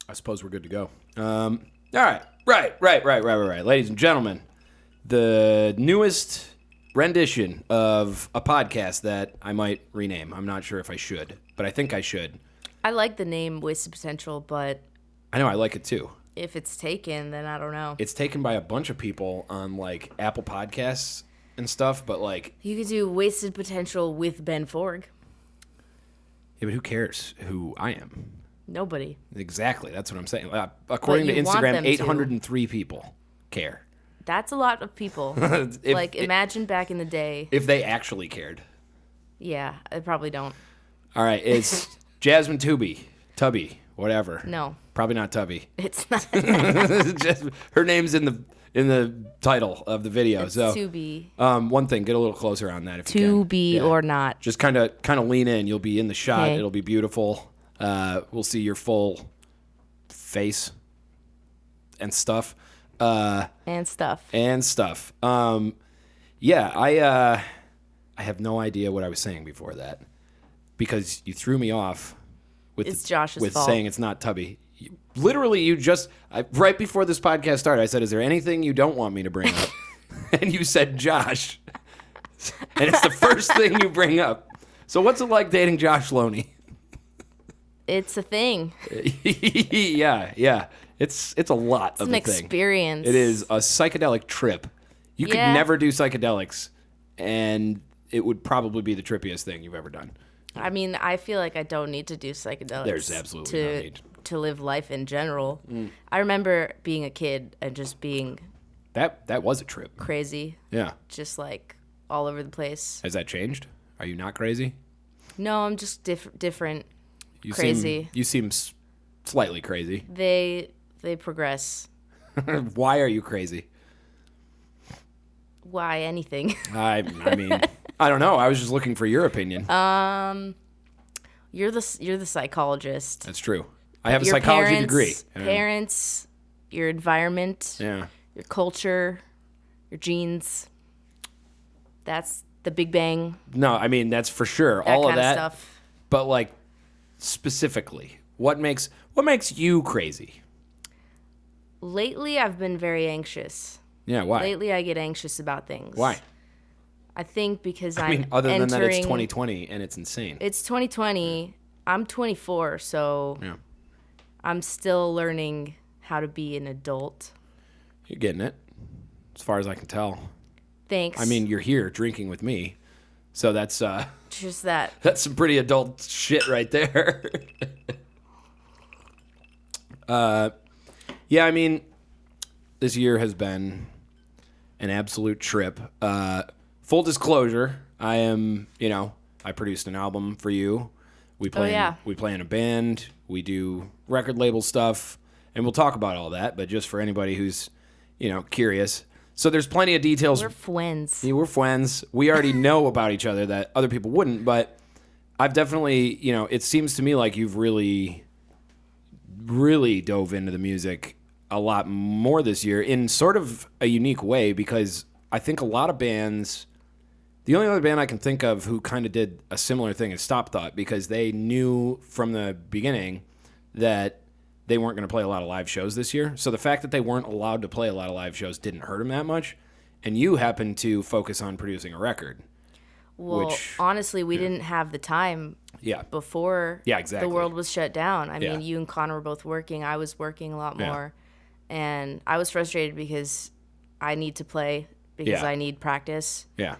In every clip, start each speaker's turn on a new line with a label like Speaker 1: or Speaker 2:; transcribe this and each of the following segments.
Speaker 1: I suppose we're good to go. All right. Right. Ladies and gentlemen, the newest rendition of a podcast that I might rename. I'm not sure if I should, but I think I should.
Speaker 2: I like the name Wasted Potential, but...
Speaker 1: I know, I like it too.
Speaker 2: If it's taken, then I don't know.
Speaker 1: It's taken by a bunch of people on, like, Apple Podcasts and stuff, but, like...
Speaker 2: You could do Wasted Potential with Ben Forg.
Speaker 1: Yeah, but who cares who I am?
Speaker 2: Nobody.
Speaker 1: Exactly, that's what I'm saying. According to Instagram, 803 people care.
Speaker 2: That's a lot of people. Imagine back in the day.
Speaker 1: If they actually cared.
Speaker 2: Yeah, they probably don't.
Speaker 1: All right, it's Jasmin Toubi, whatever.
Speaker 2: No.
Speaker 1: Probably not Tubby.
Speaker 2: It's not.
Speaker 1: Her name's in the title of the video.
Speaker 2: It's
Speaker 1: so
Speaker 2: Toubi.
Speaker 1: One thing, get a little closer on that if you can.
Speaker 2: Toubi or not.
Speaker 1: Just kind of lean in. You'll be in the shot.
Speaker 2: Okay.
Speaker 1: It'll be beautiful. We'll see your full face and stuff.
Speaker 2: Yeah,
Speaker 1: I have no idea what I was saying before that because you threw me off with
Speaker 2: Josh's fault.
Speaker 1: Saying it's not Tubby. Literally, right before this podcast started, I said, "Is there anything you don't want me to bring up?" And you said Josh, and it's the first thing you bring up. So what's it like dating Josh Loney?
Speaker 2: It's a thing.
Speaker 1: Yeah. It's a lot of a thing.
Speaker 2: It's an experience.
Speaker 1: It is a psychedelic trip. You could never do psychedelics, and it would probably be the trippiest thing you've ever done.
Speaker 2: I mean, I feel like I don't need to do psychedelics.
Speaker 1: There's absolutely no need.
Speaker 2: To live life in general. I remember being a kid and just being...
Speaker 1: That was a trip.
Speaker 2: Crazy.
Speaker 1: Yeah.
Speaker 2: Just like all over the place.
Speaker 1: Has that changed? Are you not crazy?
Speaker 2: No, I'm just different. Crazy.
Speaker 1: You seem slightly crazy.
Speaker 2: They progress.
Speaker 1: Why are you crazy?
Speaker 2: Why anything?
Speaker 1: I mean, I don't know. I was just looking for your opinion.
Speaker 2: You're the psychologist.
Speaker 1: That's true. I have a psychology degree.
Speaker 2: Parents, your environment,
Speaker 1: your
Speaker 2: culture, your genes. That's the Big Bang.
Speaker 1: No, I mean that's for sure.
Speaker 2: That
Speaker 1: all
Speaker 2: kind
Speaker 1: of that
Speaker 2: stuff.
Speaker 1: But like specifically, what makes you crazy?
Speaker 2: Lately, I've been very anxious.
Speaker 1: Yeah, why?
Speaker 2: Lately, I get anxious about things.
Speaker 1: Why?
Speaker 2: I think because
Speaker 1: I mean, other than that, it's 2020 and it's insane.
Speaker 2: It's 2020. I'm 24, so
Speaker 1: yeah.
Speaker 2: I'm still learning how to be an adult.
Speaker 1: You're getting it, as far as I can tell.
Speaker 2: Thanks.
Speaker 1: I mean, you're here drinking with me, so that's
Speaker 2: just that.
Speaker 1: That's some pretty adult shit right there. Yeah, I mean, this year has been an absolute trip. Full disclosure, I produced an album for you. We play in a band. We do record label stuff, and we'll talk about all that. But just for anybody who's, curious, so there's plenty of details.
Speaker 2: We're friends.
Speaker 1: Yeah, we're friends. We already know about each other that other people wouldn't. But I've definitely, it seems to me like you've really, really dove into the music a lot more this year in sort of a unique way because I think a lot of bands. The only other band I can think of who kind of did a similar thing is Stop Thought because they knew from the beginning that they weren't going to play a lot of live shows this year. So the fact that they weren't allowed to play a lot of live shows didn't hurt them that much. And you happened to focus on producing a record.
Speaker 2: Well, honestly, we didn't have the time before
Speaker 1: exactly.
Speaker 2: the world was shut down. I mean, you and Connor were both working. I was working a lot more. And I was frustrated because I need to play because I need practice.
Speaker 1: Yeah.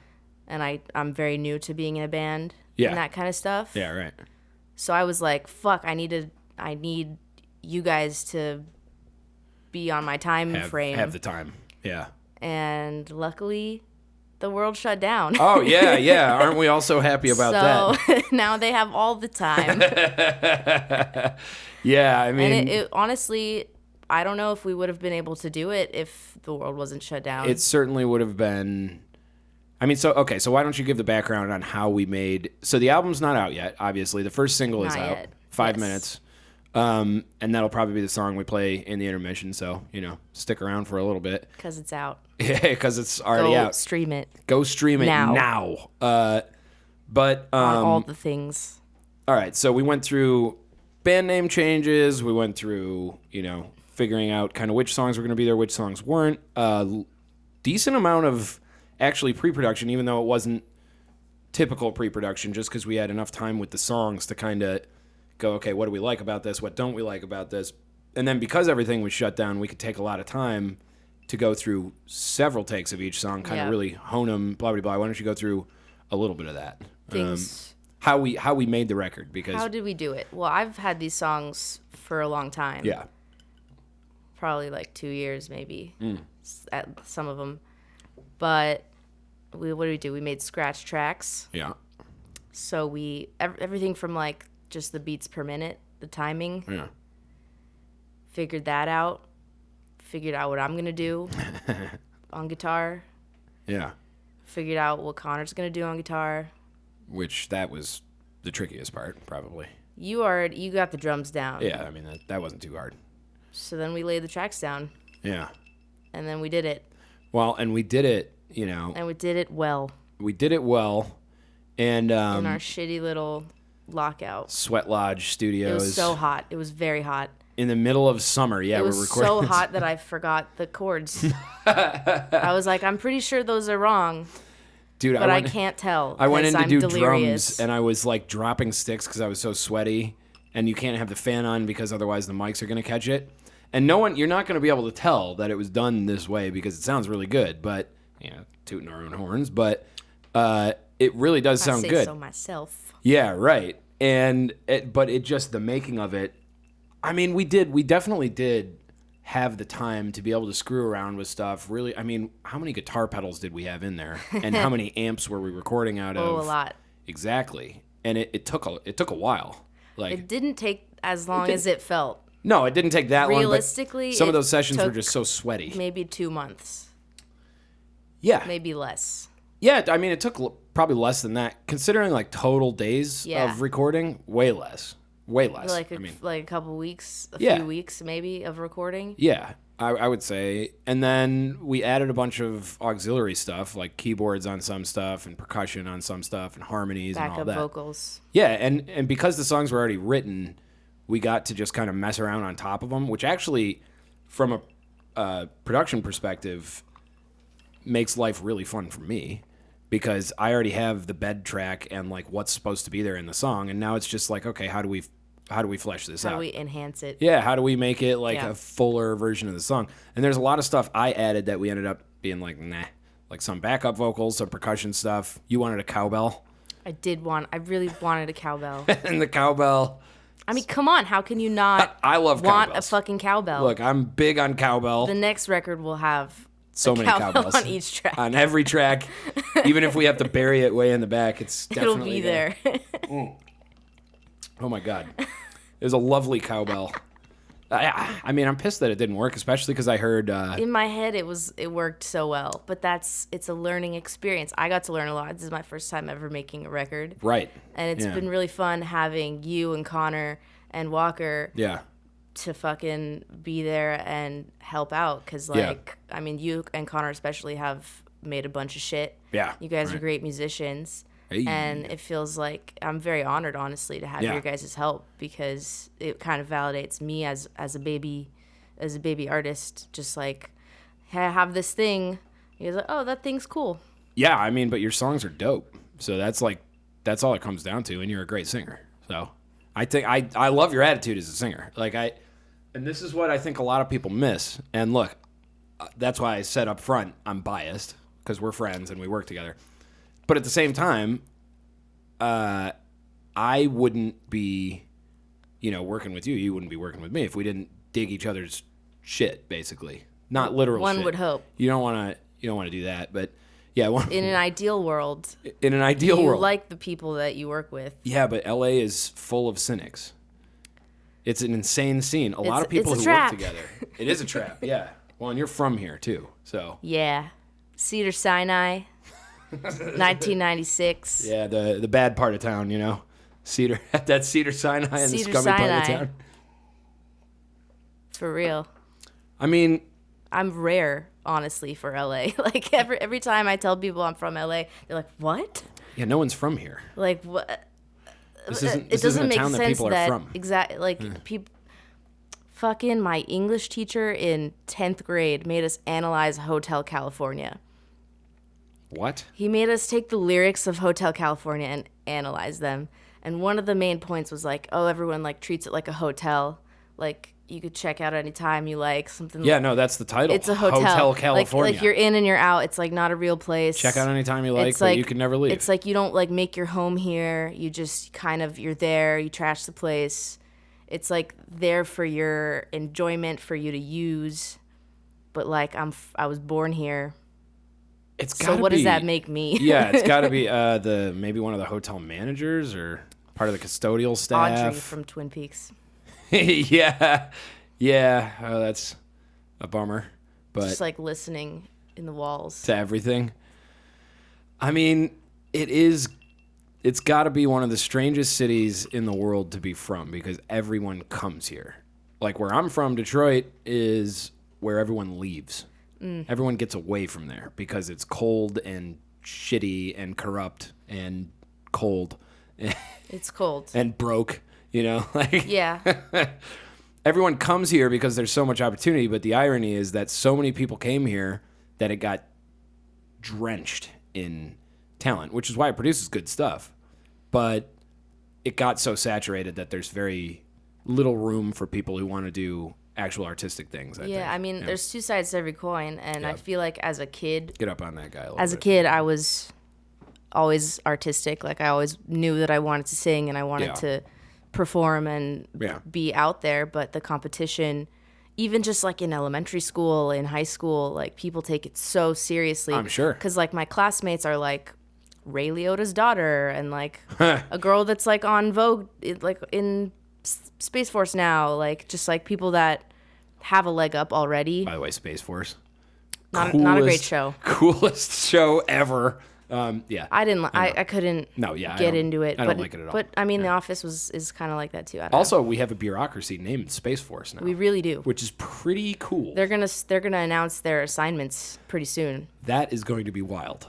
Speaker 2: And I'm very new to being in a band and that kind of stuff.
Speaker 1: Yeah, right.
Speaker 2: So I was like, fuck, I need you guys to be on my time frame.
Speaker 1: Have the time, yeah.
Speaker 2: And luckily, the world shut down.
Speaker 1: Oh, yeah. Aren't we all so happy about that?
Speaker 2: So now they have all the time.
Speaker 1: Yeah, I mean...
Speaker 2: And it honestly, I don't know if we would have been able to do it if the world wasn't shut down.
Speaker 1: It certainly would have been... I mean, so why don't you give the background on how we made... So the album's not out yet, obviously. The first single is out. 5 minutes. And that'll probably be the song we play in the intermission, so, stick around for a little bit.
Speaker 2: Because it's out.
Speaker 1: Yeah, because it's already out.
Speaker 2: Go stream it.
Speaker 1: Go stream it now.
Speaker 2: On all the things.
Speaker 1: All right, so we went through band name changes. We went through, figuring out kind of which songs were going to be there, which songs weren't. Decent amount of actually pre-production, even though it wasn't typical pre-production, just because we had enough time with the songs to kind of go, okay, what do we like about this? What don't we like about this? And then because everything was shut down, we could take a lot of time to go through several takes of each song, kind of really hone them, blah, blah, blah. Why don't you go through a little bit of that? How we made the record. Because
Speaker 2: how did we do it? Well, I've had these songs for a long time.
Speaker 1: Yeah.
Speaker 2: Probably like 2 years maybe, at some of them. But what did we do? We made scratch tracks.
Speaker 1: Yeah.
Speaker 2: So everything from like just the beats per minute, the timing.
Speaker 1: Yeah.
Speaker 2: Figured that out. Figured out what I'm going to do on guitar.
Speaker 1: Yeah.
Speaker 2: Figured out what Connor's going to do on guitar.
Speaker 1: Which that was the trickiest part, probably.
Speaker 2: You got the drums down.
Speaker 1: Yeah, I mean, that wasn't too hard.
Speaker 2: So then we laid the tracks down.
Speaker 1: Yeah.
Speaker 2: And then we did it.
Speaker 1: Well, and we did it,
Speaker 2: And we did it well.
Speaker 1: We did it well. And
Speaker 2: in our shitty little lockout.
Speaker 1: Sweat Lodge Studios.
Speaker 2: It was so hot. It was very hot.
Speaker 1: In the middle of summer, yeah, we're recording.
Speaker 2: It was so hot that I forgot the chords. I was like, I'm pretty sure those are wrong.
Speaker 1: Dude,
Speaker 2: but I can't tell.
Speaker 1: I went in to do
Speaker 2: delirious.
Speaker 1: drums, and I was like dropping sticks because I was so sweaty, and you can't have the fan on because otherwise the mics are going to catch it. And you're not going to be able to tell that it was done this way because it sounds really good, but, tooting our own horns, but it really does sound good. I say
Speaker 2: so myself.
Speaker 1: Yeah, right. But the making of it, I mean, we definitely did have the time to be able to screw around with stuff. Really, I mean, how many guitar pedals did we have in there, and how many amps were we recording out of?
Speaker 2: Oh, a lot.
Speaker 1: Exactly, and it took a while. Like,
Speaker 2: it didn't take as long as it felt.
Speaker 1: No, it didn't take that long.
Speaker 2: Realistically,
Speaker 1: some of those sessions were just so sweaty.
Speaker 2: Maybe 2 months.
Speaker 1: Yeah,
Speaker 2: maybe less.
Speaker 1: Yeah, I mean, it took probably less than that, considering like total days of recording. Way less. Way less.
Speaker 2: Like a couple weeks, few weeks maybe of recording.
Speaker 1: Yeah, I would say. And then we added a bunch of auxiliary stuff, like keyboards on some stuff and percussion on some stuff and harmonies and all that.
Speaker 2: Backup vocals.
Speaker 1: Yeah, and because the songs were already written, we got to just kind of mess around on top of them, which actually, from a production perspective, makes life really fun for me. Because I already have the bed track and like what's supposed to be there in the song, and now it's just like, okay, how do we flesh this out?
Speaker 2: How do we enhance it?
Speaker 1: Yeah, how do we make it like a fuller version of the song? And there's a lot of stuff I added that we ended up being like, nah, like some backup vocals, some percussion stuff. You wanted a cowbell.
Speaker 2: I really wanted a cowbell.
Speaker 1: And the cowbell.
Speaker 2: I mean, come on, how can you not?
Speaker 1: I love
Speaker 2: want
Speaker 1: cowbells.
Speaker 2: A fucking cowbell?
Speaker 1: Look, I'm big on cowbell.
Speaker 2: The next record will have.
Speaker 1: So many cowbells
Speaker 2: on each track.
Speaker 1: On every track, even if we have to bury it way in the back, it's definitely
Speaker 2: it'll be
Speaker 1: there. Oh my god, it was a lovely cowbell. I mean, I'm pissed that it didn't work, especially because I heard
Speaker 2: in my head it worked so well, but it's a learning experience. I got to learn a lot. This is my first time ever making a record,
Speaker 1: right?
Speaker 2: And it's been really fun having you and Connor and Walker.
Speaker 1: Yeah.
Speaker 2: To fucking be there and help out, because I mean, you and Connor especially have made a bunch of shit.
Speaker 1: Yeah,
Speaker 2: you guys are great musicians, and it feels like I'm very honored, honestly, to have your guys' help, because it kind of validates me as a baby artist. Just like, hey, I have this thing. You guys are like, oh, that thing's cool. Yeah,
Speaker 1: I mean, but your songs are dope, so that's all it comes down to, and you're a great singer. So I think I love your attitude as a singer. And this is what I think a lot of people miss. And look, that's why I said up front, I'm biased, because we're friends and we work together. But at the same time, I wouldn't be, working with you. You wouldn't be working with me if we didn't dig each other's shit, basically. Not literal
Speaker 2: One
Speaker 1: shit.
Speaker 2: would hope.
Speaker 1: You don't want to do that, but yeah.
Speaker 2: In an ideal world.
Speaker 1: You
Speaker 2: like the people that you work with.
Speaker 1: Yeah, but LA is full of cynics. It's an insane scene. A lot of people who
Speaker 2: work
Speaker 1: together. It is a trap, yeah. Well, and you're from here, too, so.
Speaker 2: Yeah. Cedar Sinai, 1996.
Speaker 1: Yeah, the bad part of town, Cedar. That's Cedar Sinai and the scummy part of town.
Speaker 2: For real.
Speaker 1: I mean.
Speaker 2: I'm rare, honestly, for LA. Like, every time I tell people I'm from LA, they're like, what?
Speaker 1: Yeah, no one's from here.
Speaker 2: Like, what?
Speaker 1: This isn't a town that people are from.
Speaker 2: Exactly. Like, people... Fucking my English teacher in 10th grade made us analyze Hotel California.
Speaker 1: What?
Speaker 2: He made us take the lyrics of Hotel California and analyze them. And one of the main points was like, oh, everyone like treats it like a hotel. Like, you could check out anytime you like, something.
Speaker 1: Yeah, no, that's the title.
Speaker 2: It's a hotel.
Speaker 1: Hotel California.
Speaker 2: Like you're in and you're out. It's like not a real place.
Speaker 1: Check out anytime you like, but you can never leave.
Speaker 2: It's like you don't like make your home here. You just kind of, you're there. You trash the place. It's like there for your enjoyment, for you to use. But like I was born here.
Speaker 1: It's gotta
Speaker 2: so what
Speaker 1: be,
Speaker 2: does that make me?
Speaker 1: Yeah, it's got to be maybe one of the hotel managers or part of the custodial staff.
Speaker 2: Audrey from Twin Peaks.
Speaker 1: yeah. Oh, that's a bummer. But
Speaker 2: just like listening in the walls
Speaker 1: to everything. I mean, it's got to be one of the strangest cities in the world to be from because everyone comes here. Like where I'm from, Detroit is where everyone leaves. Everyone gets away from there because it's cold and shitty and corrupt and cold.
Speaker 2: It's cold.
Speaker 1: And broke, like
Speaker 2: yeah.
Speaker 1: Everyone comes here because there's so much opportunity, but the irony is that so many people came here that it got drenched in talent, which is why it produces good stuff. But it got so saturated that there's very little room for people who want to do actual artistic things. I think.
Speaker 2: I mean, there's two sides to every coin, and I feel like as a kid...
Speaker 1: Get up on that guy a little
Speaker 2: bit. As a kid, I was always artistic. Like, I always knew that I wanted to sing, and I wanted to perform and be out there, but the competition, even just, like, in elementary school, in high school, like, people take it so seriously.
Speaker 1: I'm sure.
Speaker 2: Because, like, my classmates are, like, Ray Liotta's daughter, and, like, a girl that's, like, on Vogue, like, in... Space Force now, like just like people that have a leg up already.
Speaker 1: By the way, Space Force,
Speaker 2: not a great show.
Speaker 1: Coolest show ever. Yeah,
Speaker 2: I couldn't. Get into it.
Speaker 1: I don't like it at all.
Speaker 2: But I mean, The Office is kind of like that too.
Speaker 1: Also, we have a bureaucracy named Space Force now.
Speaker 2: We really do,
Speaker 1: which is pretty cool.
Speaker 2: They're gonna announce their assignments pretty soon.
Speaker 1: That is going to be wild.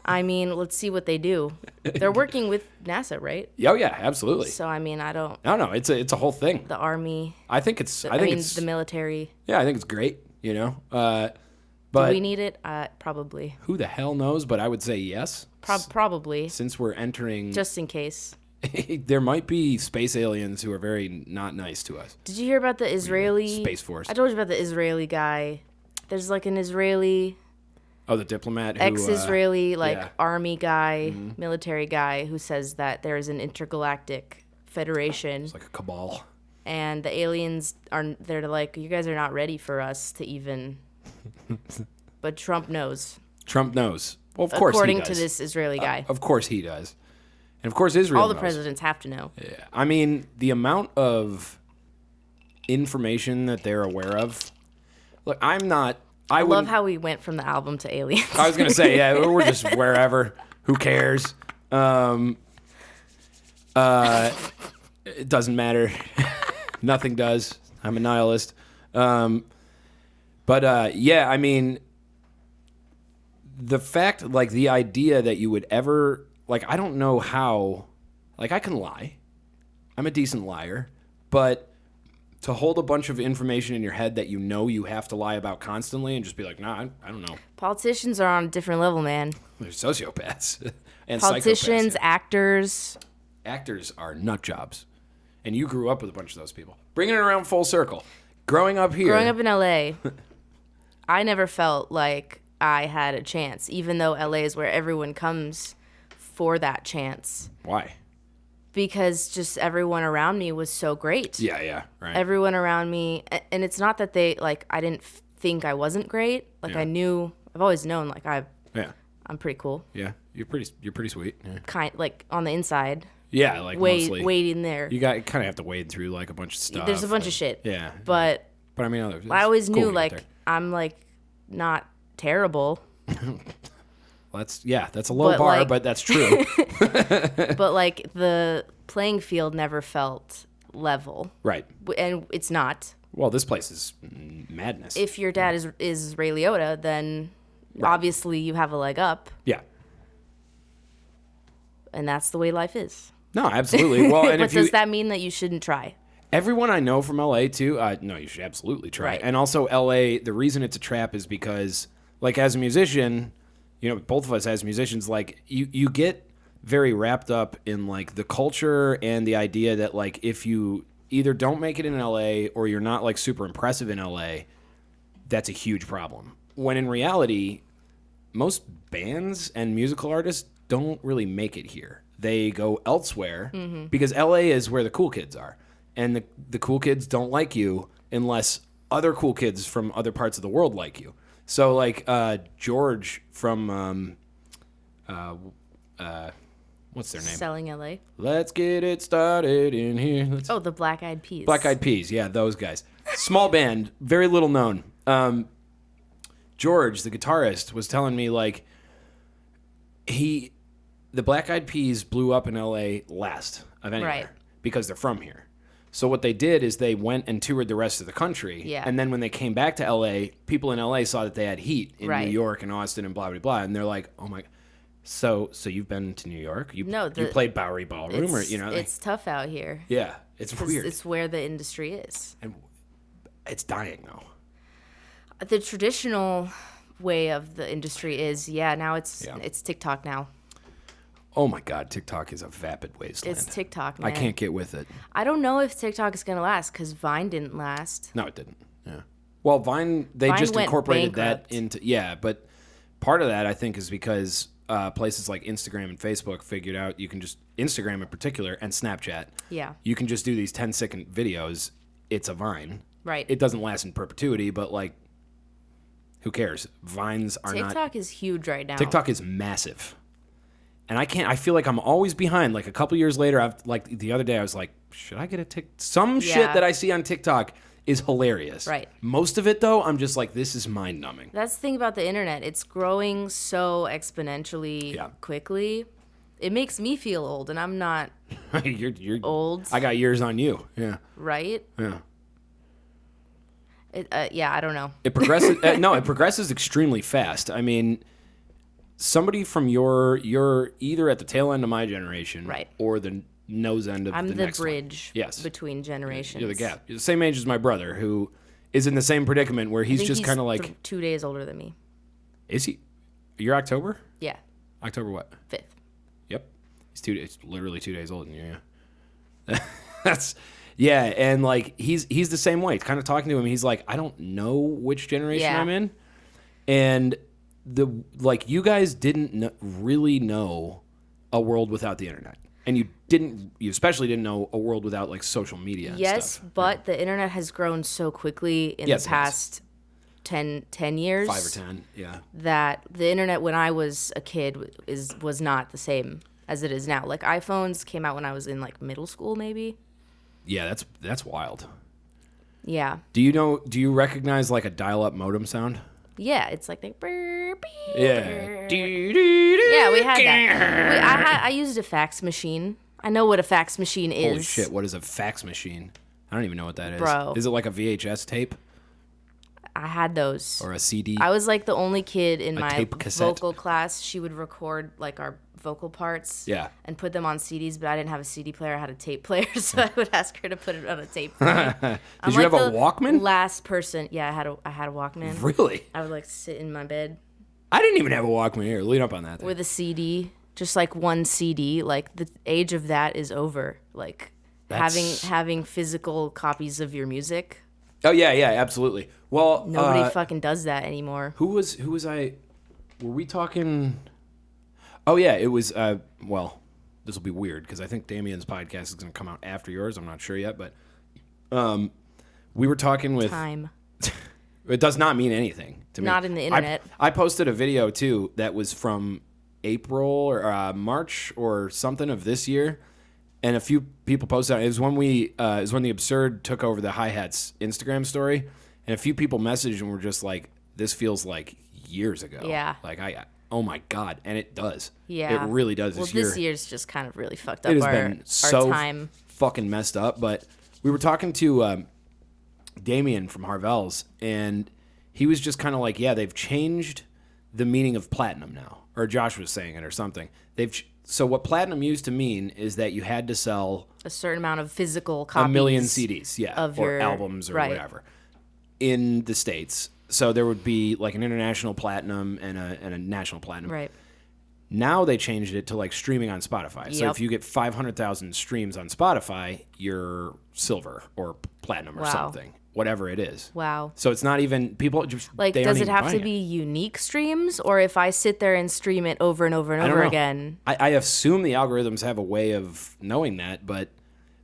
Speaker 2: I mean, let's see what they do. They're working with NASA, right?
Speaker 1: Oh yeah, absolutely.
Speaker 2: So I mean, I don't.
Speaker 1: No, it's a whole thing.
Speaker 2: The Army.
Speaker 1: I think it's.
Speaker 2: I think it's the military.
Speaker 1: Yeah, I think it's great. But
Speaker 2: do we need it? Probably.
Speaker 1: Who the hell knows? But I would say yes.
Speaker 2: Probably.
Speaker 1: Since we're entering.
Speaker 2: Just in case.
Speaker 1: There might be space aliens who are very not nice to us.
Speaker 2: Did you hear about the Israeli
Speaker 1: Space Force?
Speaker 2: I told you about the Israeli guy. There's like an Israeli.
Speaker 1: Oh, the diplomat who...
Speaker 2: Ex-Israeli, army guy, military guy, who says that there is an intergalactic federation.
Speaker 1: It's like a cabal.
Speaker 2: And the aliens they're like, you guys are not ready for us to even... But Trump knows.
Speaker 1: Trump knows. Well, of course he does.
Speaker 2: According to this Israeli guy.
Speaker 1: Of course he does. And of course Israel
Speaker 2: All the
Speaker 1: knows.
Speaker 2: presidents have to know.
Speaker 1: Yeah. I mean, the amount of information that they're aware of... Look, I
Speaker 2: love how we went from the album to aliens.
Speaker 1: I was going to say, yeah, we're just wherever. Who cares? It doesn't matter. Nothing does. I'm a nihilist. I mean, the fact, like, the idea that you would ever, like, I don't know how, like, I can lie. I'm a decent liar. But... to hold a bunch of information in your head that you have to lie about constantly and just be like, nah, I don't know.
Speaker 2: Politicians are on a different level, man.
Speaker 1: They're sociopaths and
Speaker 2: politicians,
Speaker 1: psychopaths.
Speaker 2: actors.
Speaker 1: Actors are nut jobs. And you grew up with a bunch of those people. Bringing it around full circle. Growing up here.
Speaker 2: Growing up in L.A., I never felt like I had a chance, even though L.A. is where everyone comes for that chance.
Speaker 1: Why?
Speaker 2: Because just everyone around me was so great.
Speaker 1: Yeah, right.
Speaker 2: Everyone around me, and it's not that they, like, I didn't think I wasn't great. Like, I knew, I've always known, like, I'm pretty cool.
Speaker 1: Yeah, you're pretty sweet. Yeah.
Speaker 2: Like, on the inside.
Speaker 1: Yeah, like, mostly.
Speaker 2: Wading there.
Speaker 1: You kind of have to wade through, like, a bunch of stuff.
Speaker 2: There's a bunch of shit.
Speaker 1: Yeah.
Speaker 2: But
Speaker 1: I mean,
Speaker 2: I always knew, like, I'm, like, not terrible.
Speaker 1: That's a low bar, but that's true.
Speaker 2: But like the playing field never felt level.
Speaker 1: Right.
Speaker 2: And it's not.
Speaker 1: Well, this place is madness.
Speaker 2: If your dad is Ray Liotta, then obviously you have a leg up.
Speaker 1: Yeah.
Speaker 2: And that's the way life is.
Speaker 1: No, absolutely. Well, and
Speaker 2: but does that mean that you shouldn't try?
Speaker 1: Everyone I know from LA too, no, you should absolutely try.
Speaker 2: Right.
Speaker 1: And also LA, the reason it's a trap is because, like, as a musician, you know, both of us as musicians, like, you get very wrapped up in, like, the culture and the idea that, like, if you either don't make it in LA or you're not, like, super impressive in LA, that's a huge problem. When in reality, most bands and musical artists don't really make it here. They go elsewhere because LA is where the cool kids are. And the cool kids don't like you unless other cool kids from other parts of the world like you. So, like, George from, what's their name?
Speaker 2: Selling LA.
Speaker 1: Let's get it started in here.
Speaker 2: The Black Eyed Peas.
Speaker 1: Black Eyed Peas, yeah, those guys. Small band, very little known. George, the guitarist, was telling me, like, the Black Eyed Peas blew up in LA last of anywhere.
Speaker 2: Right.
Speaker 1: Because they're from here. So what they did is they went and toured the rest of the country.
Speaker 2: Yeah.
Speaker 1: And then when they came back to LA, people in LA saw that they had heat in
Speaker 2: Right.
Speaker 1: New York and Austin and blah, blah, blah. And they're like, oh my, so you've been to New York? You played Bowery Ballroom or, you know.
Speaker 2: It's tough out here.
Speaker 1: Yeah. It's weird.
Speaker 2: It's where the industry is.
Speaker 1: And it's dying though.
Speaker 2: The traditional way of the industry is, now it's TikTok now.
Speaker 1: Oh my God, TikTok is a vapid wasteland.
Speaker 2: It's TikTok, man.
Speaker 1: I can't get with it.
Speaker 2: I don't know if TikTok is going to last because Vine didn't last.
Speaker 1: No, it didn't. Yeah. Well, Vine just
Speaker 2: went
Speaker 1: incorporated
Speaker 2: bankrupt.
Speaker 1: that into, but part of that I think is because places like Instagram and Facebook figured out you can just, Instagram in particular and Snapchat.
Speaker 2: Yeah.
Speaker 1: You can just do these 10-second videos. It's a Vine.
Speaker 2: Right.
Speaker 1: It doesn't last in perpetuity, but like, who cares? Vines are not.
Speaker 2: TikTok is huge right now.
Speaker 1: TikTok is massive. And I feel like I'm always behind. Like a couple years later, the other day I was like, should I get a TikTok? Some shit that I see on TikTok is hilarious.
Speaker 2: Right.
Speaker 1: Most of it though, I'm just like, this is mind numbing.
Speaker 2: That's the thing about the internet. It's growing so exponentially quickly. It makes me feel old, and I'm not
Speaker 1: you're
Speaker 2: old.
Speaker 1: I got years on you. Yeah.
Speaker 2: Right?
Speaker 1: Yeah.
Speaker 2: I don't know.
Speaker 1: It progresses. It progresses extremely fast. I mean, somebody from you're either at the tail end of my generation,
Speaker 2: right,
Speaker 1: or the nose end of the next one.
Speaker 2: I'm the bridge between generations.
Speaker 1: You're the gap. You're the same age as my brother, who is in the same predicament where he's just kind of like
Speaker 2: 2 days older than me.
Speaker 1: Is he? You're October?
Speaker 2: Yeah.
Speaker 1: October what?
Speaker 2: 5th.
Speaker 1: Yep. It's literally 2 days older than you. Yeah. That's. Yeah, and like he's the same way. Kind of talking to him, he's like, I don't know which generation I'm in, and you guys didn't really know a world without the internet, and you especially didn't know a world without like social media. And stuff.
Speaker 2: But the internet has grown so quickly in the past 10 years.
Speaker 1: 5 or 10, yeah.
Speaker 2: That the internet when I was a kid was not the same as it is now. Like iPhones came out when I was in like middle school, maybe.
Speaker 1: Yeah, that's wild.
Speaker 2: Yeah.
Speaker 1: Do you recognize like a dial-up modem sound?
Speaker 2: Yeah, it's like burr, beep,
Speaker 1: yeah.
Speaker 2: Yeah, we had that. I used a fax machine. I know what a fax machine is.
Speaker 1: Holy shit, what is a fax machine? I don't even know what that is.
Speaker 2: Bro.
Speaker 1: Is it like a VHS tape?
Speaker 2: I had those.
Speaker 1: Or a CD?
Speaker 2: I was like the only kid in my
Speaker 1: tape cassette?
Speaker 2: vocal class. She would record like our vocal parts and put them on CDs, but I didn't have a CD player. I had a tape player, so I would ask her to put it on a tape player.
Speaker 1: Did you have a Walkman?
Speaker 2: Last person. Yeah, I had a Walkman.
Speaker 1: Really?
Speaker 2: I would like sit in my bed.
Speaker 1: I didn't even have a Walkman. Here, lean up on that thing.
Speaker 2: With a CD, just like one CD. Like the age of that is over. Like having physical copies of your music.
Speaker 1: Oh yeah, absolutely. Well,
Speaker 2: nobody fucking does that anymore.
Speaker 1: Who was I? Were we talking? Oh yeah, it was. Well, this will be weird because I think Damien's podcast is going to come out after yours. I'm not sure yet, but we were talking with
Speaker 2: time.
Speaker 1: It does not mean anything to me.
Speaker 2: Not in the internet.
Speaker 1: I posted a video too that was from April or March or something of this year. And a few people posted it. It was when the Absurd took over the Hi-Hats Instagram story, and a few people messaged and were just like, "This feels like years ago."
Speaker 2: Yeah.
Speaker 1: Like oh my god, and it does.
Speaker 2: Yeah.
Speaker 1: It really does.
Speaker 2: Well, this year's just kind of really fucked up.
Speaker 1: It has been so
Speaker 2: time.
Speaker 1: Fucking messed up. But we were talking to Damien from Harvell's, and he was just kind of like, "Yeah, they've changed the meaning of platinum now, or Josh was saying it or something. So what platinum used to mean is that you had to sell
Speaker 2: a certain amount of physical copies.
Speaker 1: 1 million CDs,
Speaker 2: of
Speaker 1: or
Speaker 2: your
Speaker 1: albums or whatever in the States. So there would be like an international platinum and a national platinum.
Speaker 2: Right.
Speaker 1: Now they changed it to like streaming on Spotify. So
Speaker 2: Yep.
Speaker 1: if you get 500,000 streams on Spotify, you're silver or platinum or something, whatever it is.
Speaker 2: Wow.
Speaker 1: So it's not even people just
Speaker 2: like.
Speaker 1: they
Speaker 2: Does
Speaker 1: aren't
Speaker 2: it
Speaker 1: even
Speaker 2: have to
Speaker 1: buying
Speaker 2: be unique streams, or if I sit there and stream it over and over and
Speaker 1: I don't
Speaker 2: over
Speaker 1: know.
Speaker 2: again?
Speaker 1: I assume the algorithms have a way of knowing that, but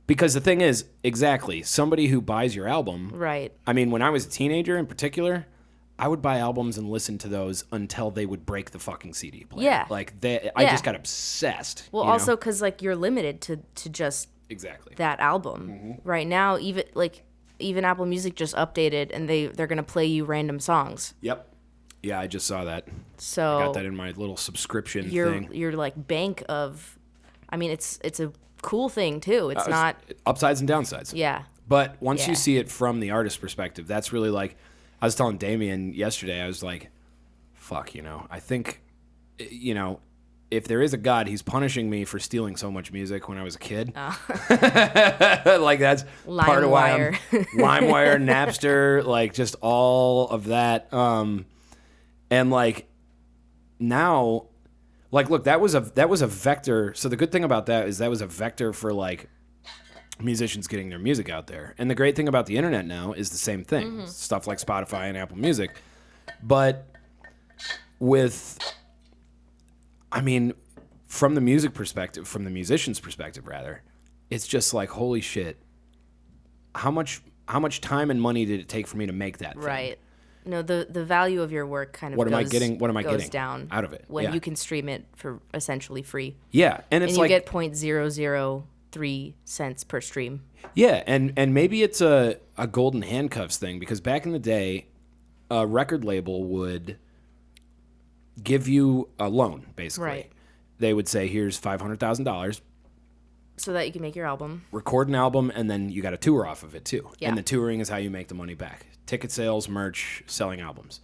Speaker 1: because the thing is, exactly, somebody who buys your album.
Speaker 2: Right.
Speaker 1: I mean, when I was a teenager in particular, I would buy albums and listen to those until they would break the fucking CD player.
Speaker 2: Yeah.
Speaker 1: Like, I just got obsessed.
Speaker 2: Well, also because like you're limited to just
Speaker 1: exactly
Speaker 2: that album. Right now, even Apple Music just updated, and they're gonna play you random songs.
Speaker 1: Yep. Yeah, I just saw that.
Speaker 2: So
Speaker 1: I got that in my little subscription thing.
Speaker 2: Your like bank of, I mean, it's a cool thing too. It's not
Speaker 1: upsides and downsides.
Speaker 2: Yeah.
Speaker 1: But once you see it from the artist perspective, that's really like, I was telling Damien yesterday, I was like, fuck, I think, if there is a God, he's punishing me for stealing so much music when I was a kid. Like, that's part of why I'm LimeWire, Napster, like, just all of that. And, like, now, like, look, that was a vector. So the good thing about that is that was a vector for, like, musicians getting their music out there. And the great thing about the internet now is the same thing. Stuff like Spotify and Apple Music. But from the music perspective, from the musician's perspective rather, it's just like, holy shit, how much time and money did it take for me to make that thing?
Speaker 2: Right. No, the value of your work kind of
Speaker 1: what am I getting
Speaker 2: down
Speaker 1: out of it
Speaker 2: when you can stream it for essentially free.
Speaker 1: Yeah, and it's
Speaker 2: you get 0.003 cents per stream.
Speaker 1: Yeah, and maybe it's a golden handcuffs thing, because back in the day, a record label would give you a loan, basically.
Speaker 2: Right.
Speaker 1: They would say, here's $500,000.
Speaker 2: So that you can make your album.
Speaker 1: Record an album, and then you got a tour off of it, too.
Speaker 2: Yeah.
Speaker 1: And the touring is how you make the money back. Ticket sales, merch, selling albums.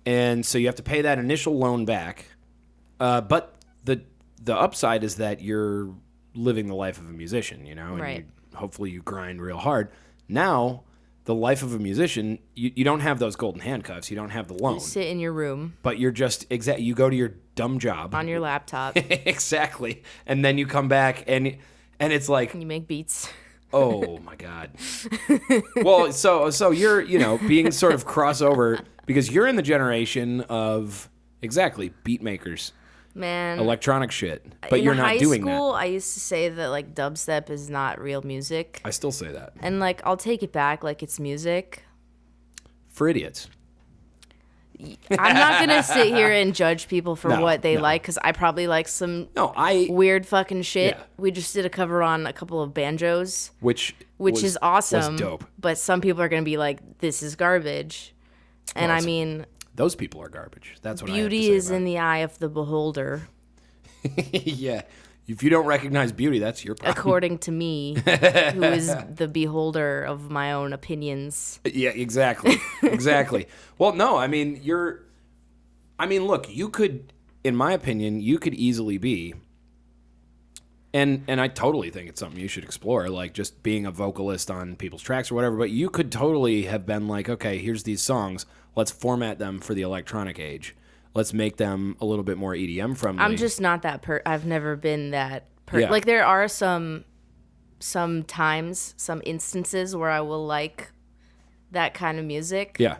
Speaker 1: And so you have to pay that initial loan back. But the upside is that you're living the life of a musician, and
Speaker 2: right.
Speaker 1: hopefully you grind real hard. Now, the life of a musician, you don't have those golden handcuffs. You don't have the loan.
Speaker 2: You sit in your room.
Speaker 1: But you're just, you go to your dumb job.
Speaker 2: On your laptop.
Speaker 1: Exactly. And then you come back, and it's like...
Speaker 2: You make beats.
Speaker 1: Oh, my God. Well, so you're, being sort of crossover, because you're in the generation of, beat makers.
Speaker 2: Man.
Speaker 1: Electronic shit. But you're not doing that.
Speaker 2: In high school, I used to say that, like, dubstep is not real music.
Speaker 1: I still say that.
Speaker 2: And, like, I'll take it back, like, it's music.
Speaker 1: For idiots.
Speaker 2: I'm not going to sit here and judge people for what they like, because I probably like some weird fucking shit.
Speaker 1: Yeah.
Speaker 2: We just did a cover on a couple of banjos.
Speaker 1: Which
Speaker 2: is awesome.
Speaker 1: Was dope.
Speaker 2: But some people are going to be like, this is garbage. And I mean...
Speaker 1: Those people are garbage. That's what I have to say.
Speaker 2: Beauty is in the eye of the beholder.
Speaker 1: Yeah. If you don't recognize beauty, that's your problem.
Speaker 2: According to me, who is the beholder of my own opinions.
Speaker 1: Yeah, exactly. Exactly. Well, no, I mean, look, you could, in my opinion, you could easily be, and I totally think it's something you should explore, like just being a vocalist on people's tracks or whatever, but you could totally have been like, okay, here's these songs, let's format them for the electronic age. Let's make them a little bit more EDM friendly.
Speaker 2: I'm just not that I've never been that
Speaker 1: Yeah.
Speaker 2: Like, there are some times, some instances where I will like that kind of music.
Speaker 1: Yeah.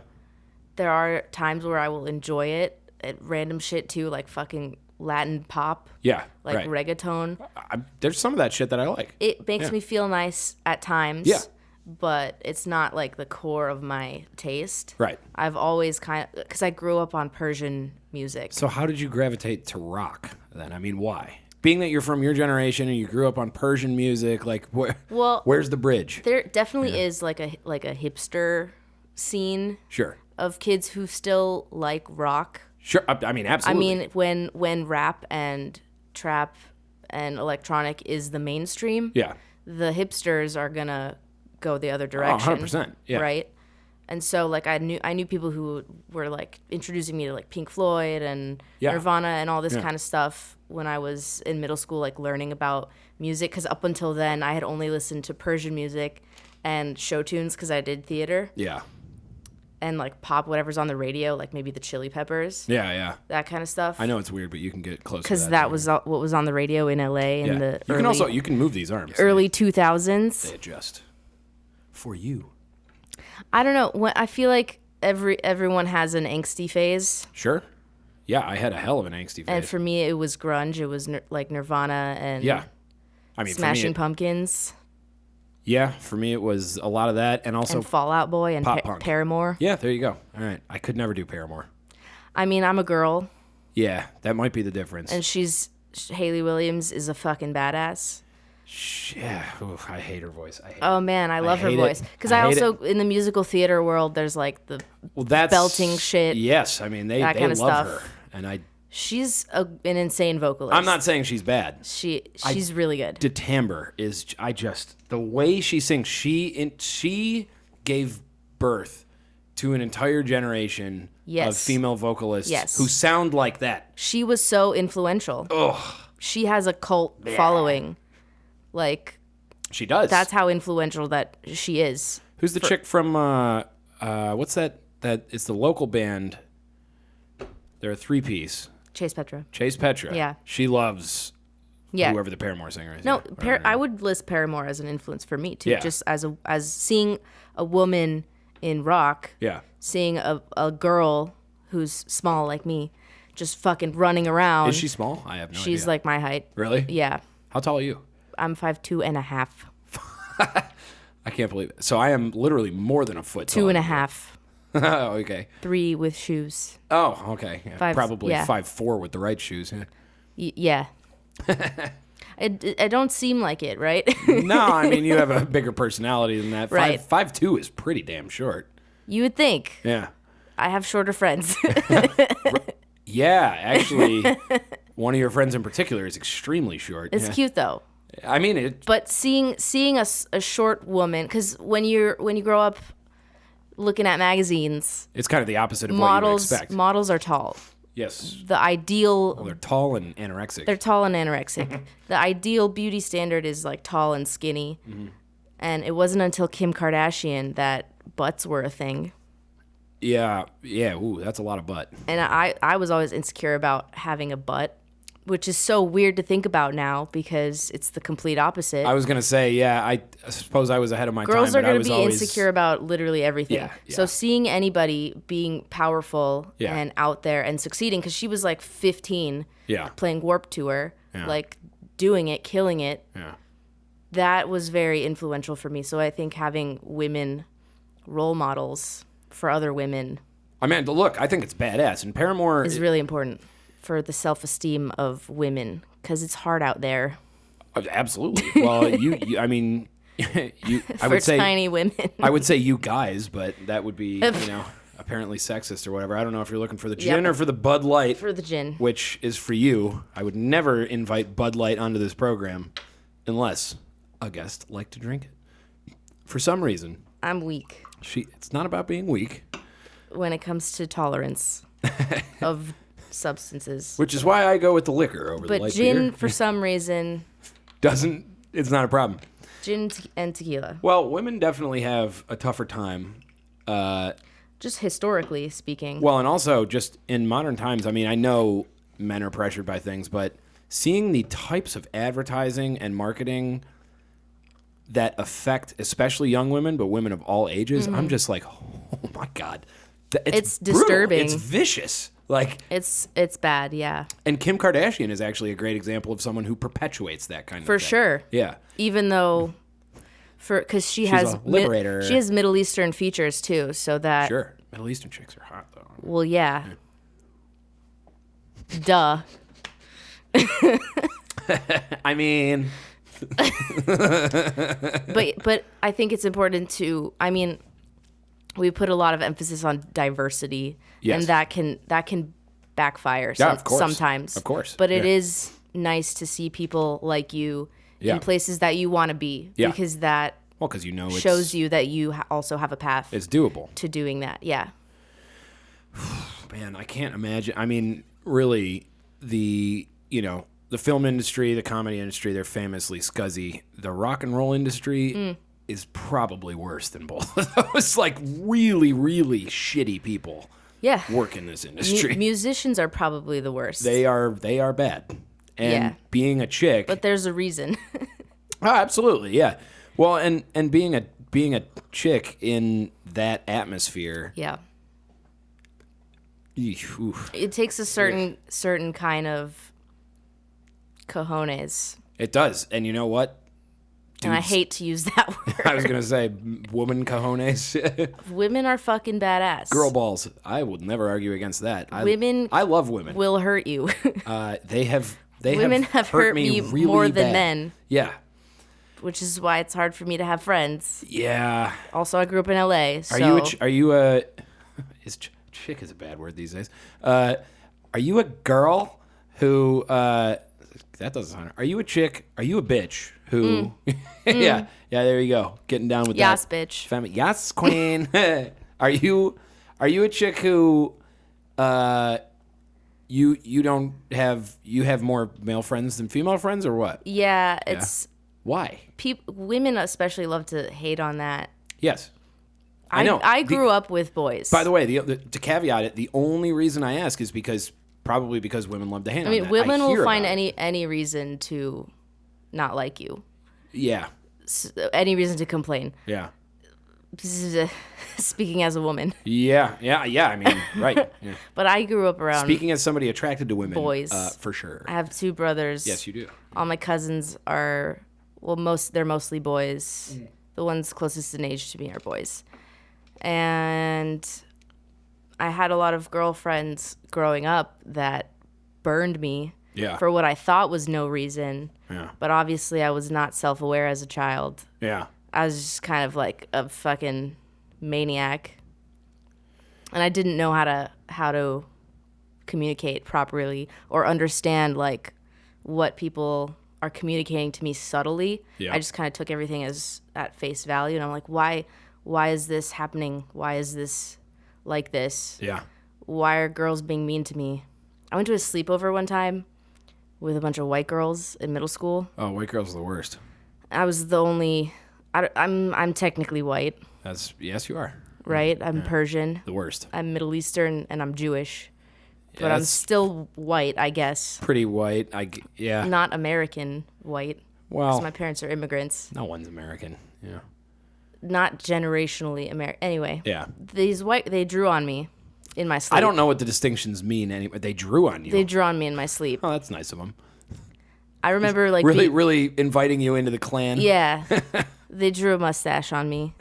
Speaker 2: There are times where I will enjoy it. Random shit too, like fucking Latin pop.
Speaker 1: Yeah.
Speaker 2: Like reggaeton.
Speaker 1: There's some of that shit that I like.
Speaker 2: It makes me feel nice at times.
Speaker 1: Yeah.
Speaker 2: But it's not like the core of my taste.
Speaker 1: Right.
Speaker 2: I've always because I grew up on Persian music.
Speaker 1: So how did you gravitate to rock then? I mean, why? Being that you're from your generation and you grew up on Persian music, like where's the bridge?
Speaker 2: There definitely is like a hipster scene.
Speaker 1: Sure.
Speaker 2: Of kids who still like rock.
Speaker 1: Sure. I mean, absolutely.
Speaker 2: I mean, when rap and trap and electronic is the mainstream,
Speaker 1: yeah,
Speaker 2: the hipsters are gonna go the other direction.
Speaker 1: 100%. Yeah.
Speaker 2: Right? And so like I knew people who were like introducing me to like Pink Floyd and Nirvana and all this kind of stuff when I was in middle school, like learning about music. Because up until then, I had only listened to Persian music and show tunes because I did theater.
Speaker 1: Yeah.
Speaker 2: And like pop, whatever's on the radio, like maybe the Chili Peppers.
Speaker 1: Yeah, yeah.
Speaker 2: That kind of stuff.
Speaker 1: I know it's weird, but you can get close to that.
Speaker 2: Because that was what was on the radio in LA in the
Speaker 1: you can move these arms.
Speaker 2: Early 2000s.
Speaker 1: They adjust. For you.
Speaker 2: I don't know. I feel like everyone has an angsty phase.
Speaker 1: Sure. Yeah, I had a hell of an angsty phase.
Speaker 2: And for me, it was grunge. It was like Nirvana and Smashing Pumpkins.
Speaker 1: Yeah, for me it was a lot of that, and also
Speaker 2: Fall Out Boy and Paramore.
Speaker 1: Yeah, there you go. All right, I could never do Paramore.
Speaker 2: I mean, I'm a girl.
Speaker 1: Yeah, that might be the difference.
Speaker 2: And Hayley Williams is a fucking badass.
Speaker 1: Yeah, oof, I hate her voice.
Speaker 2: I love her voice. Because I also, in the musical theater world, there's like the belting shit.
Speaker 1: Yes, I mean, they love her. And
Speaker 2: she's an insane vocalist.
Speaker 1: I'm not saying she's bad.
Speaker 2: She's really good.
Speaker 1: The timbre is, the way she sings, she gave birth to an entire generation of female vocalists who sound like that.
Speaker 2: She was so influential.
Speaker 1: Ugh.
Speaker 2: She has a cult following. Like,
Speaker 1: she does.
Speaker 2: That's how influential that she is.
Speaker 1: Who's the chick from what's that? That it's the local band. They're a 3-piece.
Speaker 2: Chase Petra.
Speaker 1: Yeah. She loves whoever the Paramore singer is.
Speaker 2: No, I would list Paramore as an influence for me too. Yeah. Just as seeing a woman in rock.
Speaker 1: Yeah.
Speaker 2: Seeing a girl who's small like me, just fucking running around.
Speaker 1: Is she small? I have no idea.
Speaker 2: She's like my height.
Speaker 1: Really?
Speaker 2: Yeah.
Speaker 1: How tall are you?
Speaker 2: I'm 5'2.5".
Speaker 1: I can't believe it. So I am literally more than a foot tall.
Speaker 2: 2.5.
Speaker 1: Oh, okay.
Speaker 2: 3 with shoes.
Speaker 1: Oh, okay. Yeah, probably 5'4" with the right shoes.
Speaker 2: Yeah. I don't seem like it, right?
Speaker 1: No, I mean, you have a bigger personality than that.
Speaker 2: Right.
Speaker 1: 5'2" is pretty damn short.
Speaker 2: You would think.
Speaker 1: Yeah.
Speaker 2: I have shorter friends.
Speaker 1: Yeah, actually, one of your friends in particular is extremely short.
Speaker 2: It's cute though.
Speaker 1: I mean it.
Speaker 2: But seeing a short woman, because when you grow up looking at magazines,
Speaker 1: it's kind of the opposite of what you would expect.
Speaker 2: Models are tall.
Speaker 1: Yes.
Speaker 2: The ideal.
Speaker 1: Well, they're tall and anorexic.
Speaker 2: The ideal beauty standard is like tall and skinny. Mm-hmm. And it wasn't until Kim Kardashian that butts were a thing.
Speaker 1: Yeah. Ooh, that's a lot of butt.
Speaker 2: And I was always insecure about having a butt, which is so weird to think about now because it's the complete opposite.
Speaker 1: I was going to say, yeah, I suppose I was ahead of my
Speaker 2: Girls
Speaker 1: time.
Speaker 2: Girls are going to be insecure about literally everything.
Speaker 1: Yeah.
Speaker 2: So seeing anybody being powerful and out there and succeeding, because she was like 15 playing Warped Tour, like doing it, killing it.
Speaker 1: Yeah.
Speaker 2: That was very influential for me. So I think having women role models for other women.
Speaker 1: I mean, look, I think it's badass. And Paramore
Speaker 2: is really important for the self-esteem of women because it's hard out there.
Speaker 1: Absolutely. Well, I mean, I would say
Speaker 2: tiny women.
Speaker 1: I would say you guys, but that would be, apparently sexist or whatever. I don't know if you're looking for the gin or for the Bud Light.
Speaker 2: For the gin.
Speaker 1: Which is for you. I would never invite Bud Light onto this program unless a guest liked to drink it. For some reason.
Speaker 2: I'm weak.
Speaker 1: It's not about being weak.
Speaker 2: When it comes to tolerance of substances.
Speaker 1: Which is why I go with the liquor over the light beer.
Speaker 2: But gin, for some reason...
Speaker 1: It's not a problem.
Speaker 2: Gin and tequila.
Speaker 1: Well, women definitely have a tougher time.
Speaker 2: Just historically speaking.
Speaker 1: Well, and also just in modern times, I mean, I know men are pressured by things, but seeing the types of advertising and marketing that affect especially young women, but women of all ages, I'm just like, oh my God. It's
Speaker 2: disturbing.
Speaker 1: It's vicious. Like
Speaker 2: it's bad, yeah.
Speaker 1: And Kim Kardashian is actually a great example of someone who perpetuates that kind of thing.
Speaker 2: For sure.
Speaker 1: Yeah.
Speaker 2: Even though because she's a liberator. She has Middle Eastern features too, so that
Speaker 1: Sure. Middle Eastern chicks are hot though.
Speaker 2: Well, yeah. Duh.
Speaker 1: I mean,
Speaker 2: but I think it's important to we put a lot of emphasis on diversity, and that can backfire sometimes.
Speaker 1: Of course.
Speaker 2: But it is nice to see people like you in places that you want to be, because that
Speaker 1: Well, because it's...
Speaker 2: shows you that you also have a path.
Speaker 1: It's doable.
Speaker 2: To doing that, yeah.
Speaker 1: Man, I can't imagine. I mean, really, the film industry, the comedy industry, they're famously scuzzy. The rock and roll industry is probably worse than both of those. Like, really, really shitty people work in this industry.
Speaker 2: Musicians are probably the worst.
Speaker 1: They are bad. And being a chick...
Speaker 2: But there's a reason.
Speaker 1: Oh, absolutely, yeah. Well, and being a chick in that atmosphere...
Speaker 2: Yeah.
Speaker 1: Oof.
Speaker 2: It takes a certain kind of cojones.
Speaker 1: It does. And you know what?
Speaker 2: And I hate to use that word.
Speaker 1: I was going to say woman cojones.
Speaker 2: Women are fucking badass.
Speaker 1: Girl balls. I would never argue against that.
Speaker 2: I
Speaker 1: love women.
Speaker 2: Will hurt you.
Speaker 1: Women have hurt me really
Speaker 2: more than
Speaker 1: bad.
Speaker 2: men.
Speaker 1: Yeah.
Speaker 2: Which is why it's hard for me to have friends.
Speaker 1: Yeah.
Speaker 2: Also, I grew up in LA. So.
Speaker 1: Are you a chick is a bad word these days. Are you a girl who that doesn't sound... Are you a chick? Are you a bitch who yeah, there you go. Getting down with
Speaker 2: Yas,
Speaker 1: that.
Speaker 2: bitch.
Speaker 1: Yas, queen. Are you a chick who you have more male friends than female friends, or what?
Speaker 2: Yeah, it's...
Speaker 1: Why?
Speaker 2: Women especially love to hate on that.
Speaker 1: Yes. I know.
Speaker 2: I grew up with boys.
Speaker 1: By the way, to caveat it, the only reason I ask is probably because women love to hate on that.
Speaker 2: Women will find any reason to not like you.
Speaker 1: Yeah.
Speaker 2: Any reason to complain.
Speaker 1: Yeah.
Speaker 2: Speaking as a woman.
Speaker 1: Yeah. I mean, right. Yeah.
Speaker 2: But I grew up around...
Speaker 1: Speaking as somebody attracted to women.
Speaker 2: Boys.
Speaker 1: For sure.
Speaker 2: I have 2 brothers.
Speaker 1: Yes, you do.
Speaker 2: All my cousins are... Well, they're mostly boys. The ones closest in age to me are boys. And I had a lot of girlfriends growing up that burned me for what I thought was no reason.
Speaker 1: Yeah.
Speaker 2: But obviously I was not self-aware as a child.
Speaker 1: Yeah.
Speaker 2: I was just kind of like a fucking maniac. And I didn't know how to communicate properly or understand like what people are communicating to me subtly. Yeah. I just kind of took everything as at face value, and I'm like, why is this happening? Why is this like this?
Speaker 1: Yeah.
Speaker 2: Why are girls being mean to me? I went to a sleepover one time with a bunch of white girls in middle school.
Speaker 1: Oh, white girls are the worst.
Speaker 2: I was the only... I'm technically white.
Speaker 1: Yes, you are.
Speaker 2: Right? I'm Persian.
Speaker 1: The worst.
Speaker 2: I'm Middle Eastern, and I'm Jewish. But I'm still white, I guess.
Speaker 1: Pretty white.
Speaker 2: Not American white.
Speaker 1: Well,
Speaker 2: because my parents are immigrants.
Speaker 1: No one's American. Yeah.
Speaker 2: Not generationally American. Anyway.
Speaker 1: Yeah.
Speaker 2: They drew on me in my sleep.
Speaker 1: I don't know what the distinctions mean anyway. They drew on you.
Speaker 2: They drew on me in my sleep.
Speaker 1: Oh, that's nice of them.
Speaker 2: I remember like
Speaker 1: really inviting you into the clan.
Speaker 2: Yeah. They drew a mustache on me.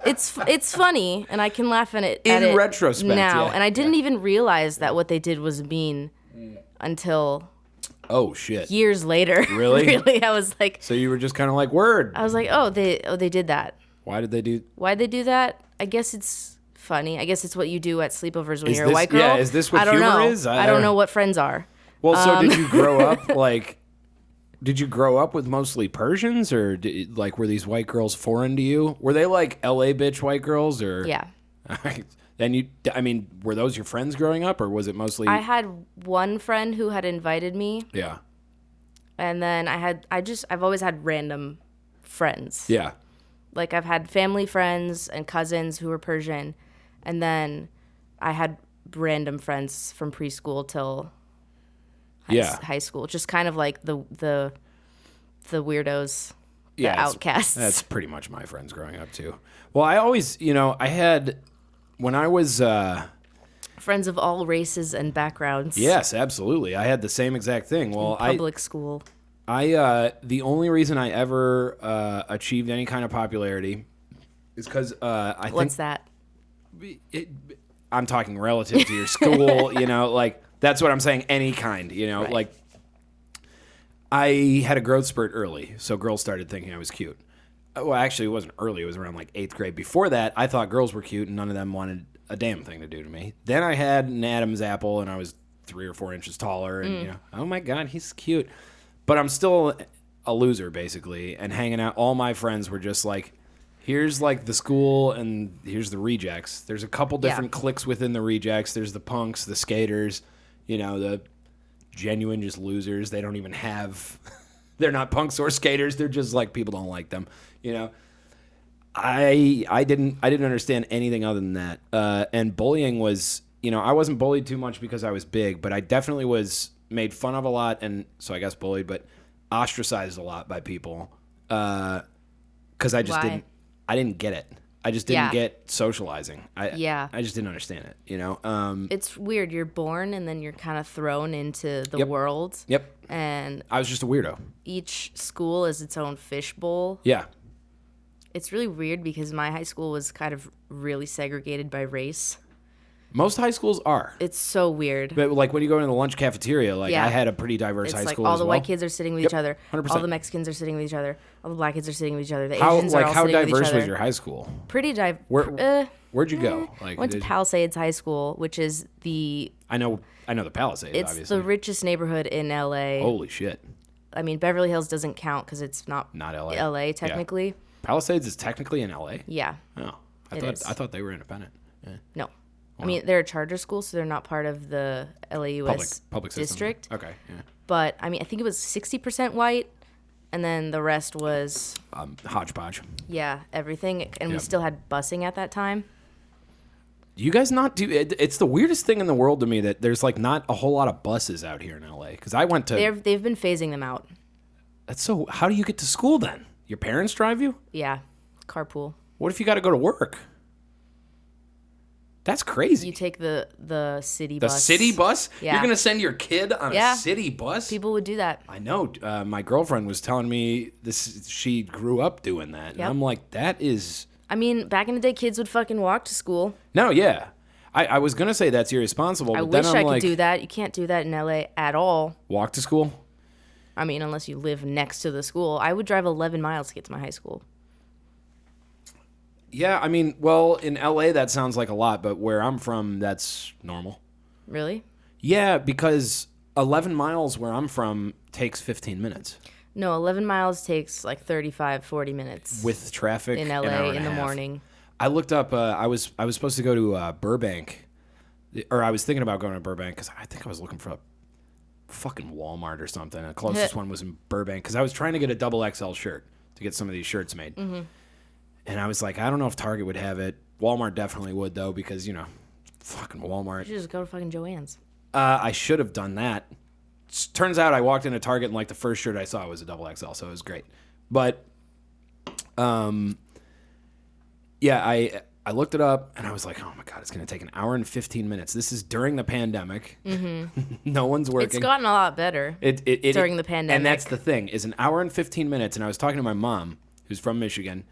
Speaker 2: It's funny, and I can laugh at it
Speaker 1: in retrospect
Speaker 2: now.
Speaker 1: Yeah.
Speaker 2: And I didn't even realize that what they did was mean until
Speaker 1: shit
Speaker 2: years later.
Speaker 1: Really?
Speaker 2: Really, I was like.
Speaker 1: So you were just kind of like, word.
Speaker 2: I was like, they did that.
Speaker 1: Why'd they do that?
Speaker 2: I guess it's funny. I guess it's what you do at sleepovers when you're a white girl.
Speaker 1: Yeah, is this what humor is?
Speaker 2: I don't know what friends are.
Speaker 1: Well, so did you grow up like? Did you grow up with mostly Persians, or were these white girls foreign to you? Were they like LA bitch white girls, or?
Speaker 2: Yeah.
Speaker 1: Then were those your friends growing up, or was it mostly?
Speaker 2: I had one friend who had invited me.
Speaker 1: Yeah.
Speaker 2: And then I've always had random friends.
Speaker 1: Yeah.
Speaker 2: Like I've had family friends and cousins who were Persian, and then I had random friends from preschool till high school, just kind of like the weirdos, the outcasts.
Speaker 1: That's pretty much my friends growing up too. Well, I always, I had, when I was
Speaker 2: friends of all races and backgrounds.
Speaker 1: Yes, absolutely. I had the same exact thing. Well,
Speaker 2: in public school.
Speaker 1: The only reason I ever achieved any kind of popularity is because
Speaker 2: What's that?
Speaker 1: I'm talking relative to your school, that's what I'm saying, any kind,
Speaker 2: right.
Speaker 1: Like I had a growth spurt early, so girls started thinking I was cute. Well, actually, it wasn't early. It was around like 8th grade. Before that, I thought girls were cute, and none of them wanted a damn thing to do to me. Then I had an Adam's apple, and I was 3 or 4 inches taller, and oh my God, he's cute. But I'm still a loser basically, and hanging out. All my friends were just like, here's like the school and here's the rejects. There's a couple different cliques within the rejects. There's the punks, the skaters, the genuine just losers. They don't even have, they're not punks or skaters. They're just like, people don't like them, I didn't understand anything other than that. And bullying was, I wasn't bullied too much because I was big, but I definitely was made fun of a lot. And so I guess bullied, but ostracized a lot by people. Cause I just I didn't get it. I just didn't get socializing. I just didn't understand it,
Speaker 2: It's weird. You're born and then you're kind of thrown into the world.
Speaker 1: Yep.
Speaker 2: And
Speaker 1: I was just a weirdo.
Speaker 2: Each school is its own fishbowl.
Speaker 1: Yeah.
Speaker 2: It's really weird because my high school was kind of really segregated by race.
Speaker 1: Most high schools are.
Speaker 2: It's so weird.
Speaker 1: But like when you go into the lunch cafeteria, I had a pretty diverse high school.
Speaker 2: All the white kids are sitting with each other.
Speaker 1: 100%.
Speaker 2: All the Mexicans are sitting with each other. All the black kids are sitting with each other. The Asians are all sitting with each other.
Speaker 1: How diverse was your high school?
Speaker 2: Pretty diverse.
Speaker 1: Where'd you go?
Speaker 2: Went to Palisades High School, which is
Speaker 1: I know the Palisades.
Speaker 2: It's
Speaker 1: obviously
Speaker 2: the richest neighborhood in LA.
Speaker 1: Holy shit!
Speaker 2: I mean, Beverly Hills doesn't count because it's not
Speaker 1: LA.
Speaker 2: LA technically.
Speaker 1: Yeah. Palisades is technically in LA.
Speaker 2: Yeah.
Speaker 1: Oh, I thought they were independent. Yeah.
Speaker 2: No. Wow. I mean, they're a charter school, so they're not part of the LAUS
Speaker 1: public
Speaker 2: district.
Speaker 1: Okay, yeah.
Speaker 2: But, I mean, I think it was 60% white, and then the rest was...
Speaker 1: hodgepodge.
Speaker 2: Yeah, everything. And we still had busing at that time.
Speaker 1: You guys not do... It's the weirdest thing in the world to me that there's, not a whole lot of buses out here in LA. Because I went to...
Speaker 2: They've been phasing them out.
Speaker 1: That's so... How do you get to school, then? Your parents drive you?
Speaker 2: Yeah, carpool.
Speaker 1: What if you got to go to work? That's crazy.
Speaker 2: You take the city
Speaker 1: bus. The city bus?
Speaker 2: Yeah.
Speaker 1: You're going to send your kid on a city bus?
Speaker 2: People would do that.
Speaker 1: I know. My girlfriend was telling me this. She grew up doing that. Yep. And I'm like, that is...
Speaker 2: I mean, back in the day, kids would fucking walk to school.
Speaker 1: No, yeah. I was going to say that's irresponsible.
Speaker 2: I
Speaker 1: but
Speaker 2: wish
Speaker 1: then I'm
Speaker 2: I could do that. You can't do that in LA at all.
Speaker 1: Walk to school?
Speaker 2: I mean, unless you live next to the school. I would drive 11 miles to get to my high school.
Speaker 1: Yeah, I mean, well, in LA that sounds like a lot, but where I'm from, that's normal.
Speaker 2: Really?
Speaker 1: Yeah, because 11 miles where I'm from takes 15 minutes.
Speaker 2: No, 11 miles takes 35, 40 minutes.
Speaker 1: With traffic
Speaker 2: in LA in the morning.
Speaker 1: I looked up, I was supposed to go to Burbank, or I was thinking about going to Burbank because I think I was looking for a fucking Walmart or something. The closest one was in Burbank because I was trying to get a double XL shirt to get some of these shirts made. Mm-hmm. And I was like, I don't know if Target would have it. Walmart definitely would, though, because, fucking Walmart.
Speaker 2: You should just go to fucking Joann's.
Speaker 1: I should have done that. Turns out I walked into Target and, the first shirt I saw was a double XL, so it was great. But, yeah, I looked it up, and I was like, oh, my God, it's going to take an hour and 15 minutes. This is during the pandemic. Mm-hmm. No one's working.
Speaker 2: It's gotten a lot better during the pandemic.
Speaker 1: And that's the thing, is an hour and 15 minutes, and I was talking to my mom, who's from Michigan,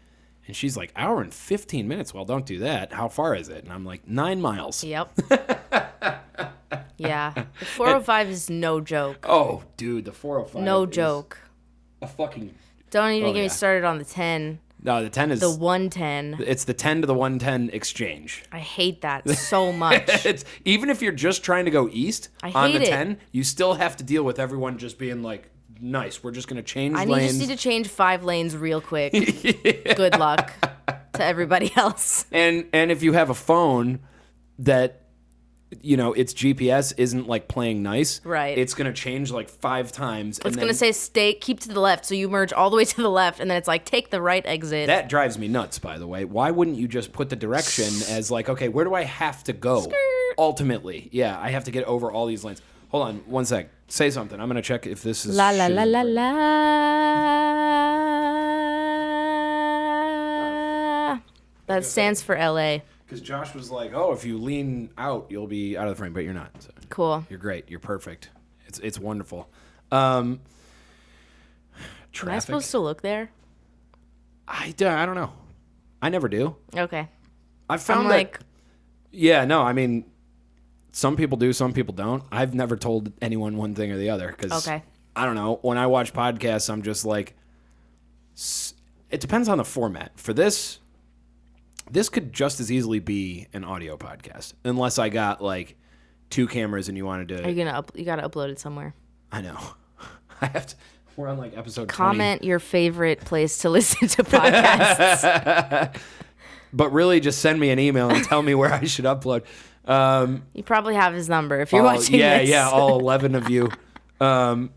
Speaker 1: and she's like, hour and 15 minutes? Well, don't do that. How far is it? And I'm like, 9 miles.
Speaker 2: Yep. Yeah. The 405 is no joke.
Speaker 1: Oh, dude, the 405
Speaker 2: no joke.
Speaker 1: A fucking...
Speaker 2: Don't even get me started on the 10.
Speaker 1: No, the 10 is...
Speaker 2: The 110.
Speaker 1: It's the 10 to the 110 exchange.
Speaker 2: I hate that so much.
Speaker 1: Even if you're just trying to go east on the 10, you still have to deal with everyone just being like, nice, we're just going to change lanes.
Speaker 2: I just need to change 5 lanes real quick. Yeah. Good luck to everybody else.
Speaker 1: And if you have a phone that, its GPS isn't playing nice,
Speaker 2: right?
Speaker 1: It's going to change 5 times.
Speaker 2: It's going to say keep to the left, so you merge all the way to the left, and then it's take the right exit.
Speaker 1: That drives me nuts, by the way. Why wouldn't you just put the direction as okay, where do I have to go?
Speaker 2: Skirt.
Speaker 1: Ultimately, yeah, I have to get over all these lanes. Hold on, one sec. Say something. I'm going to check if this is...
Speaker 2: La la la la la. That stands for LA.
Speaker 1: Because Josh was like, oh, if you lean out, you'll be out of the frame. But you're not. So
Speaker 2: cool.
Speaker 1: You're great. You're perfect. It's wonderful. Traffic.
Speaker 2: Am I supposed to look there?
Speaker 1: I don't know. I never do.
Speaker 2: Okay.
Speaker 1: I found that... Yeah, no, I mean... Some people do, some people don't. I've never told anyone one thing or the other because, I don't know, when I watch podcasts, I'm just like, it depends on the format. For this could just as easily be an audio podcast, unless I got 2 cameras and you wanted to...
Speaker 2: You got to upload it somewhere.
Speaker 1: I know. I have to... We're on like episode 20.
Speaker 2: Comment your favorite place to listen to podcasts.
Speaker 1: But really, just send me an email and tell me where I should upload.
Speaker 2: You probably have his number if you're watching this.
Speaker 1: Yeah, all 11 of you. I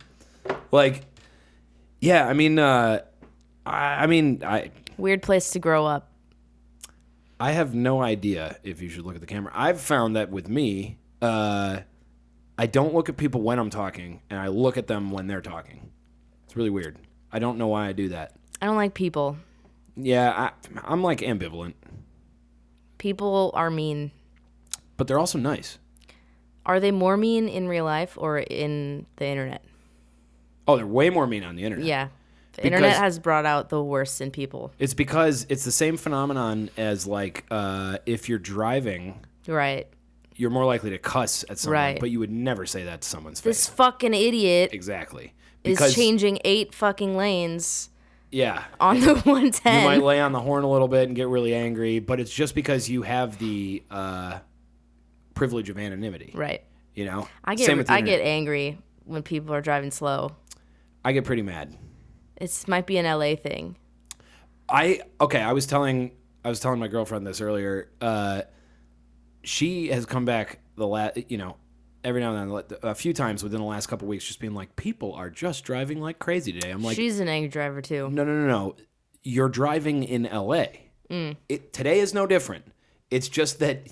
Speaker 2: Weird place to grow up.
Speaker 1: I have no idea if you should look at the camera. I've found that with me, I don't look at people when I'm talking, and I look at them when they're talking. It's really weird. I don't know why I do that.
Speaker 2: I don't like people.
Speaker 1: Yeah, I'm like ambivalent.
Speaker 2: People are mean.
Speaker 1: But they're also nice.
Speaker 2: Are they more mean in real life or in the internet?
Speaker 1: Oh, they're way more mean on the internet.
Speaker 2: Yeah. The internet has brought out the worst in people.
Speaker 1: It's because it's the same phenomenon as like if you're driving.
Speaker 2: Right.
Speaker 1: You're more likely to cuss at someone,
Speaker 2: right.
Speaker 1: But you would never say that to someone's face.
Speaker 2: This fucking idiot.
Speaker 1: Exactly.
Speaker 2: Is changing 8 fucking lanes.
Speaker 1: Yeah.
Speaker 2: On the 110.
Speaker 1: You might lay on the horn a little bit and get really angry, but it's just because you have the privilege of anonymity.
Speaker 2: Right.
Speaker 1: You know?
Speaker 2: I get angry when people are driving slow.
Speaker 1: I get pretty mad.
Speaker 2: It might be an LA thing.
Speaker 1: I was telling my girlfriend this earlier. She has come back every now and then, a few times within the last couple of weeks, just being like, people are just driving like crazy today. I'm like,
Speaker 2: she's an angry driver too.
Speaker 1: No. You're driving in LA. Today is no different. It's just that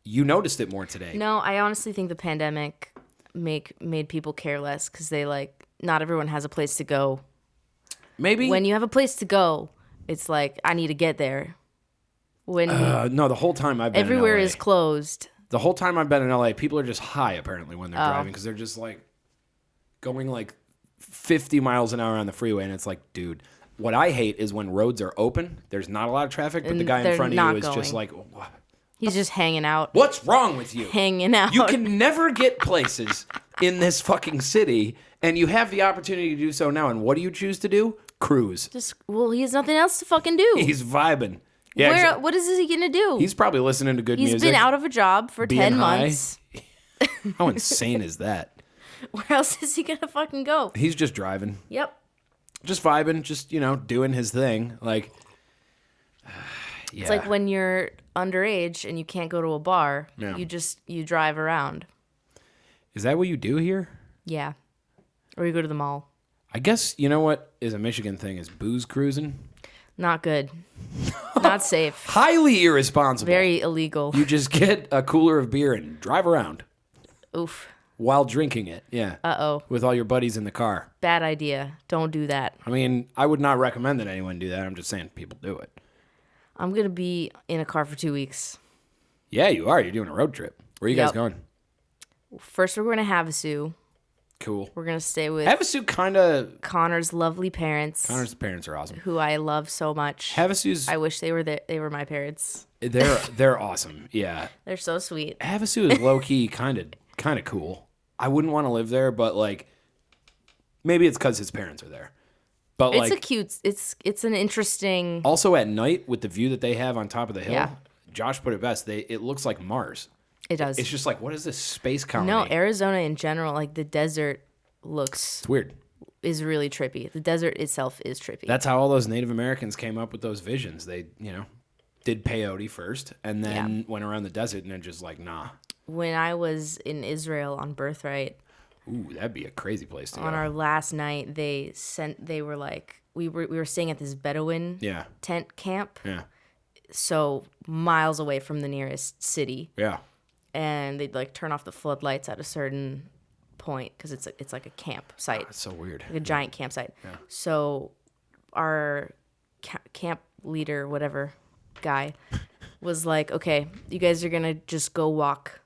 Speaker 1: you noticed it more today.
Speaker 2: No, I honestly think the pandemic made people care less because they not everyone has a place to go.
Speaker 1: Maybe
Speaker 2: when you have a place to go, it's like I need to get there. When
Speaker 1: no, the whole time I've been
Speaker 2: everywhere
Speaker 1: in LA,
Speaker 2: is closed.
Speaker 1: The whole time I've been in LA, people are just high apparently when they're driving because they're just like going like 50 miles an hour on the freeway, and it's like, dude, what I hate is when roads are open, there's not a lot of traffic, but the guy in front of you is just like, what?
Speaker 2: He's just hanging out.
Speaker 1: What's wrong with you?
Speaker 2: Hanging out.
Speaker 1: You can never get places in this fucking city, and you have the opportunity to do so now. And what do you choose to do? Cruise.
Speaker 2: He has nothing else to fucking do.
Speaker 1: He's vibing. Yeah,
Speaker 2: what is he gonna do?
Speaker 1: He's probably listening to good music.
Speaker 2: He's been out of a job for 10 months.
Speaker 1: How insane is that?
Speaker 2: Where else is he gonna fucking go?
Speaker 1: He's just driving.
Speaker 2: Yep.
Speaker 1: Just vibing, just, doing his thing. Like, yeah.
Speaker 2: It's like when you're underage and you can't go to a bar, you drive around.
Speaker 1: Is that what you do here?
Speaker 2: Yeah. Or you go to the mall.
Speaker 1: I guess, you know what is a Michigan thing is booze cruising.
Speaker 2: Not good. Not safe.
Speaker 1: Highly irresponsible.
Speaker 2: Very illegal.
Speaker 1: You just get a cooler of beer and drive around.
Speaker 2: Oof.
Speaker 1: While drinking it, yeah.
Speaker 2: Uh-oh.
Speaker 1: With all your buddies in the car.
Speaker 2: Bad idea. Don't do that.
Speaker 1: I mean, I would not recommend that anyone do that. I'm just saying people do it.
Speaker 2: I'm going to be in a car for 2 weeks.
Speaker 1: Yeah, you are. You're doing a road trip. Where are you guys going?
Speaker 2: First, we're going to Havasu.
Speaker 1: Cool.
Speaker 2: We're going to stay with
Speaker 1: Havasu kind of...
Speaker 2: Connor's lovely parents.
Speaker 1: Connor's parents are awesome.
Speaker 2: Who I love so much.
Speaker 1: Havasu's...
Speaker 2: I wish they were they were my parents.
Speaker 1: They're awesome, yeah.
Speaker 2: They're so sweet.
Speaker 1: Havasu is low-key kind of cool. I wouldn't want to live there, but maybe it's because his parents are there. But
Speaker 2: it's an interesting...
Speaker 1: Also at night, with the view that they have on top of the hill,
Speaker 2: yeah.
Speaker 1: Josh put it best, it looks like Mars.
Speaker 2: It does.
Speaker 1: It's just like, what is this space colony?
Speaker 2: No, Arizona in general, the desert looks...
Speaker 1: It's weird.
Speaker 2: Is really trippy. The desert itself is trippy.
Speaker 1: That's how all those Native Americans came up with those visions. They, did peyote first and then went around the desert and then just nah.
Speaker 2: When I was in Israel on Birthright...
Speaker 1: Ooh, that'd be a crazy place to go.
Speaker 2: On our last night, we were staying at this Bedouin tent camp. Yeah. So miles away from the nearest city. Yeah. And they'd turn off the floodlights at a certain point because it's like a campsite.
Speaker 1: Oh, it's so weird.
Speaker 2: Like a giant campsite. Yeah. So our camp leader, whatever guy, was like, okay, you guys are gonna just go walk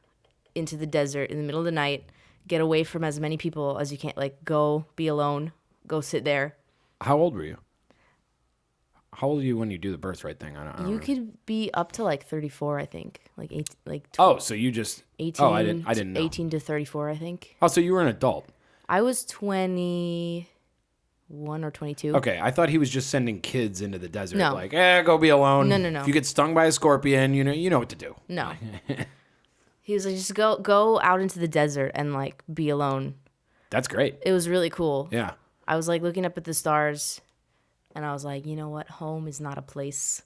Speaker 2: into the desert in the middle of the night. Get away from as many people as you can. Go be alone. Go sit there.
Speaker 1: How old were you? How old are you when you do the birthright thing? I don't
Speaker 2: you could be up to 34, I think.
Speaker 1: So you just
Speaker 2: 18.
Speaker 1: Oh, I didn't know.
Speaker 2: 18 to 34, I think.
Speaker 1: Oh, so you were an adult.
Speaker 2: I was 21 or 22.
Speaker 1: Okay, I thought he was just sending kids into the desert.
Speaker 2: No.
Speaker 1: Go be alone.
Speaker 2: No.
Speaker 1: If you get stung by a scorpion, you know what to do.
Speaker 2: No. He was like, just go out into the desert and be alone.
Speaker 1: That's great.
Speaker 2: It was really cool.
Speaker 1: Yeah.
Speaker 2: I was like looking up at the stars, and I was like, you know what? Home is not a place.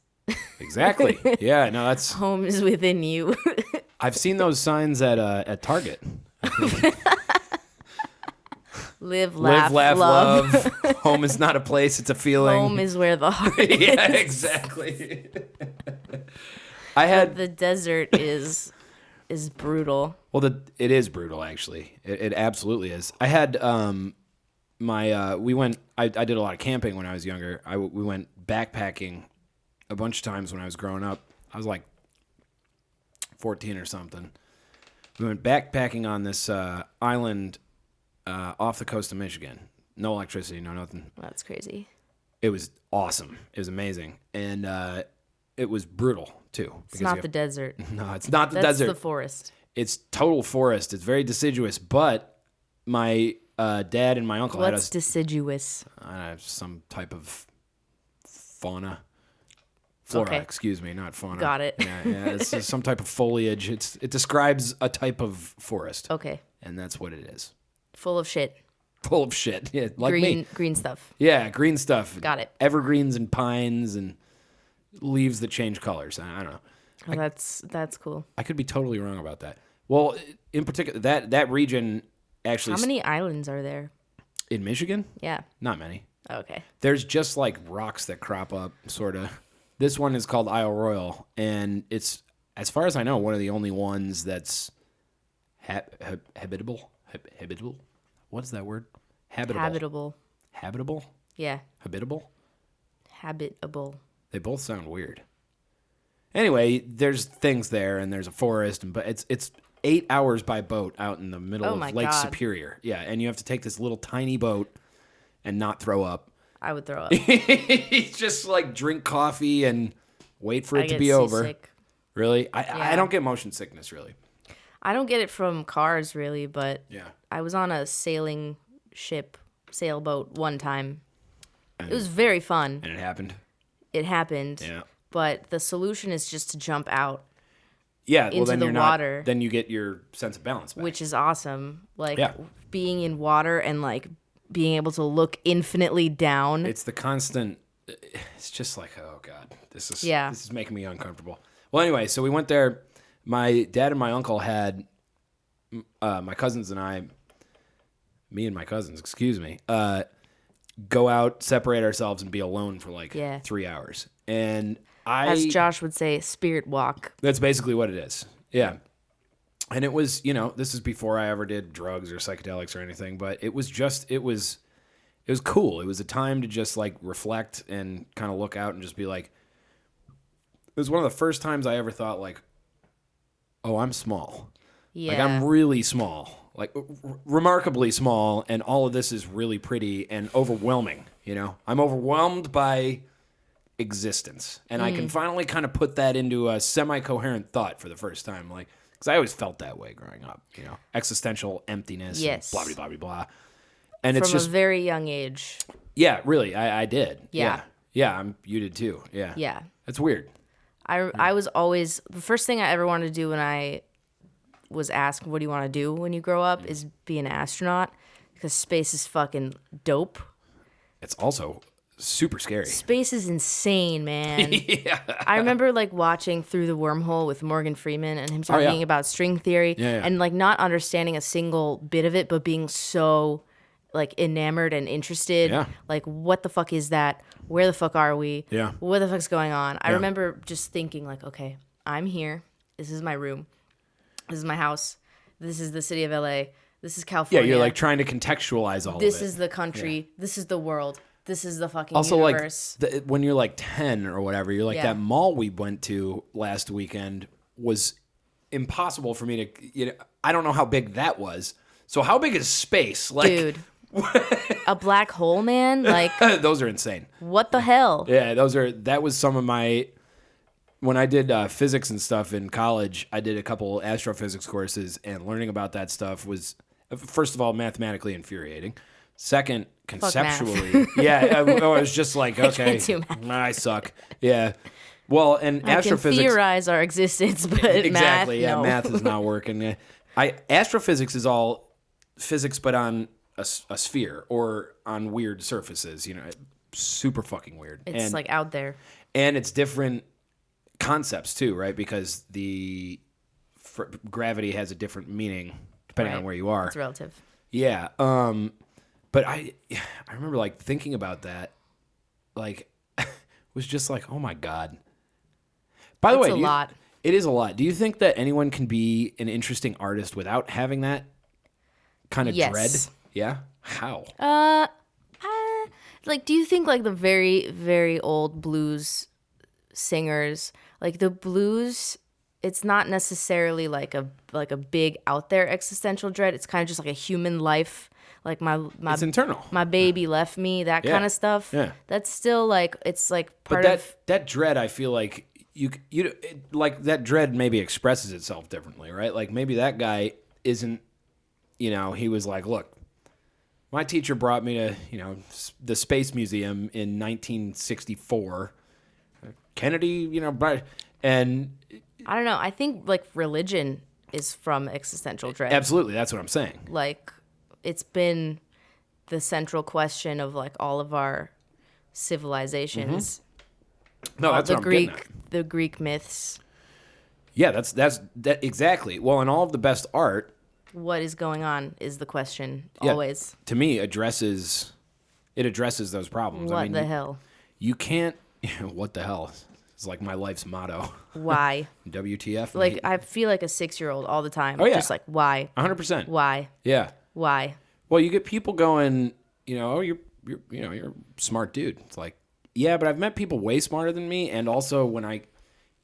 Speaker 1: Exactly. Yeah, no, that's...
Speaker 2: Home is within you.
Speaker 1: I've seen those signs at Target.
Speaker 2: Live, laugh, love.
Speaker 1: Home is not a place, it's a feeling.
Speaker 2: Home is where the heart is.
Speaker 1: Yeah, exactly. I had...
Speaker 2: The desert is brutal.
Speaker 1: Well, it is brutal, actually. It absolutely is. I had I did a lot of camping when I was younger. We went backpacking a bunch of times when I was growing up. I was like 14 or something. We went backpacking on this island off the coast of Michigan. No electricity, no nothing.
Speaker 2: That's crazy.
Speaker 1: It was awesome. It was amazing. And it was brutal, too.
Speaker 2: It's not the desert.
Speaker 1: No, it's not the desert.
Speaker 2: That's the forest.
Speaker 1: It's total forest. It's very deciduous, but my dad and my uncle had
Speaker 2: What's deciduous?
Speaker 1: Some type of fauna. Flora, excuse me, not fauna.
Speaker 2: Got it.
Speaker 1: Yeah, it's some type of foliage. It describes a type of forest.
Speaker 2: Okay.
Speaker 1: And that's what it is.
Speaker 2: Full of shit.
Speaker 1: Full of shit. Yeah, like me.
Speaker 2: Green stuff.
Speaker 1: Yeah, green stuff.
Speaker 2: Got it.
Speaker 1: Evergreens and pines and leaves that change colors. I don't know.
Speaker 2: Oh, that's cool.
Speaker 1: I could be totally wrong about that. Well, in particular, that region actually...
Speaker 2: How many islands are there?
Speaker 1: In Michigan?
Speaker 2: Yeah.
Speaker 1: Not many.
Speaker 2: Okay.
Speaker 1: There's just like rocks that crop up, sort of. This one is called Isle Royal, and it's, as far as I know, one of the only ones that's habitable. Habitable? What is that word? Habitable. Habitable?
Speaker 2: Yeah.
Speaker 1: Habitable?
Speaker 2: Habitable.
Speaker 1: They both sound weird. Anyway, there's things there, and there's a forest, but it's 8 hours by boat out in the middle of Lake Superior. Yeah, and you have to take this little tiny boat and not throw up.
Speaker 2: I would throw up.
Speaker 1: Just like drink coffee and wait for it to be over.
Speaker 2: Seasick.
Speaker 1: Really? I don't get motion sickness, really.
Speaker 2: I don't get it from cars, really, but
Speaker 1: yeah.
Speaker 2: I was on a sailboat one time. It was very fun.
Speaker 1: And it happened?
Speaker 2: It happened.
Speaker 1: Yeah.
Speaker 2: But the solution is just to jump out.
Speaker 1: Yeah, well,
Speaker 2: into
Speaker 1: then
Speaker 2: the
Speaker 1: you're
Speaker 2: water,
Speaker 1: not. Then you get your sense of balance back,
Speaker 2: which is awesome. Like being in water and like being able to look infinitely down.
Speaker 1: It's the constant. It's just like, oh god, this is making me uncomfortable. Well, anyway, so we went there. My dad and my uncle had my cousins and I. Me and my cousins, excuse me. Go out, separate ourselves, and be alone for like 3 hours. And
Speaker 2: as Josh would say, spirit walk.
Speaker 1: That's basically what it is. Yeah. And it was, this is before I ever did drugs or psychedelics or anything, but it was cool. It was a time to just like reflect and kind of look out and just be like, it was one of the first times I ever thought like, oh, I'm small.
Speaker 2: Yeah.
Speaker 1: Like I'm really small, like remarkably small. And all of this is really pretty and overwhelming. I'm overwhelmed by existence. And I can finally kind of put that into a semi-coherent thought for the first time. Like, because I always felt that way growing up, existential emptiness,
Speaker 2: yes,
Speaker 1: and blah, blah, blah, blah. And
Speaker 2: from
Speaker 1: it's just
Speaker 2: a very young age.
Speaker 1: Yeah, really. I did.
Speaker 2: Yeah.
Speaker 1: Yeah. You did too. Yeah.
Speaker 2: Yeah.
Speaker 1: That's weird.
Speaker 2: I was always, the first thing I ever wanted to do when I was asked, what do you want to do when you grow up, is be an astronaut, because space is fucking dope.
Speaker 1: It's also super scary.
Speaker 2: Space is insane, man.
Speaker 1: Yeah.
Speaker 2: I remember like watching Through the Wormhole with Morgan Freeman and him talking about string theory and like not understanding a single bit of it, but being so like enamored and interested.
Speaker 1: Yeah.
Speaker 2: Like, what the fuck is that? Where the fuck are we?
Speaker 1: Yeah.
Speaker 2: What the fuck's going on? I remember just thinking like, okay, I'm here. This is my room. This is my house. This is the city of LA. This is California.
Speaker 1: Yeah, you're like trying to contextualize all of it.
Speaker 2: This is the country. Yeah. This is the world. This is the fucking
Speaker 1: also,
Speaker 2: universe.
Speaker 1: Like, when you're like 10 or whatever, you're like, that mall we went to last weekend was impossible for me to, I don't know how big that was. So how big is space? Like,
Speaker 2: dude, a black hole, man? Like,
Speaker 1: those are insane.
Speaker 2: What the hell?
Speaker 1: Yeah, that was some of my, when I did physics and stuff in college, I did a couple astrophysics courses, and learning about that stuff was, first of all, mathematically infuriating. Second, conceptually, I was just like, okay, I suck. Yeah. Well, and astrophysics.
Speaker 2: I can theorize our existence, but
Speaker 1: exactly,
Speaker 2: math, no.
Speaker 1: Math is not working. Astrophysics is all physics, but on a sphere or on weird surfaces. You know, super fucking weird.
Speaker 2: It's like out there,
Speaker 1: and it's different concepts too, right? Because gravity has a different meaning depending on where you are.
Speaker 2: It's relative.
Speaker 1: Yeah. But I remember like thinking about that, like was just like, oh my God. By the way,
Speaker 2: it's a lot.
Speaker 1: It is a lot. Do you think that anyone can be an interesting artist without having that kind of dread? Yeah. How?
Speaker 2: Like, do you think like the very, very old blues singers, like the blues, it's not necessarily like a big out there existential dread. It's kind of just like a human life. Like
Speaker 1: it's internal.
Speaker 2: My baby left me, that kind of stuff.
Speaker 1: Yeah.
Speaker 2: That's still like, it's like part of
Speaker 1: that dread. I feel like like that dread maybe expresses itself differently, right? Like maybe that guy isn't, he was like, look, my teacher brought me to, the Space Museum in 1964. Kennedy, and
Speaker 2: I don't know. I think like religion is from existential dread.
Speaker 1: Absolutely, that's what I'm saying.
Speaker 2: Like, it's been the central question of like all of our civilizations.
Speaker 1: Mm-hmm. No, that's what I'm getting at.
Speaker 2: The Greek myths.
Speaker 1: Yeah, that's exactly. Well, in all of the best art,
Speaker 2: what is going on is the question always.
Speaker 1: To me, addresses those problems.
Speaker 2: What the hell?
Speaker 1: You can't. What the hell? It's like my life's motto.
Speaker 2: Why?
Speaker 1: WTF?
Speaker 2: Like I feel like a 6-year-old all the time.
Speaker 1: Oh yeah.
Speaker 2: Just like why?
Speaker 1: 100%.
Speaker 2: Why?
Speaker 1: Yeah.
Speaker 2: Why?
Speaker 1: Well, you get people going. You're a smart dude. It's like, yeah, but I've met people way smarter than me, and also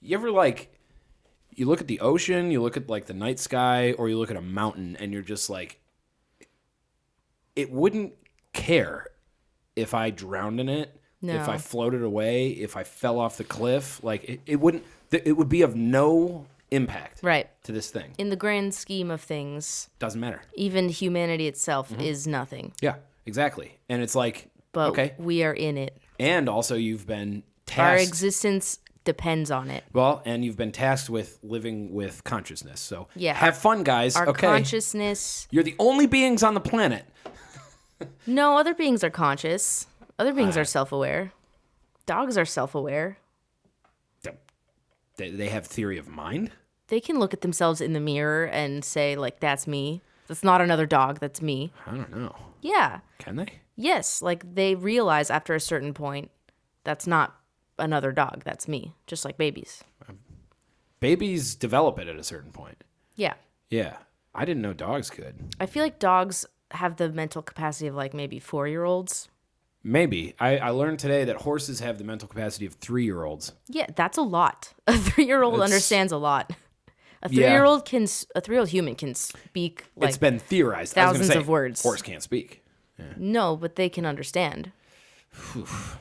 Speaker 1: you ever like. You look at the ocean, you look at like the night sky, or you look at a mountain, and you're just like, it wouldn't care if I drowned in it, if I floated away, if I fell off the cliff. Like it wouldn't. It would be of no impact, to this thing.
Speaker 2: In the grand scheme of things,
Speaker 1: doesn't matter.
Speaker 2: Even humanity itself is nothing.
Speaker 1: Yeah, exactly. And it's like,
Speaker 2: but
Speaker 1: okay,
Speaker 2: we are in it,
Speaker 1: and also you've been tasked.
Speaker 2: Our existence depends on it.
Speaker 1: Well, and you've been tasked with living with consciousness. So have fun, guys.
Speaker 2: Our consciousness.
Speaker 1: You're the only beings on the planet.
Speaker 2: No, other beings are conscious. Other beings are self-aware. Dogs are self-aware.
Speaker 1: They have theory of mind?
Speaker 2: They can look at themselves in the mirror and say, like, that's me. That's not another dog. That's me.
Speaker 1: I don't know.
Speaker 2: Yeah.
Speaker 1: Can they?
Speaker 2: Yes. Like, they realize after a certain point, that's not another dog. That's me. Just like babies.
Speaker 1: Babies develop it at a certain point.
Speaker 2: Yeah.
Speaker 1: Yeah. I didn't know dogs could.
Speaker 2: I feel like dogs have the mental capacity of like maybe 4-year-olds.
Speaker 1: Maybe. I learned today that horses have the mental capacity of 3-year-olds.
Speaker 2: Yeah, that's a lot. A 3-year-old understands a lot. A 3-year-old a 3-year-old human can speak like
Speaker 1: it's been theorized.
Speaker 2: Thousands of words.
Speaker 1: Horse can't speak. Yeah.
Speaker 2: No, but they can understand.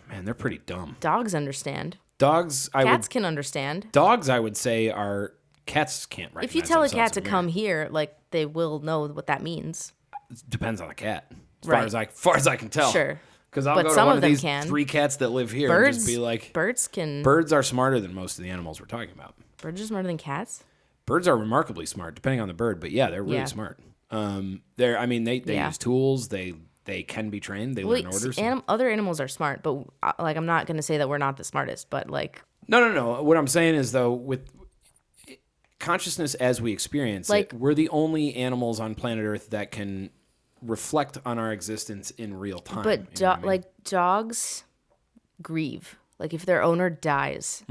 Speaker 1: Man, they're pretty dumb.
Speaker 2: Dogs understand.
Speaker 1: Cats
Speaker 2: can understand.
Speaker 1: Dogs, I would say, cats can't recognize.
Speaker 2: If you tell a cat to come here, like they will know what that means.
Speaker 1: It depends on the cat. As far as I can tell.
Speaker 2: Sure.
Speaker 1: Because I'll go to one of these 3 cats that live here and just be like... Birds are smarter than most of the animals we're talking about.
Speaker 2: Birds are smarter than cats?
Speaker 1: Birds are remarkably smart, depending on the bird. But yeah, they're really smart. They use tools. They can be trained. They learn orders.
Speaker 2: Other animals are smart, but like I'm not going to say that we're not the smartest, but like...
Speaker 1: No. What I'm saying is, though, with consciousness as we experience it, we're the only animals on planet Earth that can reflect on our existence in real time.
Speaker 2: But dogs grieve. Like if their owner dies,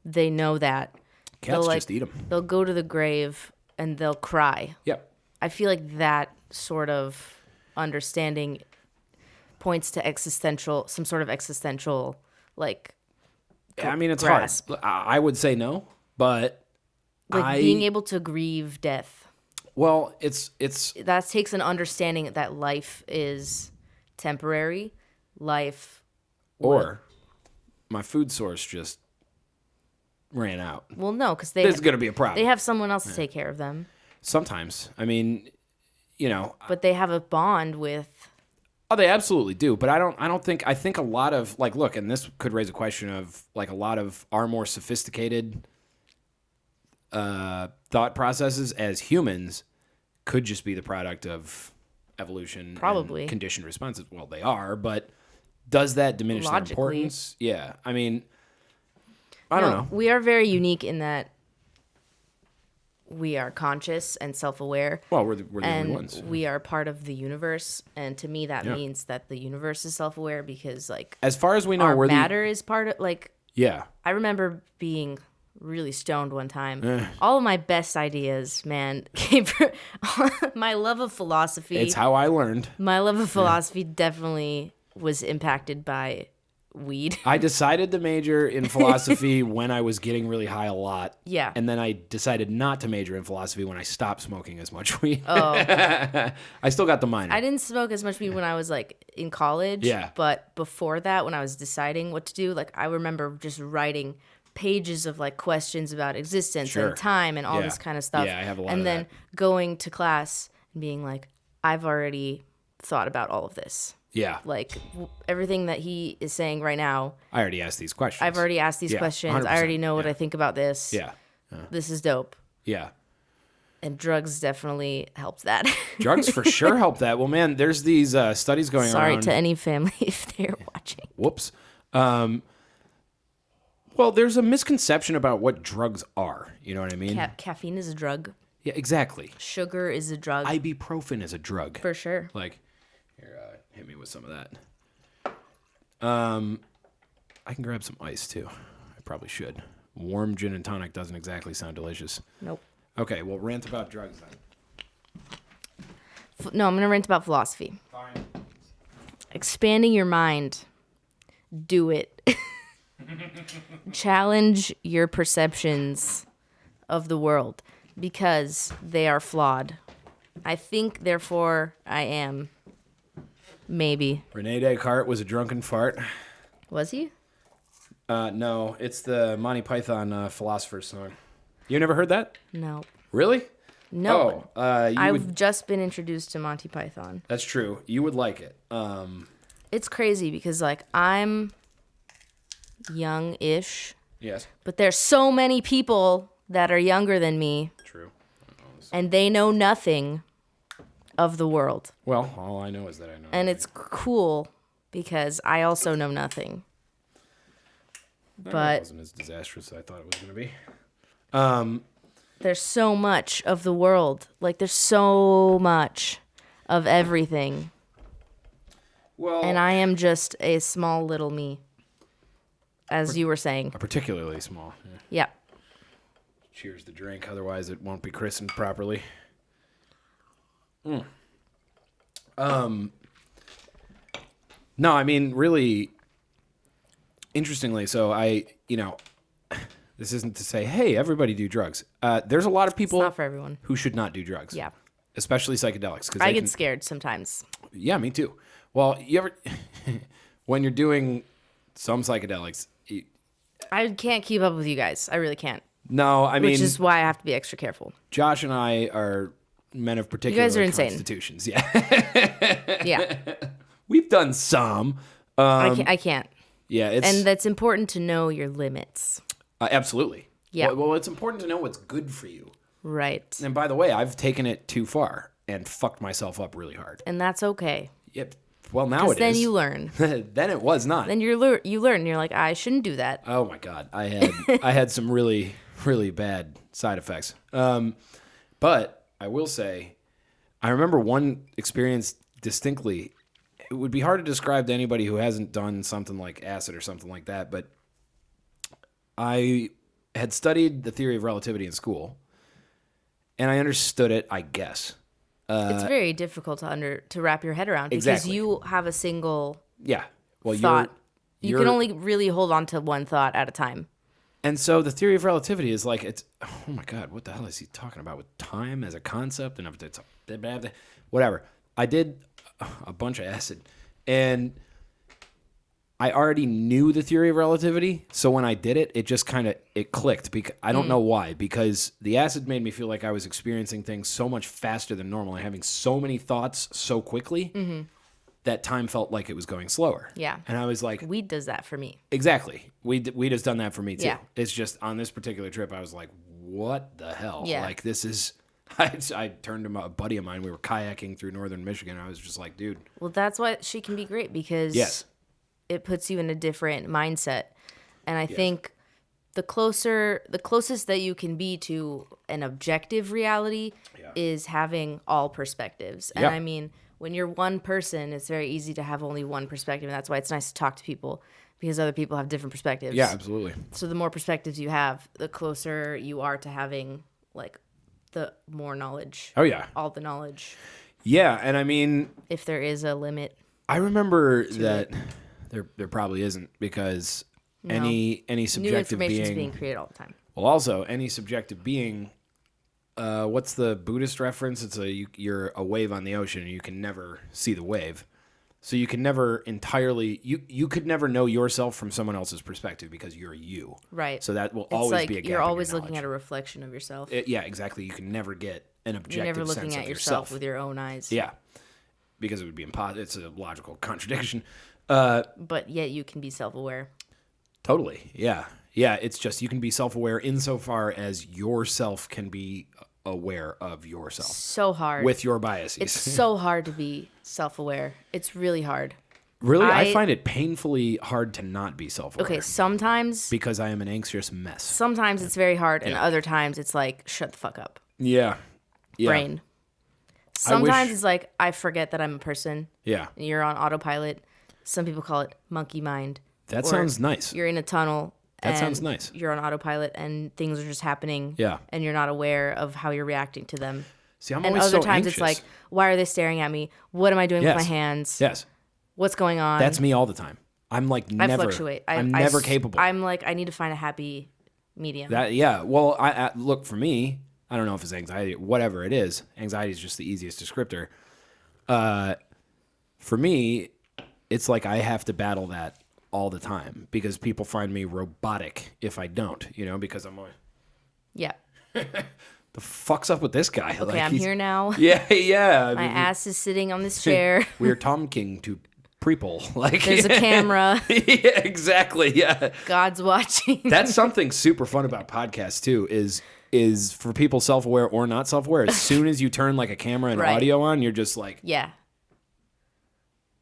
Speaker 2: they know that.
Speaker 1: Cats just eat them.
Speaker 2: They'll go to the grave and they'll cry.
Speaker 1: Yep.
Speaker 2: I feel like that sort of understanding points to some sort of existential, like.
Speaker 1: I mean, it's grasp. Hard. I would say no, but
Speaker 2: being able to grieve death.
Speaker 1: Well,
Speaker 2: that takes an understanding that life is temporary.
Speaker 1: Or my food source just ran out.
Speaker 2: Well, no, because
Speaker 1: this is going to be a problem.
Speaker 2: They have someone else to take care of them.
Speaker 1: Sometimes, I mean,
Speaker 2: But they have a bond with.
Speaker 1: Oh, they absolutely do. But I think a lot of look, and this could raise a question of a lot of our more sophisticated thought processes as humans could just be the product of evolution,
Speaker 2: Probably
Speaker 1: and conditioned responses. Well, they are, but does that diminish their importance? Yeah, I mean, I don't know.
Speaker 2: We are very unique in that we are conscious and self-aware.
Speaker 1: Well, we're the only ones.
Speaker 2: And we are part of the universe, and to me that means that the universe is self-aware because, like,
Speaker 1: as far as we know,
Speaker 2: our matter is part of, like.
Speaker 1: Yeah.
Speaker 2: I remember being really stoned one time. All of my best ideas, man, came from my love of philosophy.
Speaker 1: It's how I learned.
Speaker 2: My love of philosophy definitely was impacted by weed.
Speaker 1: I decided to major in philosophy when I was getting really high a lot.
Speaker 2: Yeah.
Speaker 1: And then I decided not to major in philosophy when I stopped smoking as much weed.
Speaker 2: Oh.
Speaker 1: I still got the minor.
Speaker 2: I didn't smoke as much weed when I was, like, in college.
Speaker 1: Yeah.
Speaker 2: But before that, when I was deciding what to do, like, I remember just writing pages of, like, questions about existence and time and all this kind of stuff.
Speaker 1: Yeah, I have a lot
Speaker 2: and
Speaker 1: of
Speaker 2: then
Speaker 1: that.
Speaker 2: going to class and being like, I've already thought about all of this.
Speaker 1: Yeah.
Speaker 2: Like, everything that he is saying right now.
Speaker 1: I already asked these questions.
Speaker 2: I've already asked these questions.
Speaker 1: 100%.
Speaker 2: I already know what I think about this.
Speaker 1: Yeah.
Speaker 2: This is dope.
Speaker 1: Yeah.
Speaker 2: And drugs definitely helped that.
Speaker 1: Drugs for sure help that. Well, man, there's these studies going
Speaker 2: Sorry
Speaker 1: around.
Speaker 2: to any family if they're watching.
Speaker 1: Whoops. Well, there's a misconception about what drugs are. You know what I mean?
Speaker 2: Caffeine is a drug.
Speaker 1: Yeah, exactly.
Speaker 2: Sugar is a drug.
Speaker 1: Ibuprofen is a drug.
Speaker 2: For sure.
Speaker 1: Like, here, hit me with some of that. I can grab some ice, too. I probably should. Warm gin and tonic doesn't exactly sound delicious.
Speaker 2: Nope.
Speaker 1: Okay, well, rant about drugs then.
Speaker 2: No, I'm going to rant about philosophy.
Speaker 1: Fine.
Speaker 2: Expanding your mind. Do it. Challenge your perceptions of the world because they are flawed. I think, therefore, I am. Maybe.
Speaker 1: Rene Descartes was a drunken fart.
Speaker 2: Was he?
Speaker 1: No, it's the Monty Python Philosopher's Song. You never heard that?
Speaker 2: No.
Speaker 1: Really?
Speaker 2: No.
Speaker 1: Oh,
Speaker 2: I've just been introduced to Monty Python.
Speaker 1: That's true. You would like it.
Speaker 2: It's crazy because, like, I'm young-ish.
Speaker 1: Yes.
Speaker 2: But there's so many people that are younger than me.
Speaker 1: True.
Speaker 2: And they know nothing of the world.
Speaker 1: Well, all I know is that I know.
Speaker 2: And it's cool because I also know nothing. But
Speaker 1: it wasn't as disastrous as I thought it was going to be.
Speaker 2: There's so much of the world. Like, there's so much of everything.
Speaker 1: Well,
Speaker 2: And I am just a small little me, as you were saying.
Speaker 1: particularly small.
Speaker 2: Yeah.
Speaker 1: Cheers the drink, otherwise it won't be christened properly. No, I mean, really, interestingly, so this isn't to say, hey, everybody do drugs. There's a lot of people
Speaker 2: It's not for everyone.
Speaker 1: who should not do drugs.
Speaker 2: Yeah.
Speaker 1: Especially psychedelics.
Speaker 2: I get scared sometimes.
Speaker 1: Yeah, me too. Well, you ever, when you're doing some psychedelics,
Speaker 2: I can't keep up with you guys. I really can't.
Speaker 1: no, I mean,
Speaker 2: Which is why I have to be extra careful.
Speaker 1: Josh and I are men of particular
Speaker 2: guys are insane.
Speaker 1: constitutions. Yeah.
Speaker 2: Yeah.
Speaker 1: We've done some.
Speaker 2: I can't.
Speaker 1: Yeah, it's
Speaker 2: And that's important to know your limits.
Speaker 1: absolutely.
Speaker 2: Yeah.
Speaker 1: Well, it's important to know what's good for you.
Speaker 2: Right.
Speaker 1: And by the way, I've taken it too far and fucked myself up really hard.
Speaker 2: And that's okay.
Speaker 1: Yep. Well, now
Speaker 2: Because
Speaker 1: it
Speaker 2: then
Speaker 1: is.
Speaker 2: you learn.
Speaker 1: Then it was not.
Speaker 2: Then you learn. And you're like, I shouldn't do that.
Speaker 1: Oh my God, I had some really really bad side effects. But I will say, I remember one experience distinctly. It would be hard to describe to anybody who hasn't done something like acid or something like that. But I had studied the theory of relativity in school, and I understood it, I guess.
Speaker 2: It's very difficult to wrap your head around because
Speaker 1: Exactly.
Speaker 2: you have a single
Speaker 1: Yeah. Well,
Speaker 2: thought. You
Speaker 1: you're
Speaker 2: can only really hold on to one thought at a time.
Speaker 1: And so the theory of relativity is like, it's, oh my God, what the hell is he talking about with time as a concept? And it's whatever. I did a bunch of acid, and I already knew the theory of relativity. So when I did it, it just kind of, it clicked. Because I don't know why, because the acid made me feel like I was experiencing things so much faster than normal and having so many thoughts so quickly that time felt like it was going slower.
Speaker 2: Yeah.
Speaker 1: And I was like,
Speaker 2: Weed does that for me.
Speaker 1: exactly. Weed has done that for me too.
Speaker 2: Yeah.
Speaker 1: It's just on this particular trip, I was like, what the hell?
Speaker 2: Yeah.
Speaker 1: Like, this is I turned to a buddy of mine. We were kayaking through northern Michigan. I was just like, dude.
Speaker 2: Well, that's why she can be great, because it puts you in a different mindset. And I think the closest that you can be to an objective reality is having all perspectives. And I mean, when you're one person, it's very easy to have only one perspective. And that's why it's nice to talk to people, because other people have different perspectives.
Speaker 1: Yeah, absolutely.
Speaker 2: So the more perspectives you have, the closer you are to having like the more knowledge.
Speaker 1: Oh yeah.
Speaker 2: All the knowledge.
Speaker 1: Yeah, and I mean,
Speaker 2: if there is a limit.
Speaker 1: I remember that there probably isn't, because any subjective
Speaker 2: new information is
Speaker 1: being
Speaker 2: being created all the time.
Speaker 1: Well, also any subjective being, what's the Buddhist reference? It's you're a wave on the ocean, and you can never see the wave. So you can never entirely you could never know yourself from someone else's perspective, because you're you.
Speaker 2: Right.
Speaker 1: So that will
Speaker 2: It's
Speaker 1: always
Speaker 2: like
Speaker 1: be a gap
Speaker 2: you're always
Speaker 1: in your
Speaker 2: looking at a reflection of yourself.
Speaker 1: yeah, exactly. You can never get an objective
Speaker 2: You're never looking
Speaker 1: sense
Speaker 2: at
Speaker 1: of
Speaker 2: yourself with your own eyes.
Speaker 1: Yeah. Because it would be impossible. It's a logical contradiction.
Speaker 2: But yet you can be self-aware.
Speaker 1: Totally. Yeah. Yeah, it's just you can be self-aware insofar as yourself can be aware of yourself.
Speaker 2: So hard.
Speaker 1: With your biases.
Speaker 2: It's so hard to be self-aware. It's really hard.
Speaker 1: Really? I find it painfully hard to not be self-aware.
Speaker 2: Okay, sometimes.
Speaker 1: Because I am an anxious mess.
Speaker 2: Sometimes it's very hard, and other times it's like, shut the fuck up.
Speaker 1: Yeah.
Speaker 2: Brain. Sometimes it's like, I forget that I'm a person.
Speaker 1: Yeah.
Speaker 2: And you're on autopilot. Some people call it monkey mind.
Speaker 1: That sounds nice.
Speaker 2: You're in a tunnel.
Speaker 1: That sounds nice.
Speaker 2: You're on autopilot, and things are just happening.
Speaker 1: Yeah.
Speaker 2: And you're not aware of how you're reacting to them.
Speaker 1: See, I'm
Speaker 2: and
Speaker 1: always
Speaker 2: other
Speaker 1: so
Speaker 2: times
Speaker 1: anxious.
Speaker 2: it's like, why are they staring at me? What am I doing with my hands?
Speaker 1: Yes.
Speaker 2: What's going on?
Speaker 1: That's me all the time. I'm like never.
Speaker 2: I fluctuate.
Speaker 1: I'm never capable.
Speaker 2: I'm like, I need to find a happy medium.
Speaker 1: Well, I look, for me, I don't know if it's anxiety, whatever it is. Anxiety is just the easiest descriptor. For me, it's like I have to battle that all the time, because people find me robotic if I don't, because I'm like,
Speaker 2: yeah.
Speaker 1: the fuck's up with this guy?
Speaker 2: Okay,
Speaker 1: like,
Speaker 2: I'm here now.
Speaker 1: Yeah.
Speaker 2: My ass is sitting on this chair.
Speaker 1: We're talking to people. Like,
Speaker 2: there's a camera.
Speaker 1: Yeah, exactly. Yeah.
Speaker 2: God's watching.
Speaker 1: That's something super fun about podcasts too, is for people self-aware or not self-aware. As soon as you turn like a camera and audio on, you're just like,
Speaker 2: yeah.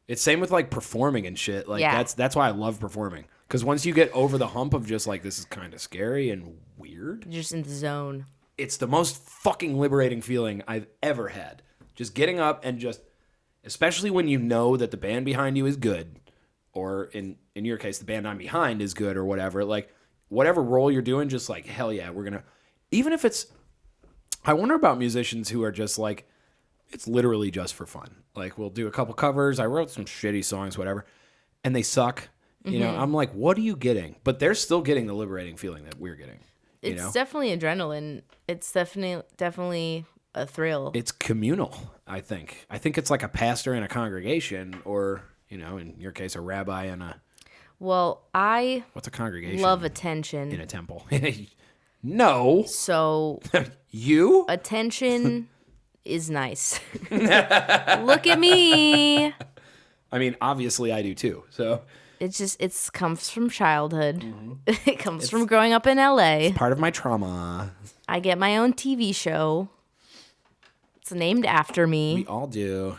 Speaker 1: It's same with like performing and shit. Like that's why I love performing. Because once you get over the hump of just like, this is kind of scary and weird.
Speaker 2: You're just in the zone.
Speaker 1: It's the most fucking liberating feeling I've ever had. Just getting up and just, especially when you know that the band behind you is good, or in your case, the band I'm behind is good or whatever. Like whatever role you're doing, just like, hell yeah, we're going to, even if it's, I wonder about musicians who are just like, it's literally just for fun. Like, we'll do a couple covers. I wrote some shitty songs, whatever, and they suck. You know, I'm like, what are you getting? But they're still getting the liberating feeling that we're getting.
Speaker 2: It's definitely adrenaline. It's definitely a thrill.
Speaker 1: It's communal, I think. I think it's like a pastor in a congregation, or, in your case, a rabbi in a...
Speaker 2: Well,
Speaker 1: what's a congregation?
Speaker 2: Love attention.
Speaker 1: In a temple. No.
Speaker 2: So...
Speaker 1: You?
Speaker 2: Attention... is nice. Look at me.
Speaker 1: I mean, obviously I do too. So
Speaker 2: it comes from childhood. Mm-hmm. It comes from growing up in LA.
Speaker 1: It's part of my trauma.
Speaker 2: I get my own TV show. It's named after me.
Speaker 1: We all do.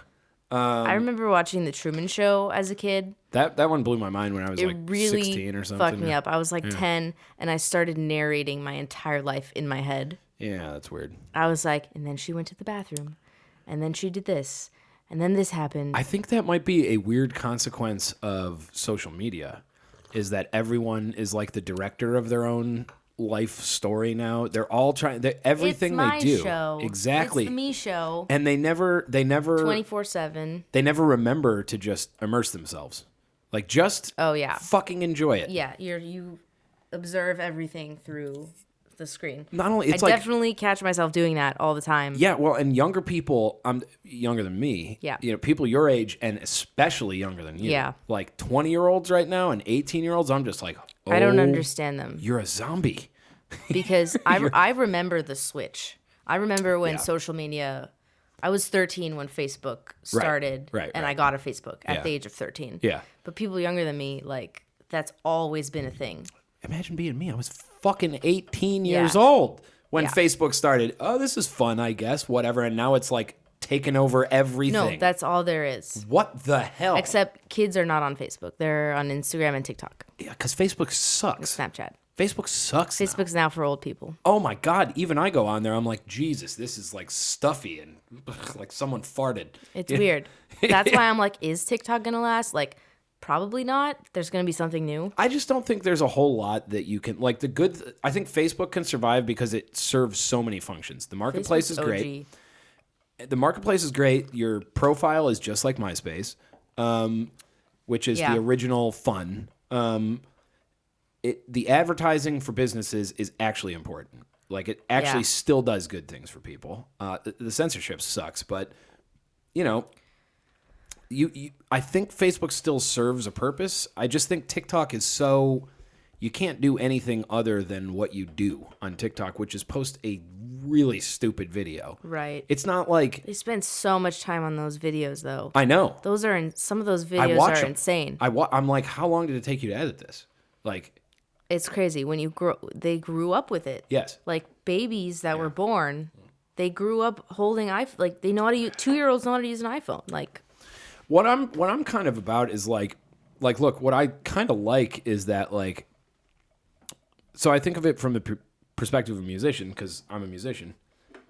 Speaker 2: I remember watching The Truman Show as a kid.
Speaker 1: That one blew my mind when I was
Speaker 2: really
Speaker 1: 16 or something.
Speaker 2: It fucked me up. I was 10, and I started narrating my entire life in my head.
Speaker 1: Yeah, that's weird.
Speaker 2: I was like, and then she went to the bathroom, and then she did this, and then this happened.
Speaker 1: I think that might be a weird consequence of social media, is that everyone is like the director of their own life story now. They're all trying, everything they do.
Speaker 2: Show.
Speaker 1: Exactly.
Speaker 2: It's the me show.
Speaker 1: And they never
Speaker 2: 24/7.
Speaker 1: They never remember to just immerse themselves. Like, just fucking enjoy it.
Speaker 2: Yeah, you observe everything through the screen.
Speaker 1: Not only, it's
Speaker 2: I definitely catch myself doing that all the time.
Speaker 1: Yeah, well, and younger people, I'm younger than me.
Speaker 2: Yeah.
Speaker 1: People your age, and especially younger than you.
Speaker 2: Yeah.
Speaker 1: Like 20-year-olds right now and 18-year-olds, I'm just like, oh,
Speaker 2: I don't understand them.
Speaker 1: You're a zombie.
Speaker 2: Because I remember the switch. I remember when social media, I was 13 when Facebook started.
Speaker 1: Right.
Speaker 2: And I got a Facebook at the age of 13.
Speaker 1: Yeah.
Speaker 2: But people younger than me, that's always been a thing.
Speaker 1: Imagine being me. I was fucking 18 years old when Facebook started, oh, this is fun, I guess, whatever. And now it's like taken over everything.
Speaker 2: No, that's all there is.
Speaker 1: What the hell?
Speaker 2: Except kids are not on Facebook. They're on Instagram and TikTok.
Speaker 1: Yeah, because Facebook sucks.
Speaker 2: Snapchat.
Speaker 1: Facebook sucks.
Speaker 2: Facebook's now for old people.
Speaker 1: Oh my God. Even I go on there. I'm like, Jesus, this is like stuffy and like someone farted.
Speaker 2: It's weird. That's why I'm like, is TikTok going to last? Like, probably not. There's going to be something new.
Speaker 1: I just don't think there's a whole lot that you can, like I think Facebook can survive because it serves so many functions. The marketplace is great. The marketplace is great. Your profile is just like MySpace, which is the original fun. The advertising for businesses is actually important. Like it actually still does good things for people. The censorship sucks, but you know, I think Facebook still serves a purpose. I just think TikTok is so you can't do anything other than what you do on TikTok, which is post a really stupid video.
Speaker 2: Right.
Speaker 1: It's not like
Speaker 2: they spend so much time on those videos, though.
Speaker 1: I know.
Speaker 2: Some of those videos are insane.
Speaker 1: I'm like, how long did it take you to edit this? Like.
Speaker 2: It's crazy when they grew up with it.
Speaker 1: Yes.
Speaker 2: Like babies that were born, they grew up holding like they know how to use 2-year-olds know how to use an iPhone. Like
Speaker 1: what I'm kind of about is like look, what I kind of like is that like so I think of it from the perspective of a musician because I'm a musician.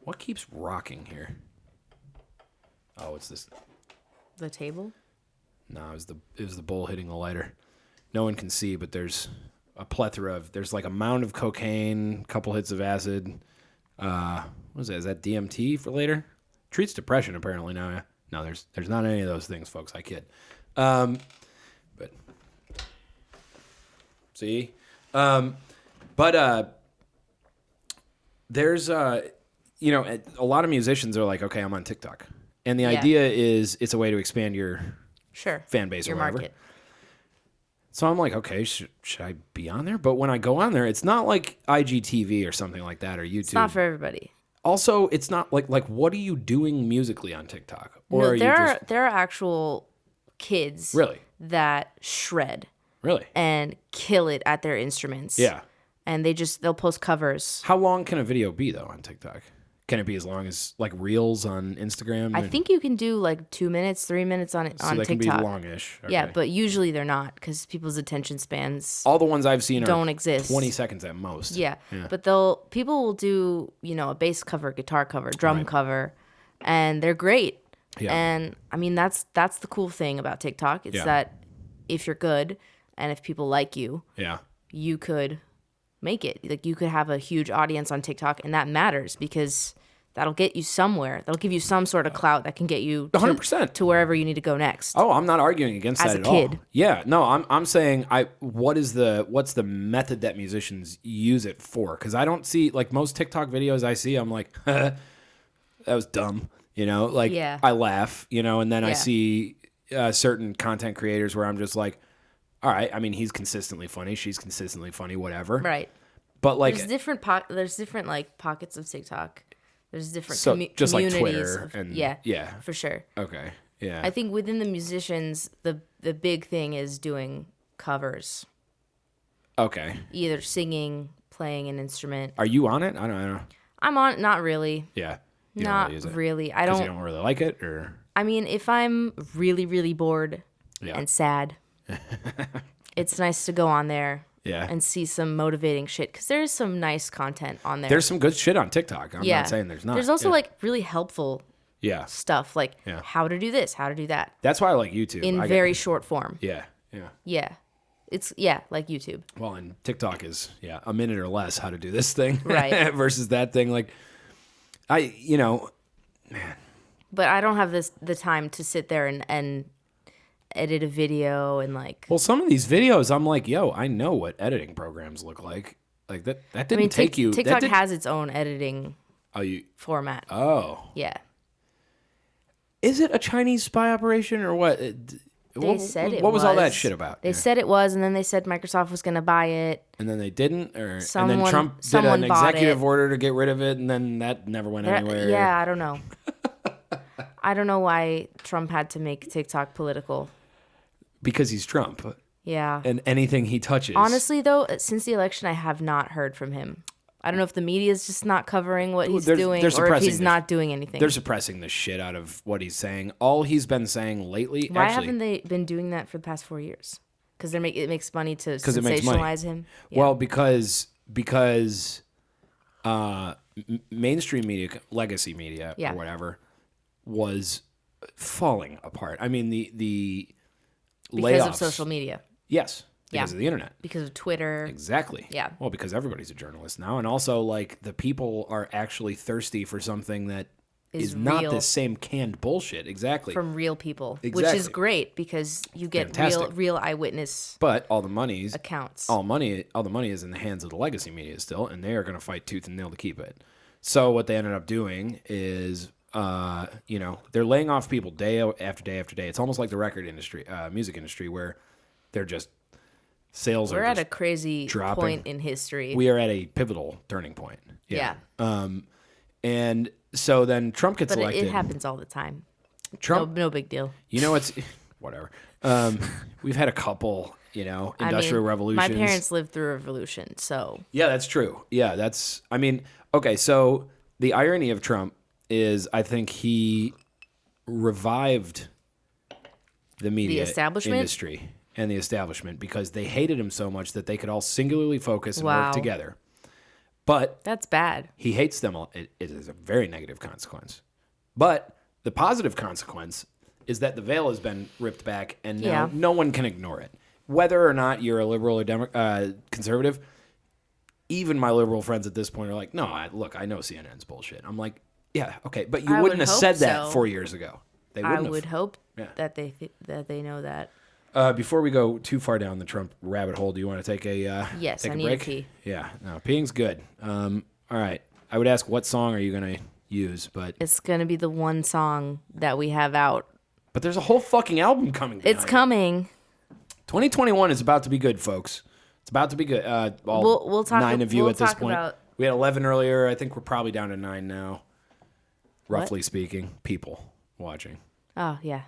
Speaker 1: What keeps rocking here? Oh, it's this.
Speaker 2: The table?
Speaker 1: No, it was the bowl hitting the lighter. No one can see, but there's a plethora of there's like a mound of cocaine, a couple hits of acid. What is that? Is that DMT for later? Treats depression apparently now. Yeah. No, there's not any of those things, folks. I kid. But see, there's you know, a lot of musicians are like, okay, I'm on TikTok, and the idea is it's a way to expand your fan base
Speaker 2: your
Speaker 1: or whatever.
Speaker 2: Market.
Speaker 1: So I'm like, okay, should I be on there? But when I go on there, it's not like IGTV or something like that or YouTube. It's
Speaker 2: not for everybody.
Speaker 1: Also, it's not like what are you doing musically on TikTok?
Speaker 2: Or no, there are actual kids that shred.
Speaker 1: Really?
Speaker 2: And kill it at their instruments.
Speaker 1: Yeah.
Speaker 2: And they'll post covers.
Speaker 1: How long can a video be though on TikTok? Can it be as long as like Reels on Instagram?
Speaker 2: I think you can do like 2 minutes, 3 minutes on TikTok.
Speaker 1: So they can be longish. Okay.
Speaker 2: Yeah, but usually they're not because people's attention spans.
Speaker 1: All the ones I've seen
Speaker 2: don't exist.
Speaker 1: 20 seconds at most.
Speaker 2: Yeah, but people will do a bass cover, guitar cover, drum cover, and they're great. Yeah. And I mean that's the cool thing about TikTok. It's that if you're good and if people like you, you could make it. Like you could have a huge audience on TikTok, and that matters because that'll get you somewhere. That'll give you some sort of clout that can get you
Speaker 1: 100%
Speaker 2: to wherever you need to go next.
Speaker 1: Oh, I'm not arguing against that at all. As a kid. Yeah, no, I'm saying what's the method that musicians use it for? Because I don't see like most TikTok videos I see, I'm like, that was dumb. I laugh, and then I see certain content creators where I'm just like, all right, I mean, he's consistently funny, she's consistently funny, whatever.
Speaker 2: Right.
Speaker 1: But like,
Speaker 2: there's different like pockets of TikTok. There's different
Speaker 1: just
Speaker 2: communities.
Speaker 1: Like Twitter and
Speaker 2: yeah, for sure.
Speaker 1: Okay, yeah.
Speaker 2: I think within the musicians, the big thing is doing covers.
Speaker 1: Okay.
Speaker 2: Either singing, playing an instrument.
Speaker 1: Are you on it? I don't know.
Speaker 2: I'm on it. Not really.
Speaker 1: Yeah.
Speaker 2: Not really. I don't.
Speaker 1: You don't really like it, or?
Speaker 2: I mean, if I'm really, really bored and sad, it's nice to go on there.
Speaker 1: Yeah.
Speaker 2: And see some motivating shit because there's some nice content on there.
Speaker 1: There's some good shit on TikTok. I'm not saying there's not.
Speaker 2: There's also like really helpful stuff like how to do this, how to do that.
Speaker 1: That's why I like YouTube.
Speaker 2: In very short form.
Speaker 1: Yeah.
Speaker 2: It's like YouTube.
Speaker 1: Well, and TikTok is a minute or less how to do this thing.
Speaker 2: Right.
Speaker 1: versus that thing. Like man.
Speaker 2: But I don't have the time to sit there and edit a video and like.
Speaker 1: Well, some of these videos, I'm like, yo, I know what editing programs look like. Like that didn't take you.
Speaker 2: TikTok has its own editing format.
Speaker 1: Oh.
Speaker 2: Yeah.
Speaker 1: Is it a Chinese spy operation or what?
Speaker 2: They said it was.
Speaker 1: What was all that shit about?
Speaker 2: They said it was, and then they said Microsoft was going to buy it.
Speaker 1: And then they didn't? And then Trump did an executive order to get rid of it, and then that never went anywhere.
Speaker 2: Yeah, I don't know. I don't know why Trump had to make TikTok political.
Speaker 1: Because he's Trump.
Speaker 2: Yeah.
Speaker 1: And anything he touches.
Speaker 2: Honestly, though, since the election, I have not heard from him. I don't know if the media is just not covering what he's doing or if he's not doing anything.
Speaker 1: They're suppressing the shit out of what he's saying. All he's been saying lately...
Speaker 2: Why haven't they been doing that for the past 4 years? Because it makes money to sensationalize him?
Speaker 1: Yeah. Well, because mainstream media, legacy media, or whatever, was falling apart. I mean, the layoffs...
Speaker 2: Because of social media.
Speaker 1: Yes. Because of the internet.
Speaker 2: Because of Twitter.
Speaker 1: Exactly.
Speaker 2: Yeah.
Speaker 1: Well, because everybody's a journalist now. And also, like, the people are actually thirsty for something that is not this same canned bullshit. Exactly.
Speaker 2: From real people.
Speaker 1: Exactly.
Speaker 2: Which is great because you get real eyewitness
Speaker 1: But all the money's
Speaker 2: accounts.
Speaker 1: All the money is in the hands of the legacy media still, and they are going to fight tooth and nail to keep it. So what they ended up doing is, they're laying off people day after day after day. It's almost like the record industry, music industry, where they're just... Sales
Speaker 2: We're
Speaker 1: are
Speaker 2: at a crazy
Speaker 1: dropping.
Speaker 2: Point in history.
Speaker 1: We are at a pivotal turning point. Yeah. And so then Trump gets elected.
Speaker 2: It happens all the time.
Speaker 1: Trump,
Speaker 2: no big deal.
Speaker 1: You know, it's whatever. We've had a couple, industrial revolutions.
Speaker 2: My parents lived through a revolution, so.
Speaker 1: Yeah, that's true. Yeah, okay, so the irony of Trump is I think he revived the media industry. And the establishment because they hated him so much that they could all singularly focus and work together. But
Speaker 2: that's bad.
Speaker 1: He hates them all. It is a very negative consequence. But the positive consequence is that the veil has been ripped back and now no one can ignore it. Whether or not you're a liberal or conservative, even my liberal friends at this point are like, no, I know CNN's bullshit. I'm like, yeah, okay. But you wouldn't have said that 4 years ago. They wouldn't
Speaker 2: I would hope that they know that.
Speaker 1: Before we go too far down the Trump rabbit hole, do you want to take a
Speaker 2: yes?
Speaker 1: take
Speaker 2: I
Speaker 1: a
Speaker 2: need
Speaker 1: break?
Speaker 2: to pee.
Speaker 1: Yeah, no, peeing's good. All right, I would ask what song are you gonna use, but
Speaker 2: it's gonna be the one song that we have out.
Speaker 1: But there's a whole fucking album coming.
Speaker 2: It's coming.
Speaker 1: 2021 is about to be good, folks. It's about to be good.
Speaker 2: We'll talk.
Speaker 1: 9 of you at this point. We had 11 earlier. I think we're probably down to 9 now. Roughly speaking, people watching.
Speaker 2: Oh yeah.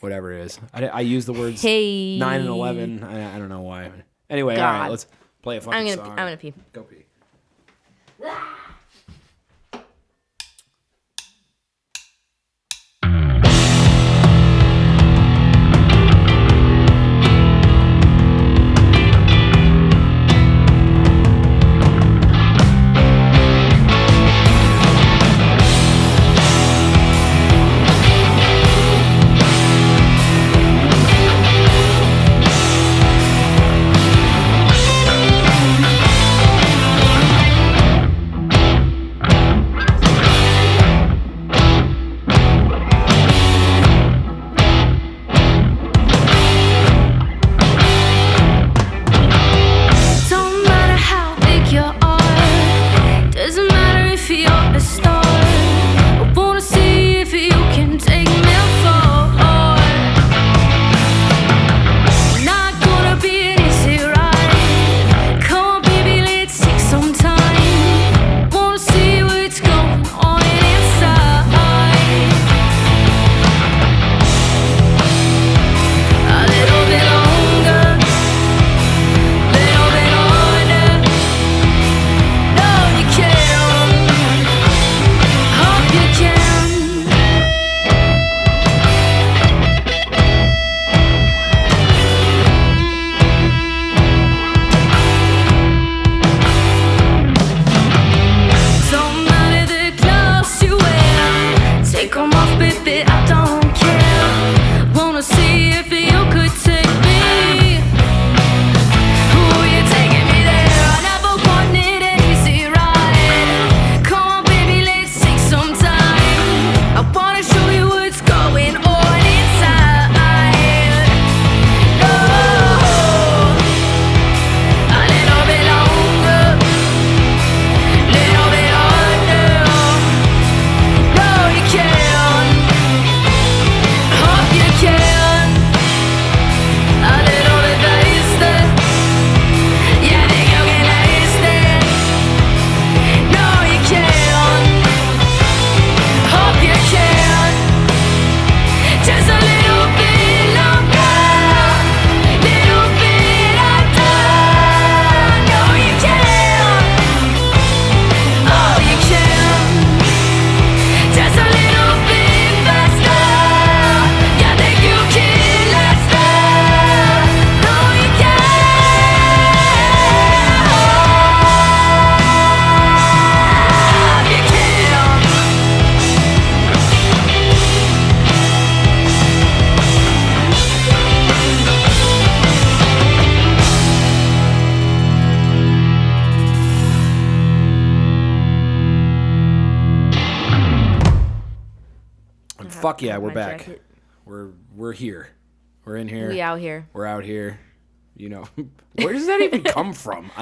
Speaker 1: Whatever it is. I use the words 9 and 11. I don't know why. Anyway, all right, let's play a fucking song.
Speaker 2: I'm going to pee.
Speaker 1: Go pee. Fuck yeah, we're back. Jacket. We're here. We're in here.
Speaker 2: We out here.
Speaker 1: We're out here. You know, where does that even come from?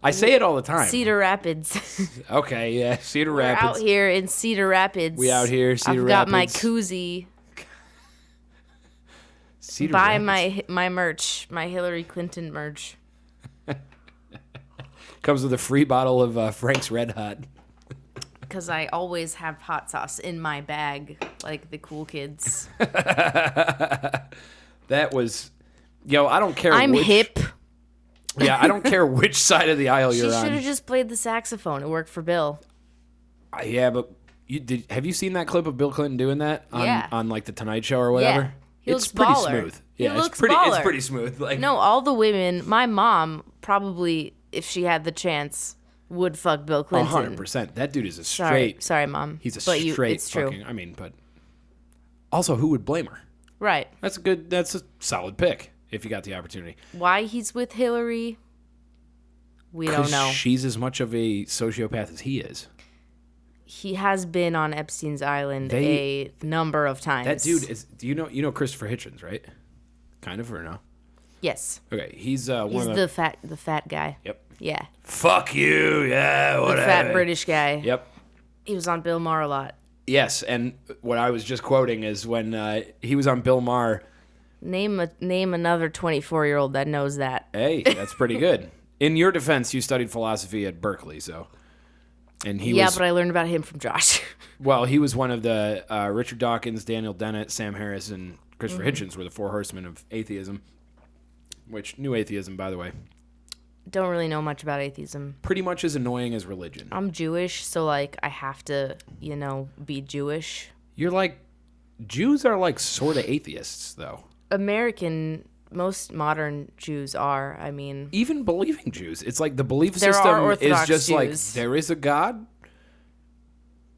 Speaker 1: I say it all the time.
Speaker 2: Cedar Rapids.
Speaker 1: Okay, yeah, Cedar Rapids.
Speaker 2: We're out here in Cedar Rapids.
Speaker 1: We out here, Cedar Rapids.
Speaker 2: I've got my koozie.
Speaker 1: Cedar
Speaker 2: Buy
Speaker 1: Rapids.
Speaker 2: my merch, my Hillary Clinton merch.
Speaker 1: Comes with a free bottle of Frank's Red Hot.
Speaker 2: Because I always have hot sauce in my bag, like the cool kids.
Speaker 1: That was, I don't care.
Speaker 2: I'm hip.
Speaker 1: Yeah, I don't care which side of the aisle you're on.
Speaker 2: She should have just played the saxophone. It worked for Bill.
Speaker 1: Yeah, but have you seen that clip of Bill Clinton doing that on like the Tonight Show or whatever?
Speaker 2: Yeah.
Speaker 1: It's pretty smooth. Yeah,
Speaker 2: it's pretty
Speaker 1: smooth. Like,
Speaker 2: no, all the women, my mom probably, if she had the chance, would fuck Bill Clinton.
Speaker 1: 100%. That dude is a straight.
Speaker 2: Sorry, Mom.
Speaker 1: He's a straight
Speaker 2: it's true.
Speaker 1: fucking. I mean, but also, who would blame her?
Speaker 2: Right.
Speaker 1: That's a solid pick if you got the opportunity.
Speaker 2: Why he's with Hillary, we don't know.
Speaker 1: She's as much of a sociopath as he is.
Speaker 2: He has been on Epstein's Island a number of times.
Speaker 1: That dude is. Do you know Christopher Hitchens, right? Kind of, or no?
Speaker 2: Yes.
Speaker 1: Okay, he's one of
Speaker 2: the fat guy.
Speaker 1: Yep.
Speaker 2: Yeah.
Speaker 1: Fuck you, yeah, whatever.
Speaker 2: The fat British guy.
Speaker 1: Yep.
Speaker 2: He was on Bill Maher a lot.
Speaker 1: Yes, and what I was just quoting is when he was on Bill Maher.
Speaker 2: Name another 24-year-old that knows that.
Speaker 1: Hey, that's pretty good. In your defense, you studied philosophy at Berkeley, so. And
Speaker 2: but I learned about him from Josh.
Speaker 1: Well, he was one of the Richard Dawkins, Daniel Dennett, Sam Harris, and Christopher Hitchens were the four horsemen of atheism. Which, new atheism, by the way.
Speaker 2: Don't really know much about atheism.
Speaker 1: Pretty much as annoying as religion.
Speaker 2: I'm Jewish, so I have to, be Jewish.
Speaker 1: You're like, Jews are like sort of atheists, though.
Speaker 2: Most modern Jews are,
Speaker 1: even believing Jews. It's like the belief system is just Jews. Like, there is a God,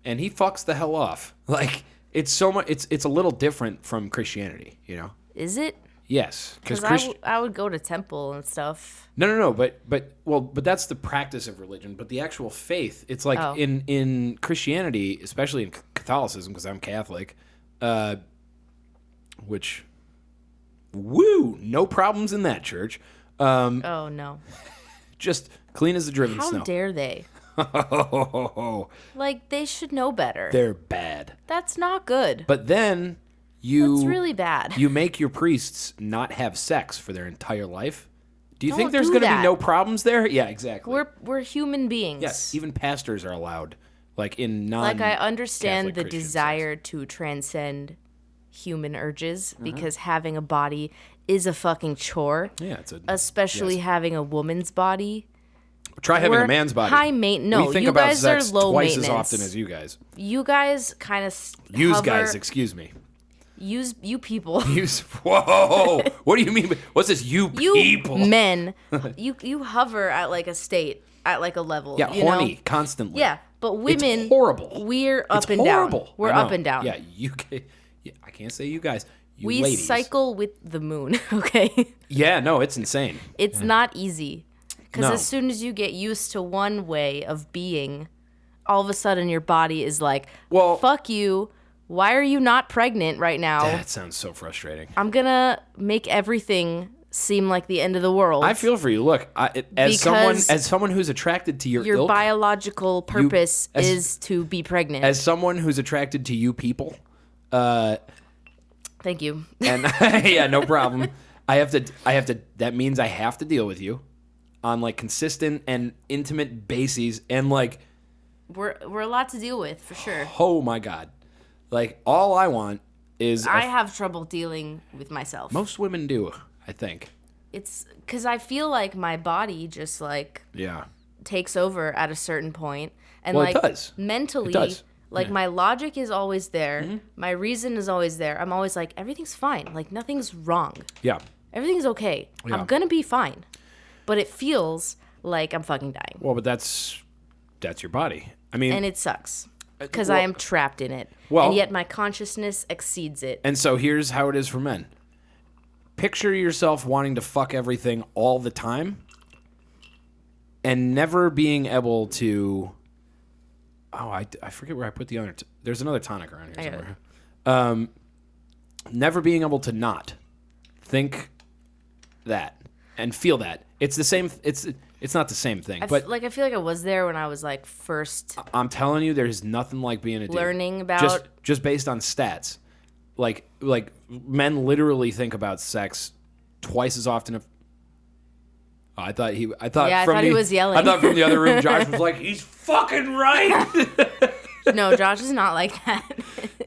Speaker 1: and he fucks the hell off. Like, it's so much, it's a little different from Christianity,
Speaker 2: Is it?
Speaker 1: Yes.
Speaker 2: Because I would go to temple and stuff.
Speaker 1: No, but that's the practice of religion. But the actual faith, it's like in Christianity, especially in Catholicism, because I'm Catholic, which... Woo! No problems in that church.
Speaker 2: Oh, no.
Speaker 1: Just clean as the driven snow.
Speaker 2: How dare they? Like, they should know better.
Speaker 1: They're bad.
Speaker 2: That's not good.
Speaker 1: But then that's
Speaker 2: really bad.
Speaker 1: You make your priests not have sex for their entire life. Do you think there's going to be no problems there? Yeah, exactly.
Speaker 2: We're human beings.
Speaker 1: Yes, even pastors are allowed. Like in
Speaker 2: I understand the desire to transcend human urges because having a body is a fucking chore.
Speaker 1: Yeah,
Speaker 2: especially having a woman's body.
Speaker 1: Try having a man's body.
Speaker 2: High maintenance. No,
Speaker 1: we think
Speaker 2: you
Speaker 1: about
Speaker 2: guys
Speaker 1: sex
Speaker 2: are low
Speaker 1: twice
Speaker 2: maintenance.
Speaker 1: as often as you guys.
Speaker 2: You guys kind of
Speaker 1: excuse me.
Speaker 2: You people.
Speaker 1: Whoa! What do you mean? What's this? You people?
Speaker 2: Men. You hover at like a state, at like a level.
Speaker 1: Yeah, horny constantly.
Speaker 2: Yeah, but women.
Speaker 1: It's horrible.
Speaker 2: We're up and down. We're up and down.
Speaker 1: Yeah, I can't say you guys.
Speaker 2: We
Speaker 1: ladies.
Speaker 2: Cycle with the moon, okay?
Speaker 1: Yeah, no, it's insane.
Speaker 2: It's not easy. Because as soon as you get used to one way of being, all of a sudden your body is like, well, fuck you. Why are you not pregnant right now?
Speaker 1: That sounds so frustrating.
Speaker 2: I'm going to make everything seem like the end of the world.
Speaker 1: I feel for you. Look, as someone who's attracted to your ilk,
Speaker 2: biological purpose is to be pregnant.
Speaker 1: As someone who's attracted to you people...
Speaker 2: Thank you.
Speaker 1: And yeah, no problem. I have to, that means I have to deal with you on like consistent and intimate bases. And like,
Speaker 2: we're a lot to deal with for sure.
Speaker 1: Oh my God. Like all I want is,
Speaker 2: I have trouble dealing with myself.
Speaker 1: Most women do, I think.
Speaker 2: It's because I feel like my body just like, takes over at a certain point. And
Speaker 1: well, it does.
Speaker 2: Mentally,
Speaker 1: it does.
Speaker 2: Like, my logic is always there. Mm-hmm. My reason is always there. I'm always like, everything's fine. Like, nothing's wrong.
Speaker 1: Yeah.
Speaker 2: Everything's okay. Yeah. I'm going to be fine. But it feels like I'm fucking dying.
Speaker 1: Well, but that's your body. I mean...
Speaker 2: And it sucks. Because I am trapped in it.
Speaker 1: Well,
Speaker 2: and yet my consciousness exceeds it.
Speaker 1: And so here's how it is for men. Picture yourself wanting to fuck everything all the time and never being able to... Oh, I forget where I put the other... There's another tonic around here somewhere. Never being able to not think that and feel that. It's the same. It's not the same thing. But
Speaker 2: I feel like I was there when I was like first.
Speaker 1: I'm telling you, there's nothing like being a dude.
Speaker 2: Learning about
Speaker 1: just based on stats. Like men literally think about sex twice as often. I thought he was yelling. I thought from the other room, Josh was like, "He's fucking right."
Speaker 2: No, Josh is not like that.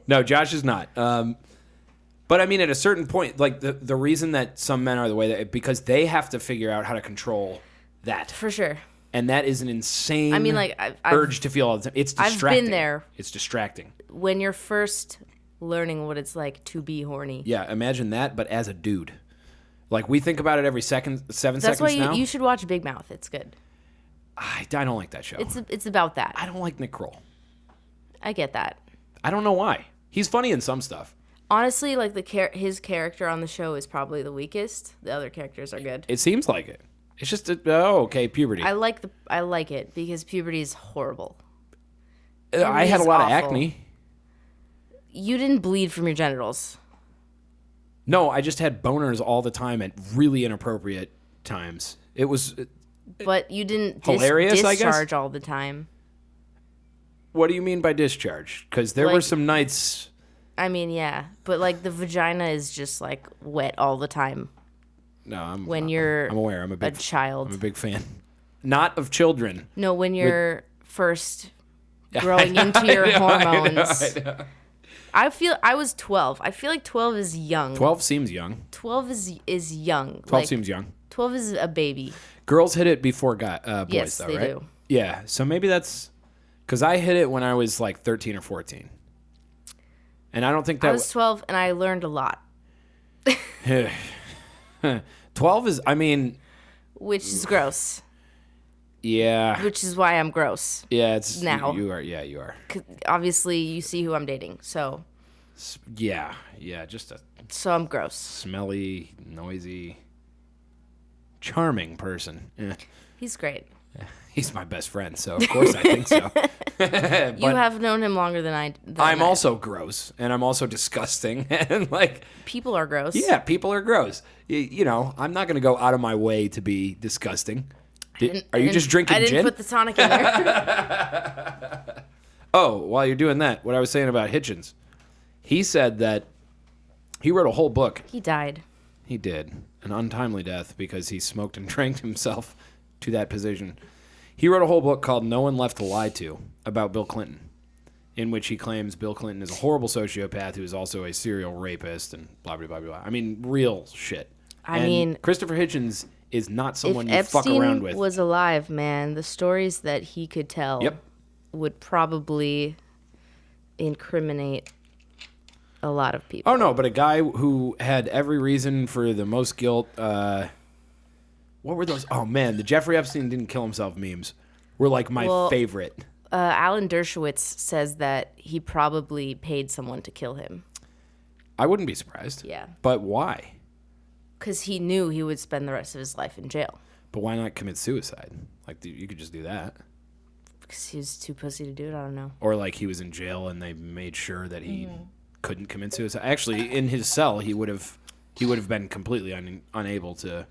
Speaker 1: No, Josh is not. But I mean, at a certain point, like the reason that some men are the way that because they have to figure out how to control that
Speaker 2: for sure.
Speaker 1: And that is an insane.
Speaker 2: I mean, like
Speaker 1: urge to feel all the time. It's distracting.
Speaker 2: I've been there.
Speaker 1: It's distracting
Speaker 2: when you're first learning what it's like to be horny.
Speaker 1: Yeah, imagine that, but as a dude. Like we think about it every 7 seconds now.
Speaker 2: That's why you should watch Big Mouth. It's good.
Speaker 1: I don't like that show.
Speaker 2: It's about that.
Speaker 1: I don't like Nick Kroll.
Speaker 2: I get that.
Speaker 1: I don't know why. He's funny in some stuff.
Speaker 2: Honestly, like his character on the show is probably the weakest. The other characters are good.
Speaker 1: It seems like it. It's just okay, Puberty.
Speaker 2: I like it because Puberty is horrible.
Speaker 1: I had a lot of acne.
Speaker 2: You didn't bleed from your genitals.
Speaker 1: No, I just had boners all the time at really inappropriate times. It was
Speaker 2: but you didn't
Speaker 1: hilarious,
Speaker 2: discharge all the time.
Speaker 1: What do you mean by discharge? Because there were some nights.
Speaker 2: I mean, yeah, but like the vagina is just like wet all the time.
Speaker 1: No, I'm
Speaker 2: aware.
Speaker 1: I'm
Speaker 2: a child.
Speaker 1: I'm a big fan. Not of children.
Speaker 2: No, when you're first growing into your hormones. I was 12. I feel like 12 is young.
Speaker 1: 12 seems young.
Speaker 2: 12 is young.
Speaker 1: 12 seems young.
Speaker 2: 12 is a baby.
Speaker 1: Girls hit it before boys,
Speaker 2: yes,
Speaker 1: though,
Speaker 2: they
Speaker 1: right?
Speaker 2: do.
Speaker 1: Yeah, so maybe that's because I hit it when I was like 13 or 14. And I don't think that
Speaker 2: I was 12 and I learned a lot.
Speaker 1: 12 is, I mean,
Speaker 2: which is gross.
Speaker 1: Yeah.
Speaker 2: Which is why I'm gross.
Speaker 1: Yeah, it's
Speaker 2: now.
Speaker 1: You are. Yeah, you are.
Speaker 2: Obviously, you see who I'm dating, so.
Speaker 1: Yeah, just a.
Speaker 2: So I'm gross.
Speaker 1: Smelly, noisy, charming person. Yeah.
Speaker 2: He's great.
Speaker 1: He's my best friend, so of course I think so.
Speaker 2: You have known him longer than I.
Speaker 1: I'm also gross, and I'm also disgusting, and like.
Speaker 2: People are gross.
Speaker 1: Yeah, people are gross. You know, I'm not going to go out of my way to be disgusting. Are you just drinking gin?
Speaker 2: I didn't put the tonic in there.
Speaker 1: Oh, while you're doing that, what I was saying about Hitchens. He said that he wrote a whole book.
Speaker 2: He died.
Speaker 1: He did. An untimely death because he smoked and drank himself to that position. He wrote a whole book called No One Left to Lie To about Bill Clinton, in which he claims Bill Clinton is a horrible sociopath who is also a serial rapist and blah, blah, blah, blah. I mean, real shit.
Speaker 2: I mean,
Speaker 1: Christopher Hitchens is not someone you
Speaker 2: Epstein
Speaker 1: fuck around with.
Speaker 2: If Epstein was alive, man, the stories that he could tell would probably incriminate a lot of people.
Speaker 1: Oh, no, but a guy who had every reason for the most guilt. What were those? Oh, man, the Jeffrey Epstein didn't kill himself memes were like my favorite.
Speaker 2: Alan Dershowitz says that he probably paid someone to kill him.
Speaker 1: I wouldn't be surprised.
Speaker 2: Yeah.
Speaker 1: But why?
Speaker 2: Because he knew he would spend the rest of his life in jail.
Speaker 1: But why not commit suicide? Like, you could just do that.
Speaker 2: Because he was too pussy to do it, I don't know.
Speaker 1: Or like he was in jail and they made sure that he couldn't commit suicide. Actually, in his cell, he would have been completely unable to.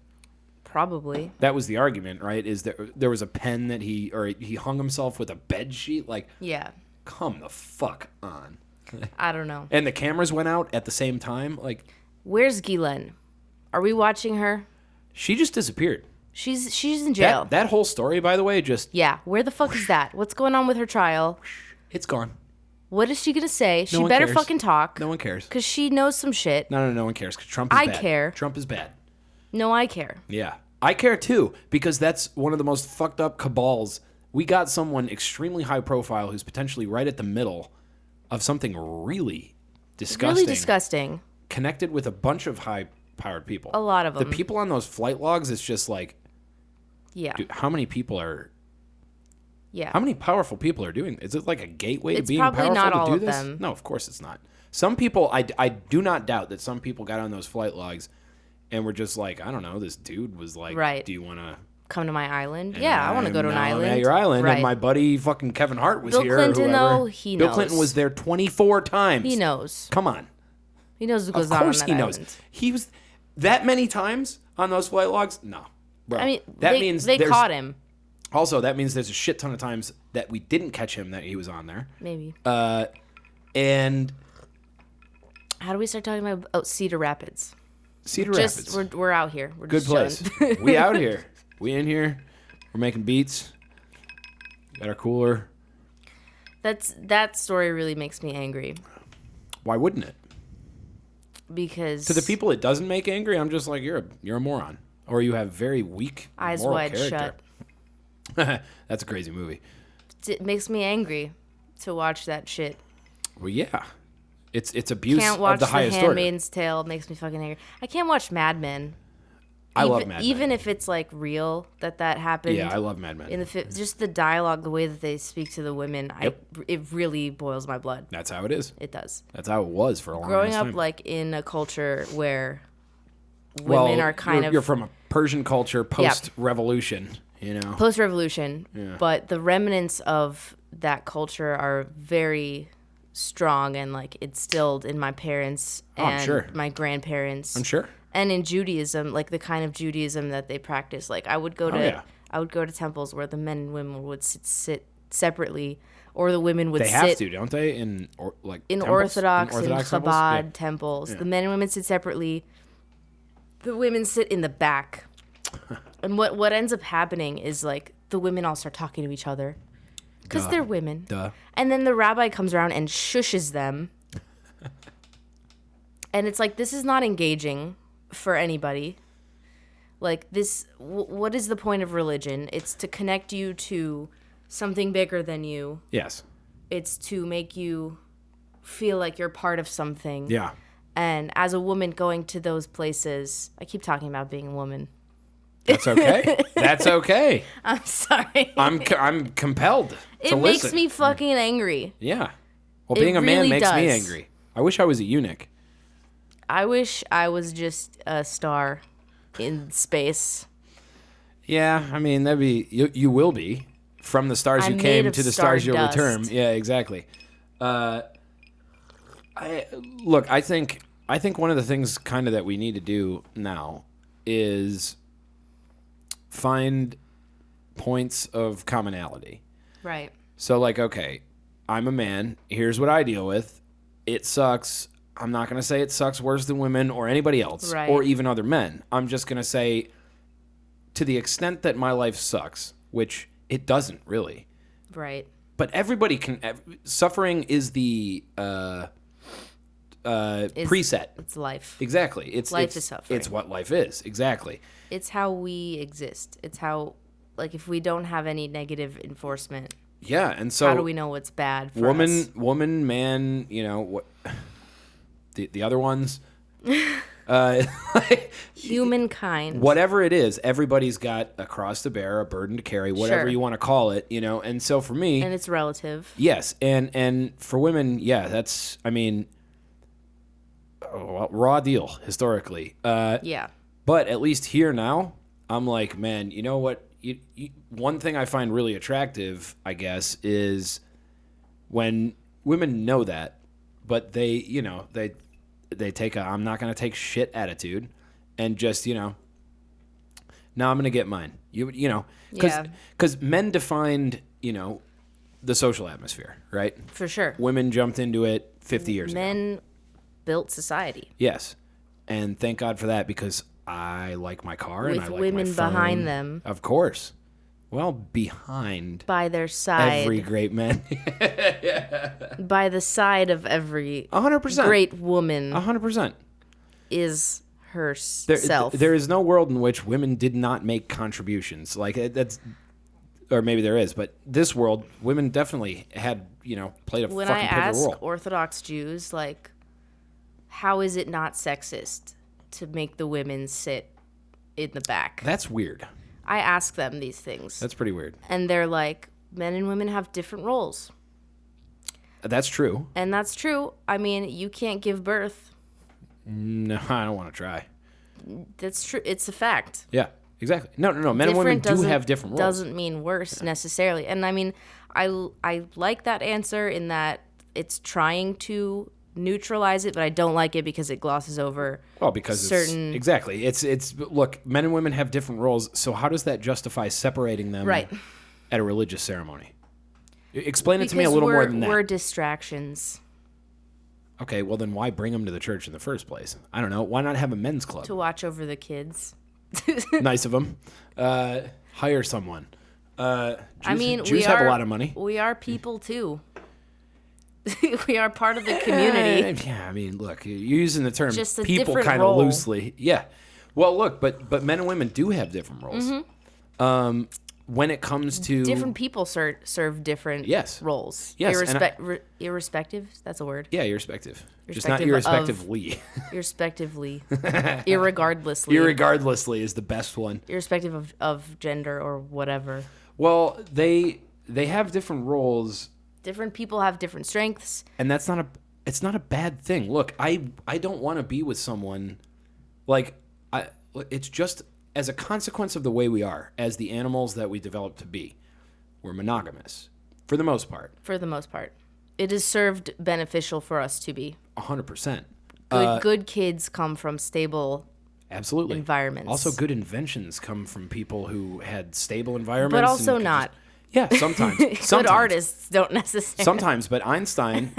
Speaker 2: Probably.
Speaker 1: That was the argument, right? Is there was a pen that he hung himself with a bed sheet? Like,
Speaker 2: yeah.
Speaker 1: Come the fuck on.
Speaker 2: I don't know.
Speaker 1: And the cameras went out at the same time. Like,
Speaker 2: where's Ghislaine? Are we watching her?
Speaker 1: She just disappeared.
Speaker 2: She's in jail.
Speaker 1: That whole story, by the way, just
Speaker 2: where the fuck is that? What's going on with her trial?
Speaker 1: It's gone.
Speaker 2: What is she gonna say? She better fucking talk.
Speaker 1: No one cares.
Speaker 2: Because she knows some shit.
Speaker 1: No one cares. Because Trump is bad.
Speaker 2: I care.
Speaker 1: Trump is bad.
Speaker 2: No, I care.
Speaker 1: Yeah. I care too, because that's one of the most fucked up cabals. We got someone extremely high profile who's potentially right at the middle of something really disgusting.
Speaker 2: Really disgusting.
Speaker 1: Connected with a bunch of high-powered people.
Speaker 2: A lot of them.
Speaker 1: The people on those flight logs, it's just like,
Speaker 2: yeah.
Speaker 1: Dude, how many people are...
Speaker 2: Yeah.
Speaker 1: How many powerful people are doing... Is it like a gateway to being
Speaker 2: powerful
Speaker 1: to do this?
Speaker 2: It's probably not all of them.
Speaker 1: No, of course it's not. Some people, I do not doubt that some people got on those flight logs and were just like, I don't know, this dude was like,
Speaker 2: right.
Speaker 1: Do you want to
Speaker 2: come to my island. Yeah, I want to go to an island.
Speaker 1: At your island,
Speaker 2: right.
Speaker 1: and my buddy fucking Kevin Hart was
Speaker 2: Bill
Speaker 1: here.
Speaker 2: Clinton,
Speaker 1: or
Speaker 2: though, he
Speaker 1: Bill
Speaker 2: knows.
Speaker 1: Clinton was there 24 times.
Speaker 2: He knows.
Speaker 1: Come on.
Speaker 2: He knows what goes
Speaker 1: Of
Speaker 2: on
Speaker 1: course
Speaker 2: that
Speaker 1: he knows.
Speaker 2: island.
Speaker 1: He was that many times on those flight logs? No. Bro.
Speaker 2: I mean,
Speaker 1: that means
Speaker 2: they caught him.
Speaker 1: Also, that means there's a shit ton of times that we didn't catch him that he was on there.
Speaker 2: Maybe.
Speaker 1: And
Speaker 2: how do we start talking about Cedar Rapids?
Speaker 1: Cedar Rapids.
Speaker 2: We're out here. We're
Speaker 1: good
Speaker 2: just
Speaker 1: place. We out here. We in here. We're making beats. Got our cooler.
Speaker 2: That story really makes me angry.
Speaker 1: Why wouldn't it?
Speaker 2: Because
Speaker 1: to the people it doesn't make angry, I'm just like, you're a moron, or you have very weak
Speaker 2: eyes
Speaker 1: moral
Speaker 2: wide
Speaker 1: character.
Speaker 2: shut.
Speaker 1: That's a crazy movie.
Speaker 2: It makes me angry to watch that shit.
Speaker 1: Well, yeah, it's abuse
Speaker 2: Can't watch
Speaker 1: of the highest order.
Speaker 2: Handmaid's Tale. It makes me fucking angry. I can't watch Mad Men.
Speaker 1: I love Mad Men.
Speaker 2: Even if it's like real that happened.
Speaker 1: Yeah, I love Mad Men.
Speaker 2: Just the dialogue, the way that they speak to the women, it really boils my blood.
Speaker 1: That's how it is.
Speaker 2: It does.
Speaker 1: That's how it was for a long time.
Speaker 2: Growing up like in a culture where women are kind of...
Speaker 1: You're from a Persian culture post-revolution, you know.
Speaker 2: Post-revolution,
Speaker 1: yeah.
Speaker 2: But the remnants of that culture are very strong and like instilled in my parents and my grandparents.
Speaker 1: I'm sure.
Speaker 2: And in Judaism, like the kind of Judaism that they practice. Like I would go to temples where the men and women would sit separately, or the women would sit.
Speaker 1: They have to, don't they? In
Speaker 2: Orthodox and Chabad
Speaker 1: temples?
Speaker 2: temples.
Speaker 1: Yeah.
Speaker 2: The men and women sit separately. The women sit in the back. And what ends up happening is like the women all start talking to each other because they're women.
Speaker 1: Duh.
Speaker 2: And then the rabbi comes around and shushes them. And it's like, this is not engaging for anybody. Like this, what is the point of religion? It's to connect you to something bigger than you.
Speaker 1: Yes.
Speaker 2: It's to make you feel like you're part of something.
Speaker 1: Yeah.
Speaker 2: And as a woman going to those places, I keep talking about being a woman.
Speaker 1: That's okay. That's okay.
Speaker 2: I'm sorry.
Speaker 1: I'm compelled
Speaker 2: it
Speaker 1: to
Speaker 2: makes
Speaker 1: listen.
Speaker 2: me fucking angry.
Speaker 1: Yeah. Well, being a man
Speaker 2: really
Speaker 1: makes me
Speaker 2: does.
Speaker 1: angry. I wish I was a eunuch.
Speaker 2: I wish I was just a star in space.
Speaker 1: Yeah, I mean, that'd be you will be from the stars you came to the stars you'll return. Yeah, exactly. I think one of the things kind of that we need to do now is find points of commonality.
Speaker 2: Right.
Speaker 1: So like, okay, I'm a man. Here's what I deal with. It sucks. I'm not going to say it sucks worse than women or anybody else or even other men. I'm just going to say to the extent that my life sucks, which it doesn't really.
Speaker 2: Right.
Speaker 1: But everybody can... Suffering is the preset.
Speaker 2: It's life.
Speaker 1: Exactly.
Speaker 2: Life is suffering.
Speaker 1: It's what life is. Exactly.
Speaker 2: It's how we exist. It's how... Like, if we don't have any negative enforcement...
Speaker 1: Yeah, and so...
Speaker 2: How do we know what's bad for us?
Speaker 1: Woman, man, you know... what. The other ones,
Speaker 2: humankind,
Speaker 1: whatever it is, everybody's got a cross to bear, a burden to carry, whatever you want to call it, you know. And so for me,
Speaker 2: and it's relative.
Speaker 1: Yes, and for women, yeah, that's, I mean, raw deal historically.
Speaker 2: Yeah.
Speaker 1: But at least here now, I'm like, man, you know what? One thing I find really attractive, I guess, is when women know that. But they, you know, they take a I'm not going to take shit attitude and just, you know, now I'm going to get mine. You know, because men defined, you know, the social atmosphere, right?
Speaker 2: For sure.
Speaker 1: Women jumped into it 50 years ago.
Speaker 2: Men built society.
Speaker 1: Yes. And thank God for that because I like my car and I like my phone.
Speaker 2: With women behind them.
Speaker 1: Of course. Well, behind.
Speaker 2: By their side.
Speaker 1: Every great man.
Speaker 2: By the side of every
Speaker 1: 100%.
Speaker 2: Great woman.
Speaker 1: 100%.
Speaker 2: Is herself.
Speaker 1: There is no world in which women did not make contributions. Like, that's... Or maybe there is, but this world, women definitely had, you know, played a fucking pivotal role.
Speaker 2: When I ask Orthodox Jews, like, how is it not sexist to make the women sit in the back?
Speaker 1: That's weird.
Speaker 2: I ask them these things.
Speaker 1: That's pretty weird.
Speaker 2: And they're like, men and women have different roles.
Speaker 1: That's true.
Speaker 2: And that's true. I mean, you can't give birth.
Speaker 1: No, I don't want to try.
Speaker 2: That's true. It's a fact.
Speaker 1: Yeah. Exactly. No. Men and women do have different roles.
Speaker 2: Doesn't mean worse necessarily. And I mean, I like that answer in that it's trying to neutralize it, but I don't like it because it glosses over certain...
Speaker 1: Exactly. It's look, men and women have different roles, so how does that justify separating them at a religious ceremony? Explain it to me a little more than that.
Speaker 2: We're distractions.
Speaker 1: Okay, well then why bring them to the church in the first place? I don't know. Why not have a men's club?
Speaker 2: To watch over the kids.
Speaker 1: Nice of them. Hire someone. Jews have a lot of money.
Speaker 2: We are people too. We are part of the community.
Speaker 1: Yeah, I mean, look, you're using the term
Speaker 2: just a
Speaker 1: people kind of loosely. Yeah. Well, look, but men and women do have different roles. Mm-hmm. When it comes to...
Speaker 2: Different people serve different roles.
Speaker 1: Yes.
Speaker 2: Irrespective? That's a word.
Speaker 1: Yeah, irrespective. Just not irrespectively.
Speaker 2: Irrespectively. Irregardlessly.
Speaker 1: Irregardlessly is the best one.
Speaker 2: Irrespective of gender or whatever.
Speaker 1: Well, they have different roles.
Speaker 2: Different people have different strengths.
Speaker 1: And it's not a bad thing. Look, I don't want to be with someone it's just as a consequence of the way we are, as the animals that we developed to be. We're monogamous for the most part.
Speaker 2: For the most part. It is served beneficial for us to be.
Speaker 1: 100%.
Speaker 2: Good kids come from stable environments.
Speaker 1: Also, good inventions come from people who had stable environments.
Speaker 2: But also not.
Speaker 1: Sometimes.
Speaker 2: Good artists don't necessarily.
Speaker 1: Sometimes, but Einstein,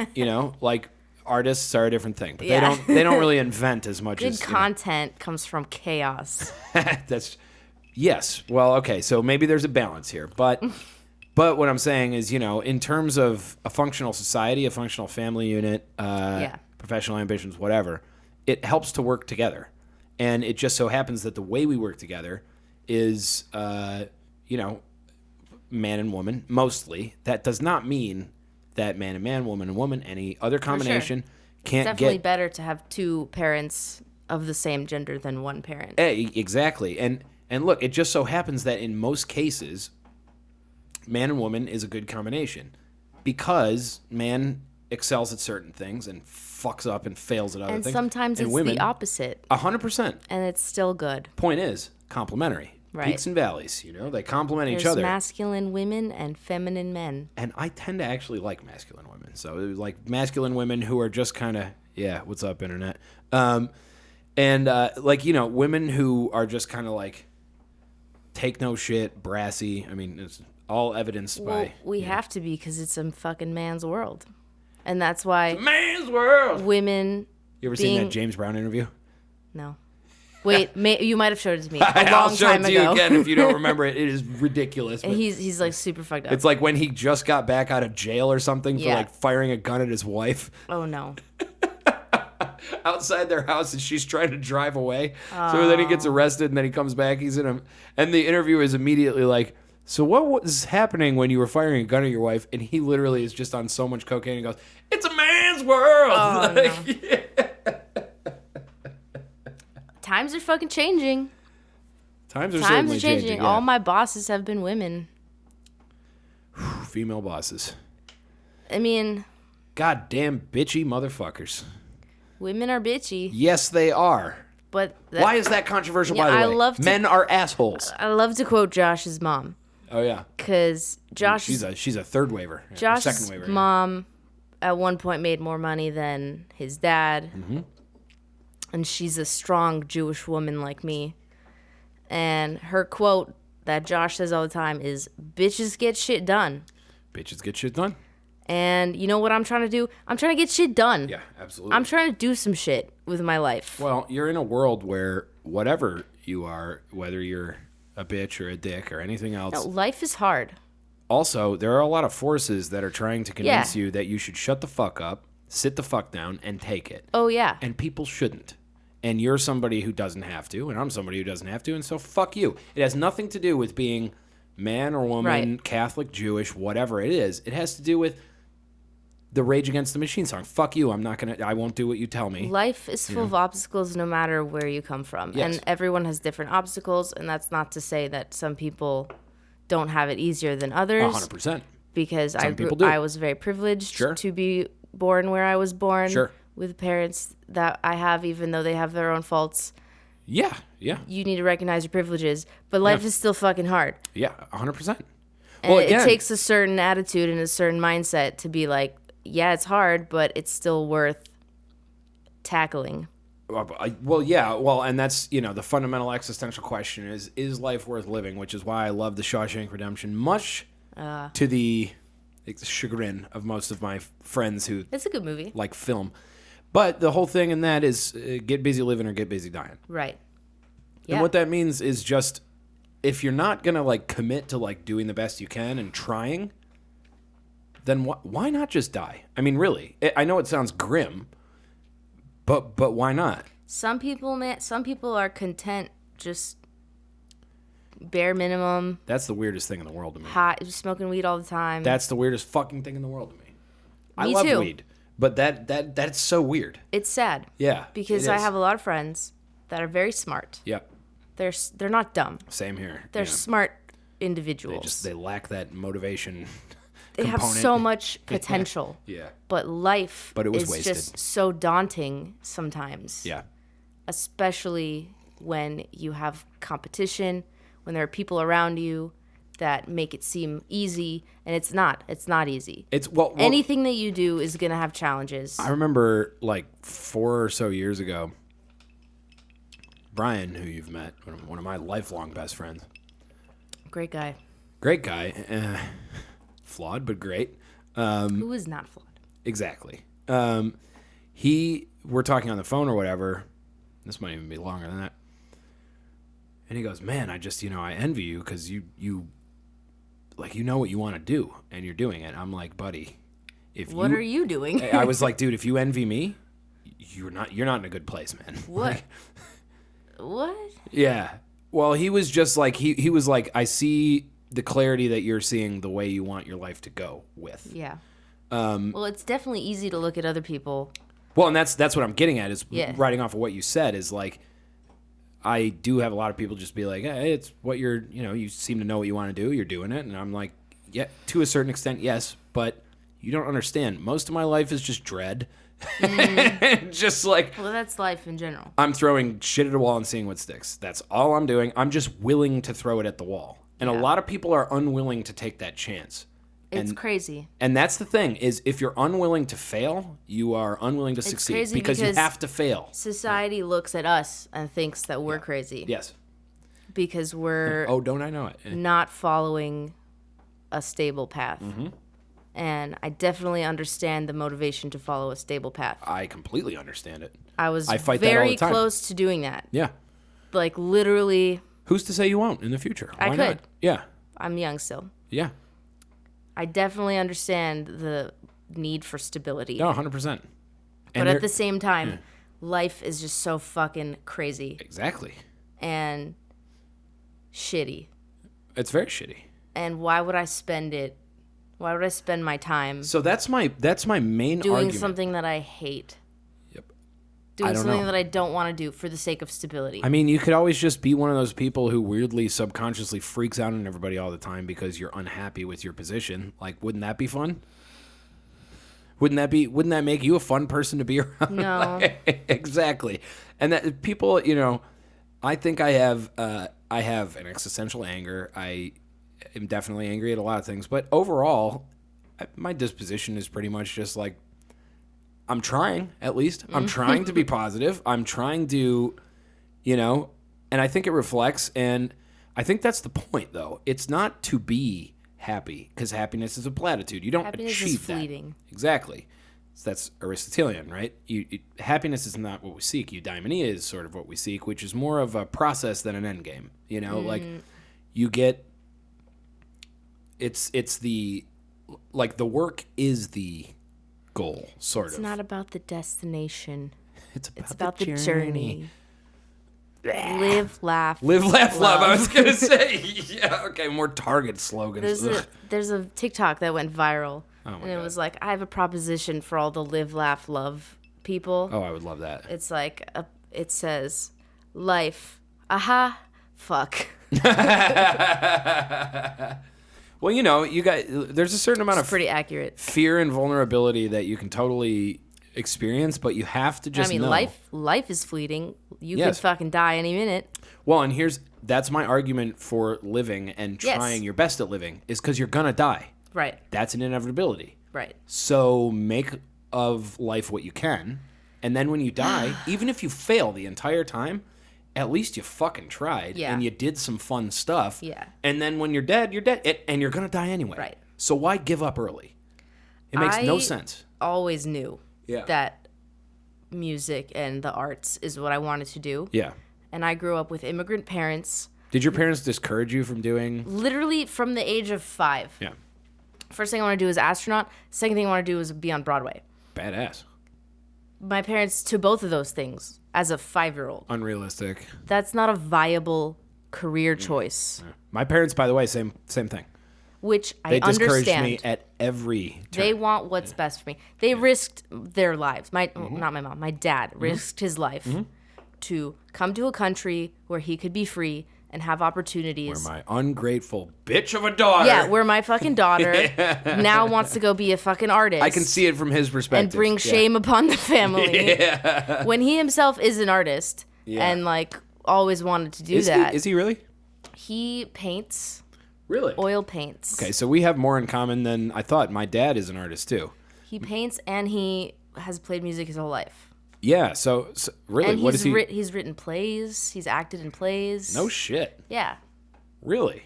Speaker 1: artists are a different thing. But they don't really invent as much as...
Speaker 2: Good content comes from chaos.
Speaker 1: Yes. Well, okay, so maybe there's a balance here. But what I'm saying is, in terms of a functional society, a functional family unit, professional ambitions, whatever, it helps to work together. And it just so happens that the way we work together is, man and woman, mostly. That does not mean that man and man, woman and woman, any other combination can't get...
Speaker 2: It's definitely better to have two parents of the same gender than one parent.
Speaker 1: Exactly. And look, it just so happens that in most cases, man and woman is a good combination because man excels at certain things and fucks up and fails at other things.
Speaker 2: And sometimes it's
Speaker 1: women,
Speaker 2: the opposite.
Speaker 1: 100%.
Speaker 2: And it's still good.
Speaker 1: Point is, complementary.
Speaker 2: Right.
Speaker 1: Peaks and valleys, they complement each other.
Speaker 2: There's masculine women and feminine men.
Speaker 1: And I tend to actually like masculine women. So it was like masculine women who are just kind of, what's up, internet? Women who are just kind of like take no shit, brassy. I mean, it's all evidenced by...
Speaker 2: We have to be because it's a fucking man's world. And that's why...
Speaker 1: It's a man's world!
Speaker 2: Women...
Speaker 1: You ever seen that James Brown interview?
Speaker 2: No. Wait, you might have showed it to me a long time ago.
Speaker 1: I'll show it to you again if you don't remember it. It is ridiculous.
Speaker 2: And he's like super fucked up.
Speaker 1: It's like when he just got back out of jail or something for like firing a gun at his wife.
Speaker 2: Oh no.
Speaker 1: Outside their house and she's trying to drive away. So then he gets arrested and then he comes back. And the interviewer is immediately like, so what was happening when you were firing a gun at your wife? And he literally is just on so much cocaine and goes, it's a man's world.
Speaker 2: Oh, no. Times are fucking changing.
Speaker 1: Times are certainly changing. Yeah.
Speaker 2: All my bosses have been women.
Speaker 1: Female bosses.
Speaker 2: I mean...
Speaker 1: Goddamn bitchy motherfuckers.
Speaker 2: Women are bitchy.
Speaker 1: Yes, they are.
Speaker 2: But
Speaker 1: why is that controversial, by the way? Men are assholes.
Speaker 2: I love to quote Josh's mom.
Speaker 1: Oh, yeah.
Speaker 2: Because Josh...
Speaker 1: She's a third waver.
Speaker 2: Josh's
Speaker 1: second waver,
Speaker 2: mom at one point made more money than his dad.
Speaker 1: Mm-hmm.
Speaker 2: And she's a strong Jewish woman like me. And her quote that Josh says all the time is, bitches get shit done.
Speaker 1: Bitches get shit done.
Speaker 2: And you know what I'm trying to do? I'm trying to get shit done.
Speaker 1: Yeah, absolutely.
Speaker 2: I'm trying to do some shit with my life.
Speaker 1: Well, you're in a world where whatever you are, whether you're a bitch or a dick or anything else.
Speaker 2: No, life is hard.
Speaker 1: Also, there are a lot of forces that are trying to convince you that you should shut the fuck up, sit the fuck down, and take it.
Speaker 2: Oh, yeah.
Speaker 1: And people shouldn't. And you're somebody who doesn't have to, and I'm somebody who doesn't have to, and so fuck you. It has nothing to do with being man or woman, Catholic, Jewish, whatever it is. It has to do with the Rage Against the Machine song. Fuck you. I won't do what you tell me.
Speaker 2: Life is full of obstacles no matter where you come from.
Speaker 1: Yes.
Speaker 2: And everyone has different obstacles, and that's not to say that some people don't have it easier than others.
Speaker 1: 100%.
Speaker 2: Because I was very privileged to be born where I was born.
Speaker 1: Sure.
Speaker 2: With parents that I have, even though they have their own faults.
Speaker 1: Yeah.
Speaker 2: You need to recognize your privileges, but life is still fucking hard.
Speaker 1: Yeah, 100%.
Speaker 2: And it takes a certain attitude and a certain mindset to be like, yeah, it's hard, but it's still worth tackling.
Speaker 1: And that's, the fundamental existential question is life worth living, which is why I love The Shawshank Redemption, much to the chagrin of most of my friends who...
Speaker 2: It's a good movie.
Speaker 1: ...like film. But the whole thing in that is get busy living or get busy dying.
Speaker 2: Right. Yeah.
Speaker 1: And what that means is just, if you're not going to, like, commit to, like, doing the best you can and trying, then why not just die? I mean, really. I know it sounds grim, but why not?
Speaker 2: Some people are content just bare minimum.
Speaker 1: That's the weirdest thing in the world to me.
Speaker 2: Hot, smoking weed all the time.
Speaker 1: That's the weirdest fucking thing in the world to me. I
Speaker 2: Me
Speaker 1: love
Speaker 2: too.
Speaker 1: weed, but that's so weird.
Speaker 2: It's sad.
Speaker 1: Yeah.
Speaker 2: Because I have a lot of friends that are very smart.
Speaker 1: Yep.
Speaker 2: They're not dumb.
Speaker 1: Same here.
Speaker 2: They're smart individuals.
Speaker 1: They lack that motivation.
Speaker 2: They have so much potential.
Speaker 1: Yeah.
Speaker 2: But life
Speaker 1: it was
Speaker 2: is
Speaker 1: wasted.
Speaker 2: just so daunting sometimes.
Speaker 1: Yeah.
Speaker 2: Especially when you have competition, when there are people around you that make it seem easy, and it's not. It's not easy. Anything that you do is going to have challenges.
Speaker 1: I remember like 4 or so years ago, Brian, who you've met, one of my lifelong best friends.
Speaker 2: Great guy.
Speaker 1: Flawed, but great.
Speaker 2: Who is not flawed?
Speaker 1: Exactly. We're talking on the phone or whatever. This might even be longer than that. And he goes, man, I just, I envy you because you know what you want to do and you're doing it. I'm like, buddy,
Speaker 2: what are you doing?
Speaker 1: I was like, dude, if you envy me, you're not in a good place, man.
Speaker 2: What? What?
Speaker 1: Yeah. Well, he was just like, he was like, I see the clarity that you're seeing the way you want your life to go with.
Speaker 2: Yeah. Well, it's definitely easy to look at other people.
Speaker 1: Well, and that's what I'm getting at is writing off of what you said is like, I do have a lot of people just be like, hey, it's what you seem to know what you want to do. You're doing it. And I'm like, yeah, to a certain extent, yes, but you don't understand. Most of my life is just dread. Just like,
Speaker 2: well, that's life in general.
Speaker 1: I'm throwing shit at a wall and seeing what sticks. That's all I'm doing. I'm just willing to throw it at the wall. And a lot of people are unwilling to take that chance.
Speaker 2: It's crazy.
Speaker 1: And that's the thing is if you're unwilling to fail, you are unwilling to succeed because you have to fail.
Speaker 2: Society looks at us and thinks that we're crazy.
Speaker 1: Yes.
Speaker 2: Because we're
Speaker 1: don't I know it?
Speaker 2: Not following a stable path.
Speaker 1: Mm-hmm.
Speaker 2: And I definitely understand the motivation to follow a stable path.
Speaker 1: I completely understand it.
Speaker 2: I fight very close to doing that.
Speaker 1: Yeah.
Speaker 2: Like literally.
Speaker 1: Who's to say you won't in the future? Why
Speaker 2: I could.
Speaker 1: Not? Yeah.
Speaker 2: I'm young still.
Speaker 1: Yeah.
Speaker 2: I definitely understand the need for stability.
Speaker 1: No, 100%.
Speaker 2: But at the same time, life is just so fucking crazy.
Speaker 1: Exactly.
Speaker 2: And shitty.
Speaker 1: It's very shitty.
Speaker 2: And why would I spend it? Why would I spend my time?
Speaker 1: So that's my main
Speaker 2: doing
Speaker 1: argument.
Speaker 2: Something that I hate.
Speaker 1: Yep.
Speaker 2: Doing something that I don't want to do for the sake of stability.
Speaker 1: I mean, you could always just be one of those people who weirdly subconsciously freaks out on everybody all the time because you're unhappy with your position. Like, wouldn't that be fun? Wouldn't that make you a fun person to be around?
Speaker 2: No.
Speaker 1: Exactly. And that people, I think I have an existential anger. I am definitely angry at a lot of things, but overall, my disposition is pretty much just like, I'm trying, at least. I'm trying to be positive. I'm trying to, and I think it reflects, and I think that's the point, though. It's not to be happy, because happiness is a platitude. You don't
Speaker 2: happiness
Speaker 1: achieve
Speaker 2: is fleeting.
Speaker 1: That. Exactly. So that's Aristotelian, right? Happiness is not what we seek. Eudaimonia is sort of what we seek, which is more of a process than an end game. Like you get, it's the work is the goal, sort of.
Speaker 2: It's not about the destination.
Speaker 1: It's
Speaker 2: about the journey. Live, laugh,
Speaker 1: love. I was gonna say, yeah, okay, more Target slogans.
Speaker 2: There's a TikTok that went viral,
Speaker 1: and
Speaker 2: it was like, I have a proposition for all the live, laugh, love people.
Speaker 1: Oh, I would love that.
Speaker 2: It's like it says, life, aha, fuck.
Speaker 1: Well, you guys, there's a certain amount of
Speaker 2: pretty accurate
Speaker 1: fear and vulnerability that you can totally experience, but you have to just know.
Speaker 2: Life is fleeting. You could fucking die any minute.
Speaker 1: Well, and that's my argument for living and trying your best at living is because you're going to die.
Speaker 2: Right.
Speaker 1: That's an inevitability.
Speaker 2: Right.
Speaker 1: So make of life what you can. And then when you die, even if you fail the entire time, at least you fucking tried.
Speaker 2: Yeah.
Speaker 1: And you did some fun stuff.
Speaker 2: Yeah.
Speaker 1: And then when you're dead, and you're going to die anyway.
Speaker 2: Right.
Speaker 1: So why give up early? It makes no sense.
Speaker 2: I always knew that music and the arts is what I wanted to do.
Speaker 1: Yeah.
Speaker 2: And I grew up with immigrant parents.
Speaker 1: Did your parents discourage you from doing?
Speaker 2: Literally from the age of 5.
Speaker 1: Yeah.
Speaker 2: First thing I want to do is astronaut. Second thing I want to do is be on Broadway.
Speaker 1: Badass.
Speaker 2: My parents to both of those things as a 5-year-old.
Speaker 1: Unrealistic.
Speaker 2: That's not a viable career choice.
Speaker 1: Yeah. My parents, by the way, same thing.
Speaker 2: Which I
Speaker 1: They
Speaker 2: understand.
Speaker 1: discouraged me at every turn.
Speaker 2: They want what's best for me. They risked their lives. Not my mom. My dad risked his life to come to a country where he could be free and have opportunities.
Speaker 1: Where my ungrateful bitch of a daughter.
Speaker 2: Yeah, where my fucking daughter now wants to go be a fucking artist.
Speaker 1: I can see it from his perspective.
Speaker 2: And bring shame upon the family. When he himself is an artist and like always wanted to do that.
Speaker 1: Is he really?
Speaker 2: He paints.
Speaker 1: Really?
Speaker 2: Oil paints.
Speaker 1: Okay, so we have more in common than I thought. My dad is an artist too.
Speaker 2: He paints and he has played music his whole life.
Speaker 1: Yeah, so really,
Speaker 2: and
Speaker 1: what is he?
Speaker 2: He's written plays. He's acted in plays.
Speaker 1: No shit.
Speaker 2: Yeah.
Speaker 1: Really?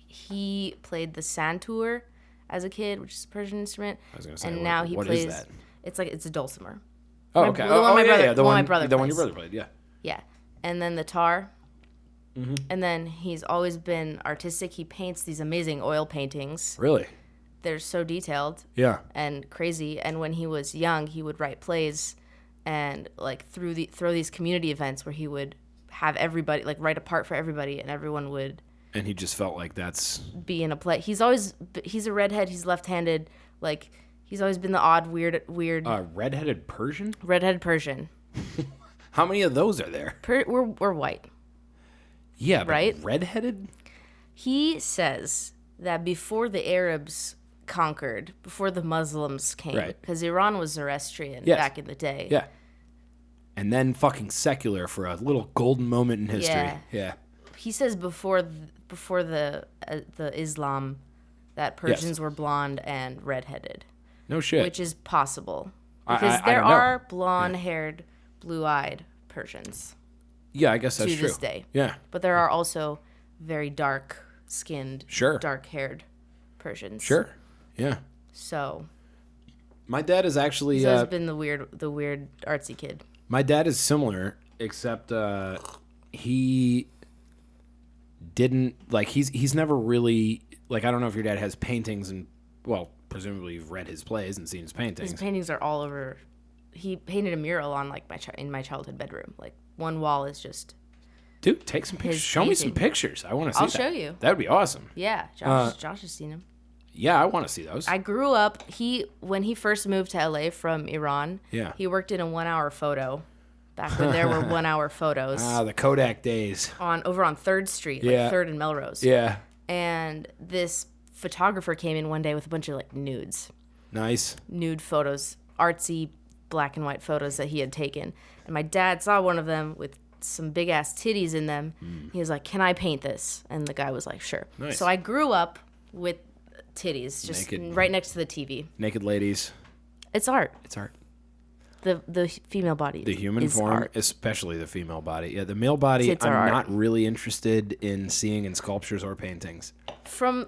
Speaker 2: He played the santur as a kid, which is a Persian instrument.
Speaker 1: I was going to say,
Speaker 2: and now he
Speaker 1: what
Speaker 2: plays.
Speaker 1: Is that?
Speaker 2: It's a dulcimer.
Speaker 1: Oh, okay.
Speaker 2: The one my brother
Speaker 1: brother played. Yeah.
Speaker 2: Yeah, and then the tar. Mm-hmm. And then he's always been artistic. He paints these amazing oil paintings.
Speaker 1: Really?
Speaker 2: They're so detailed.
Speaker 1: Yeah.
Speaker 2: And crazy. And when he was young, he would write plays and like throw these community events where he would have everybody like write a part for everybody, and everyone would.
Speaker 1: And he just felt like that's
Speaker 2: be in a play. He's a redhead. He's left-handed. Like he's always been the odd, weird.
Speaker 1: Redheaded Persian.
Speaker 2: Redheaded Persian.
Speaker 1: How many of those are there?
Speaker 2: We're white.
Speaker 1: Yeah, but
Speaker 2: right?
Speaker 1: Redheaded?
Speaker 2: He says that before the Arabs conquered, before the Muslims came, because Iran was Zoroastrian back in the day.
Speaker 1: Yeah. And then fucking secular for a little golden moment in history. Yeah.
Speaker 2: He says before the Islam that Persians were blonde and redheaded.
Speaker 1: No shit.
Speaker 2: Which is possible. Because there are blonde-haired, blue-eyed Persians.
Speaker 1: Yeah, I guess that's true.
Speaker 2: To this day.
Speaker 1: Yeah.
Speaker 2: But there are also very dark-skinned, dark-haired Persians.
Speaker 1: Sure. Yeah.
Speaker 2: So.
Speaker 1: My dad is actually.
Speaker 2: He's always been the weird artsy kid.
Speaker 1: My dad is similar, except he didn't like. He's never really like. I don't know if your dad has paintings and presumably you've read his plays and seen his paintings.
Speaker 2: His paintings are all over. He painted a mural on like in my childhood bedroom. Like one wall is just.
Speaker 1: Dude, take some pictures. Show me some pictures. I want to see.
Speaker 2: I'll show you.
Speaker 1: That would be awesome.
Speaker 2: Yeah, Josh has seen them.
Speaker 1: Yeah, I want to see those.
Speaker 2: I grew up. When he first moved to LA from Iran.
Speaker 1: Yeah.
Speaker 2: He worked in a 1-hour photo. Back when there were 1-hour photos.
Speaker 1: Ah, the Kodak days.
Speaker 2: Over on 3rd Street, like 3rd and Melrose.
Speaker 1: Yeah.
Speaker 2: And this photographer came in one day with a bunch of like nudes.
Speaker 1: Nice.
Speaker 2: Nude photos, artsy black and white photos that he had taken. And my dad saw one of them with some big ass titties in them. He was like, "Can I paint this?" And the guy was like, "Sure."
Speaker 1: Nice.
Speaker 2: So I grew up with titties just right next to the TV.
Speaker 1: Naked ladies.
Speaker 2: It's art.
Speaker 1: It's art.
Speaker 2: The female body.
Speaker 1: The human form,
Speaker 2: art.
Speaker 1: especially the female body. Yeah, the male body, I'm not really interested in seeing in sculptures or paintings.
Speaker 2: From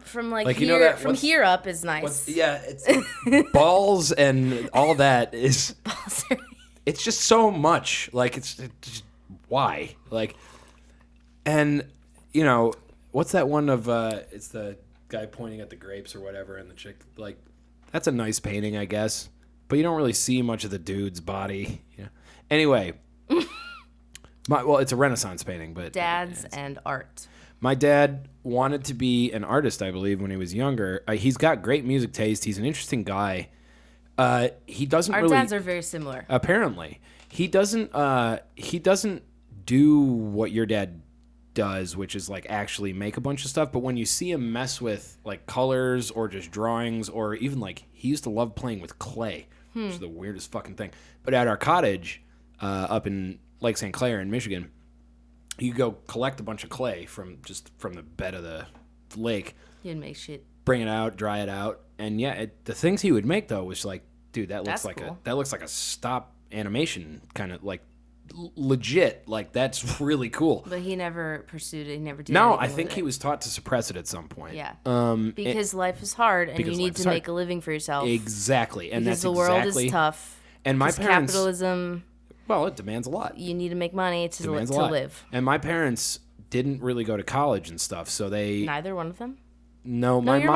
Speaker 2: here, from here up is nice.
Speaker 1: It's balls and all that is. It's just so much. Like it's just, why? Like, and what's that one of? It's the guy pointing at the grapes or whatever, and the chick like. That's a nice painting, I guess. But you don't really see much of the dude's body. Anyway, it's a Renaissance painting, but
Speaker 2: dads and art.
Speaker 1: My dad wanted to be an artist, I believe, when he was younger. He's got great music taste. He's an interesting guy. He doesn't.
Speaker 2: Our dads are very similar.
Speaker 1: Apparently, he doesn't do what your dad does, which is like actually make a bunch of stuff. But when you see him mess with like colors or just drawings, or even like he used to love playing with clay, which is the weirdest fucking thing. But at our cottage up in Lake St. Clair in Michigan. You go collect a bunch of clay from the bed of the lake.
Speaker 2: You'd make shit.
Speaker 1: Bring it out, dry it out, and the things he would make though was like, dude,
Speaker 2: That's
Speaker 1: looks
Speaker 2: cool.
Speaker 1: like a stop animation kind of like legit. Like that's really cool.
Speaker 2: But he never pursued it. He never did.
Speaker 1: No, I think he was taught to suppress it at some point.
Speaker 2: Yeah. Because life is hard, and you need to make a living for yourself.
Speaker 1: Exactly, and
Speaker 2: because
Speaker 1: that's
Speaker 2: the world is tough.
Speaker 1: And my parents,
Speaker 2: capitalism.
Speaker 1: Well, it demands a lot.
Speaker 2: You need to make money to live.
Speaker 1: And my parents didn't really go to college and stuff, so they...
Speaker 2: Neither one of them?
Speaker 1: No,
Speaker 2: your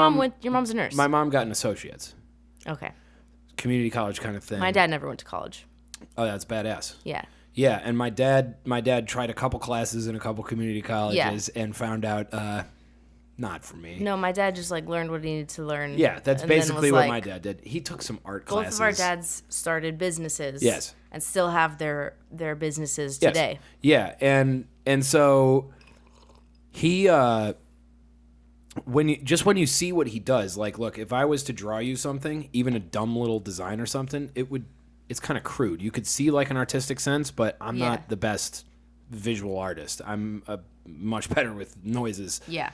Speaker 2: mom's a nurse.
Speaker 1: My mom got an associate's.
Speaker 2: Okay.
Speaker 1: Community college kind of thing.
Speaker 2: My dad never went to college.
Speaker 1: Oh, that's badass.
Speaker 2: Yeah.
Speaker 1: Yeah, and my dad tried a couple classes in a couple community colleges and found out, not for me.
Speaker 2: No, my dad just like learned what he needed to learn.
Speaker 1: Yeah, that's basically what my dad did. He took some art classes.
Speaker 2: Both of our dads started businesses.
Speaker 1: Yes.
Speaker 2: And still have their businesses today.
Speaker 1: Yes. Yeah, and so he when you see what he does, like, look, if I was to draw you something, even a dumb little design or something, it's kind of crude. You could see like an artistic sense, but I'm not the best visual artist. I'm much better with noises.
Speaker 2: Yeah.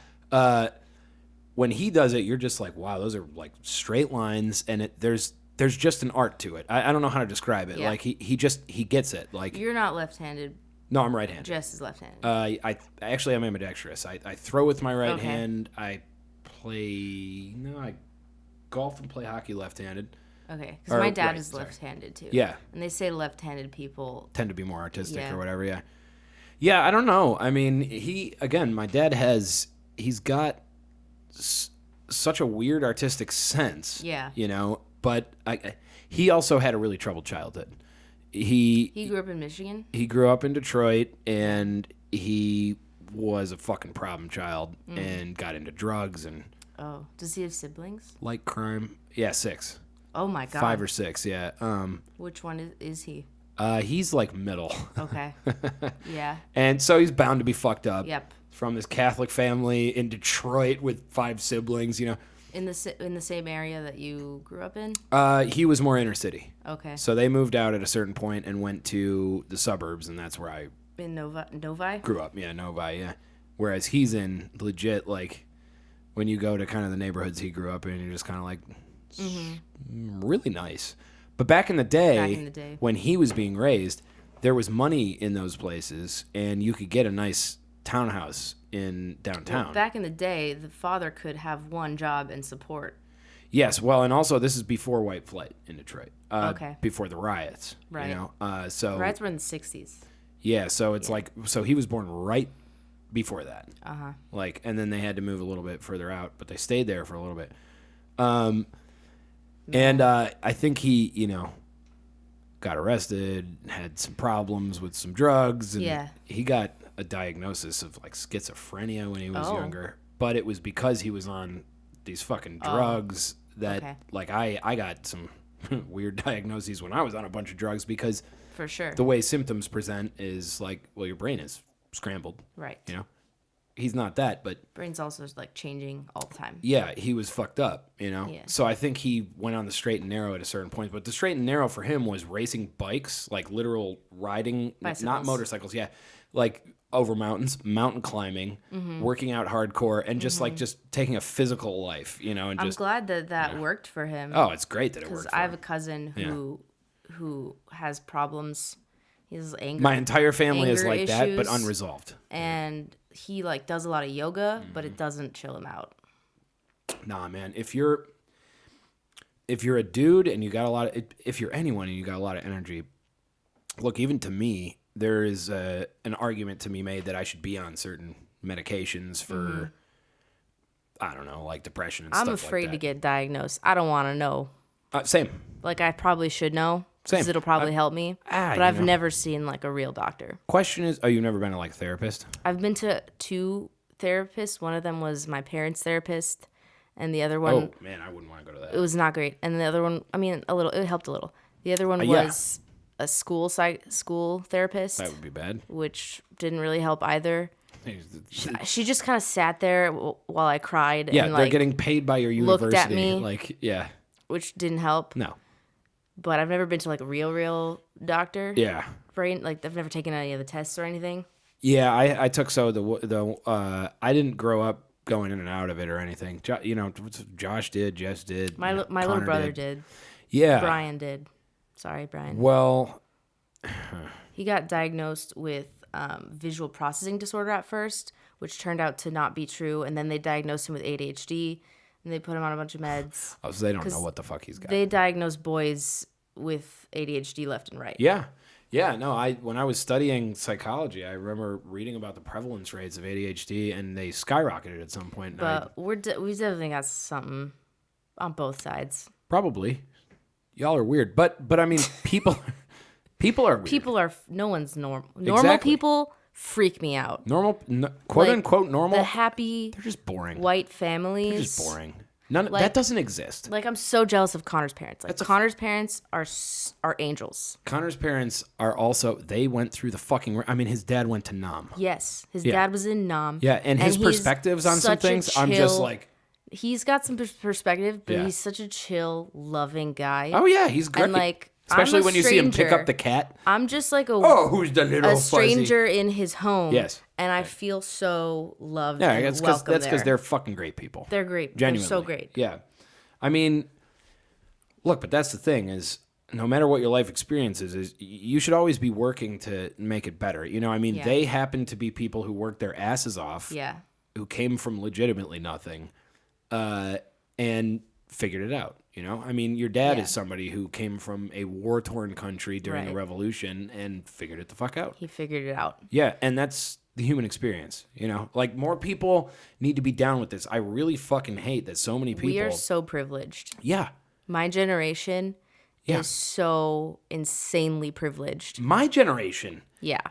Speaker 1: When he does it, you're just like, wow, those are like straight lines, and there's just an art to it. I don't know how to describe it. Yeah. Like he gets it. Like,
Speaker 2: you're not left-handed.
Speaker 1: No, I'm right-handed.
Speaker 2: Jess is left-handed.
Speaker 1: I actually am ambidextrous. I throw with my right hand. I golf and play hockey left-handed.
Speaker 2: Okay, because my dad is left-handed too.
Speaker 1: Yeah.
Speaker 2: And they say left-handed people
Speaker 1: tend to be more artistic or whatever. Yeah. Yeah, I don't know. I mean, my dad he's got such a weird artistic sense.
Speaker 2: Yeah.
Speaker 1: You know, but he also had a really troubled childhood. He
Speaker 2: grew up in Michigan?
Speaker 1: He grew up in Detroit, and he was a fucking problem child and got into drugs and...
Speaker 2: Oh, does he have siblings?
Speaker 1: Like crime. Yeah, 6.
Speaker 2: Oh my God.
Speaker 1: 5 or 6, yeah.
Speaker 2: Which one is he?
Speaker 1: He's like middle.
Speaker 2: Okay. Yeah.
Speaker 1: And so he's bound to be fucked up.
Speaker 2: Yep.
Speaker 1: From this Catholic family in Detroit with 5 siblings, you know.
Speaker 2: In the same area that you grew up in?
Speaker 1: He was more inner city.
Speaker 2: Okay.
Speaker 1: So they moved out at a certain point and went to the suburbs, and that's where I...
Speaker 2: In Novi?
Speaker 1: Grew up, yeah, Novi, yeah. Whereas he's in legit, like, when you go to kind of the neighborhoods he grew up in, you're just kind of like, really nice. But back in the day, when he was being raised, there was money in those places, and you could get a nice townhouse in downtown.
Speaker 2: Well, back in the day, the father could have one job and support.
Speaker 1: Yes, well, and also this is before white flight in Detroit.
Speaker 2: Okay.
Speaker 1: Before the riots.
Speaker 2: Right.
Speaker 1: You know? So
Speaker 2: riots were in the 60s.
Speaker 1: Yeah, so it's like, so he was born right before that.
Speaker 2: Uh-huh.
Speaker 1: Like, and then they had to move a little bit further out, but they stayed there for a little bit. And I think he, you know, got arrested, had some problems with some drugs, and he got a diagnosis of like schizophrenia when he was younger. But it was because he was on these fucking drugs that like I got some weird diagnoses when I was on a bunch of drugs, because
Speaker 2: for sure
Speaker 1: the way symptoms present is like, well, your brain is scrambled.
Speaker 2: Right.
Speaker 1: You know? He's not that, but...
Speaker 2: Brain's also, like, changing all the time.
Speaker 1: Yeah, he was fucked up, you know?
Speaker 2: Yeah.
Speaker 1: So I think he went on the straight and narrow at a certain point. But the straight and narrow for him was racing bikes, like literal riding...
Speaker 2: Bicycles.
Speaker 1: Not motorcycles, yeah. Like, over mountains, mountain climbing, working out hardcore, and just, like, just taking a physical life, you know? And
Speaker 2: I'm
Speaker 1: just,
Speaker 2: glad that worked for him.
Speaker 1: Oh, it's great that it worked for him.
Speaker 2: Because I have a cousin who has problems. He has anger.
Speaker 1: My entire family is like
Speaker 2: issues,
Speaker 1: that, but unresolved.
Speaker 2: And he like does a lot of yoga, but it doesn't chill him out.
Speaker 1: Nah, man. If you're a dude and you got a lot of, if you're anyone and you got a lot of energy, look, even to me, there is an argument to be made that I should be on certain medications for, I don't know, like depression and stuff like that. I'm
Speaker 2: afraid to get diagnosed. I don't want to know.
Speaker 1: Same.
Speaker 2: Like, I probably should know. Because it'll probably help me. But I've never seen, like, a real doctor.
Speaker 1: Question is, you've never been to, like, a therapist?
Speaker 2: I've been to 2 therapists. One of them was my parents' therapist. And the other one...
Speaker 1: Oh, man, I wouldn't want to go to that.
Speaker 2: It was not great. And the other one, I mean, a little. It helped a little. The other one was a school therapist.
Speaker 1: That would be bad.
Speaker 2: Which didn't really help either. She just kind of sat there while I cried.
Speaker 1: Yeah,
Speaker 2: and,
Speaker 1: they're
Speaker 2: like,
Speaker 1: getting paid by your university.
Speaker 2: Looked at me.
Speaker 1: Like, yeah.
Speaker 2: Which didn't help.
Speaker 1: No.
Speaker 2: But I've never been to, like, a real doctor.
Speaker 1: Yeah.
Speaker 2: brain, like I've never taken any of the tests or anything.
Speaker 1: Yeah, I took I didn't grow up going in and out of it or anything. Josh did, Jess did.
Speaker 2: My little brother did.
Speaker 1: Yeah.
Speaker 2: Brian did. Sorry, Brian.
Speaker 1: Well,
Speaker 2: he got diagnosed with visual processing disorder at first, which turned out to not be true. And then they diagnosed him with ADHD, and they put him on a bunch of meds.
Speaker 1: Oh, so they don't know what the fuck he's got.
Speaker 2: They diagnose boys with ADHD left and right.
Speaker 1: Yeah. Yeah, no, when I was studying psychology, I remember reading about the prevalence rates of ADHD, and they skyrocketed at some point.
Speaker 2: But we definitely got something on both sides.
Speaker 1: Probably. Y'all are weird. But I mean, people are weird.
Speaker 2: No one's normal. Normal people freak me out.
Speaker 1: Quote unquote normal.
Speaker 2: The happy,
Speaker 1: they're just boring.
Speaker 2: White families.
Speaker 1: They're just boring. That doesn't exist.
Speaker 2: Like, I'm so jealous of Connor's parents. Connor's parents are angels.
Speaker 1: Connor's parents are also, they went through the fucking, his dad went to Nam.
Speaker 2: Yes. His dad was in Nam.
Speaker 1: Yeah, and his perspectives on some things, I'm just like.
Speaker 2: He's got some perspective, but he's such a chill, loving guy.
Speaker 1: Oh, yeah, he's great.
Speaker 2: And,
Speaker 1: especially when you see him pick up the cat.
Speaker 2: I'm just like
Speaker 1: who's the little
Speaker 2: stranger in his home.
Speaker 1: Yes.
Speaker 2: And I feel so loved
Speaker 1: and
Speaker 2: welcome
Speaker 1: that's
Speaker 2: there.
Speaker 1: because they're fucking great people.
Speaker 2: They're great.
Speaker 1: Genuinely.
Speaker 2: They're so great.
Speaker 1: Yeah. Look, but that's the thing is, no matter what your life experiences is, you should always be working to make it better. They happen to be people who worked their asses off.
Speaker 2: Yeah.
Speaker 1: Who came from legitimately nothing, and figured it out. Your dad is somebody who came from a war-torn country during the revolution and figured it the fuck out.
Speaker 2: He figured it out.
Speaker 1: Yeah, and that's the human experience, more people need to be down with this. I really fucking hate that so many people.
Speaker 2: We are so privileged.
Speaker 1: Yeah.
Speaker 2: My generation is so insanely privileged.
Speaker 1: My generation.
Speaker 2: Yeah.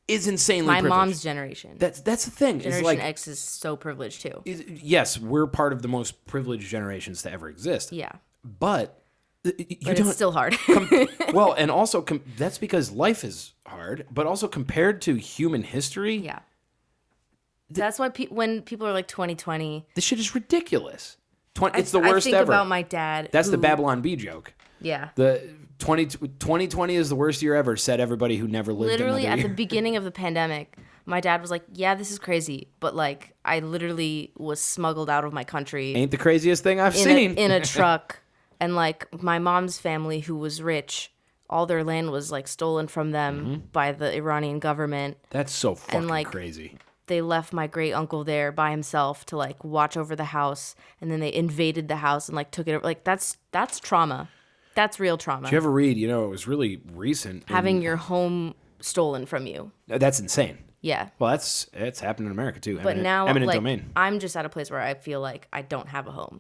Speaker 1: Is insanely privileged.
Speaker 2: My mom's generation.
Speaker 1: That's the thing.
Speaker 2: Generation X is so privileged too.
Speaker 1: Yes, we're part of the most privileged generations to ever exist.
Speaker 2: Yeah.
Speaker 1: But
Speaker 2: it's still hard.
Speaker 1: Well, and also that's because life is hard, but also compared to human history.
Speaker 2: Yeah. That's why when people are like 2020.
Speaker 1: This shit is ridiculous. It's the worst ever.
Speaker 2: I think about my dad.
Speaker 1: That's the Babylon Bee joke.
Speaker 2: Yeah.
Speaker 1: The 2020 is the worst year ever, said everybody who never lived
Speaker 2: literally
Speaker 1: another year.
Speaker 2: At the beginning of the pandemic, my dad was like, yeah, this is crazy, but I literally was smuggled out of my country.
Speaker 1: Ain't the craziest thing I've seen.
Speaker 2: In a truck. And my mom's family, who was rich, all their land was stolen from them by the Iranian government.
Speaker 1: That's so fucking crazy.
Speaker 2: They left my great uncle there by himself to watch over the house, and then they invaded the house and took it over. That's trauma. That's real trauma.
Speaker 1: Did you ever read? It was really recent.
Speaker 2: Having your home stolen from you.
Speaker 1: That's insane.
Speaker 2: Yeah.
Speaker 1: Well, it's happened in America too.
Speaker 2: But now,
Speaker 1: eminent domain.
Speaker 2: I'm just at a place where I feel like I don't have a home.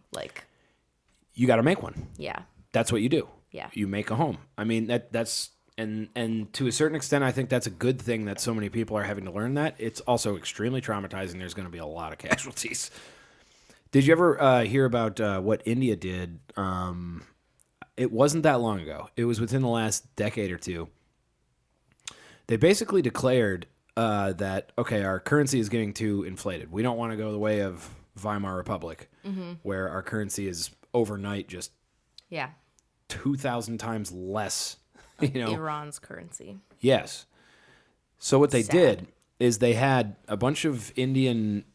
Speaker 1: You got to make one.
Speaker 2: Yeah.
Speaker 1: That's what you do.
Speaker 2: Yeah.
Speaker 1: You make a home. That's and to a certain extent, I think that's a good thing that so many people are having to learn that. It's also extremely traumatizing. There's going to be a lot of casualties. Did you ever hear about what India did? It wasn't that long ago. It was within the last decade or two. They basically declared that, okay, our currency is getting too inflated. We don't want to go the way of Weimar Republic, where our currency is overnight just 2,000 times less.
Speaker 2: Iran's currency.
Speaker 1: Yes. So what they did is they had a bunch of Indian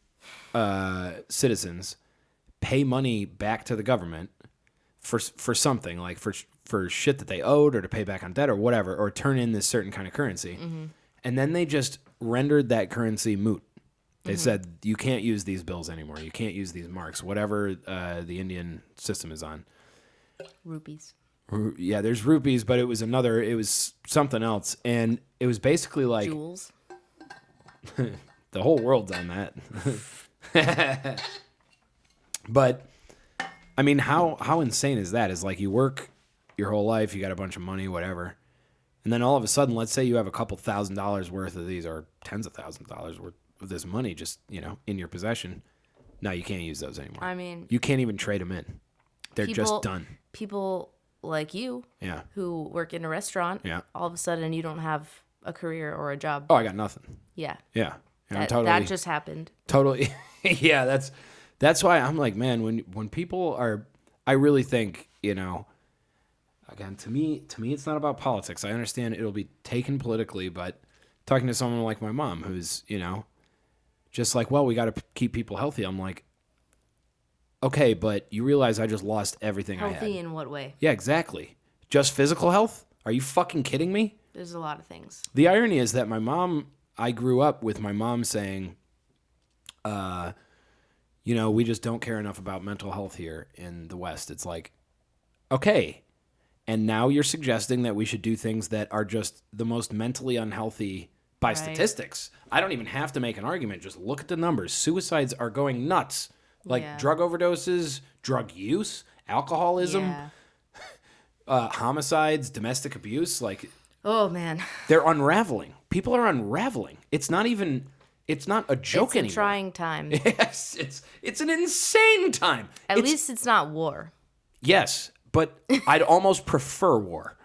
Speaker 1: citizens pay money back to the government for something, for shit that they owed or to pay back on debt or whatever, or turn in this certain kind of currency. And then they just rendered that currency moot. They said, you can't use these bills anymore. You can't use these marks, whatever the Indian system is on.
Speaker 2: Rupees.
Speaker 1: Yeah, there's rupees, but it was something else. And it was basically like...
Speaker 2: Jewels.
Speaker 1: The whole world's on that. But, how insane is that? Is you work your whole life, you got a bunch of money, whatever. And then all of a sudden, let's say you have a couple $1,000s worth of these, or tens of thousands of dollars worth of this money just, in your possession. No, you can't use those anymore. You can't even trade them in. They're just done.
Speaker 2: People like you, who work in a restaurant, all of a sudden you don't have a career or a job.
Speaker 1: Oh, I got nothing.
Speaker 2: Yeah.
Speaker 1: Yeah.
Speaker 2: That just happened.
Speaker 1: Totally. Yeah, that's why I'm like, man, when people are, I really think, again, to me, it's not about politics. I understand it'll be taken politically, but talking to someone like my mom, who's, just like, well, we got to keep people healthy. I'm like, okay, but you realize I just lost everything I had.
Speaker 2: Healthy in what way?
Speaker 1: Yeah, exactly. Just physical health? Are you fucking kidding me?
Speaker 2: There's a lot of things.
Speaker 1: The irony is that I grew up with my mom saying, we just don't care enough about mental health here in the West. It's like, okay. And now you're suggesting that we should do things that are just the most mentally unhealthy by statistics. I don't even have to make an argument. Just look at the numbers. Suicides are going nuts. Like drug overdoses, drug use, alcoholism, homicides, domestic abuse. Like,
Speaker 2: oh man,
Speaker 1: they're unraveling. People are unraveling. It's not a joke anymore.
Speaker 2: It's a trying time.
Speaker 1: Yes, it's an insane time.
Speaker 2: At least it's not war.
Speaker 1: Yes, but I'd almost prefer war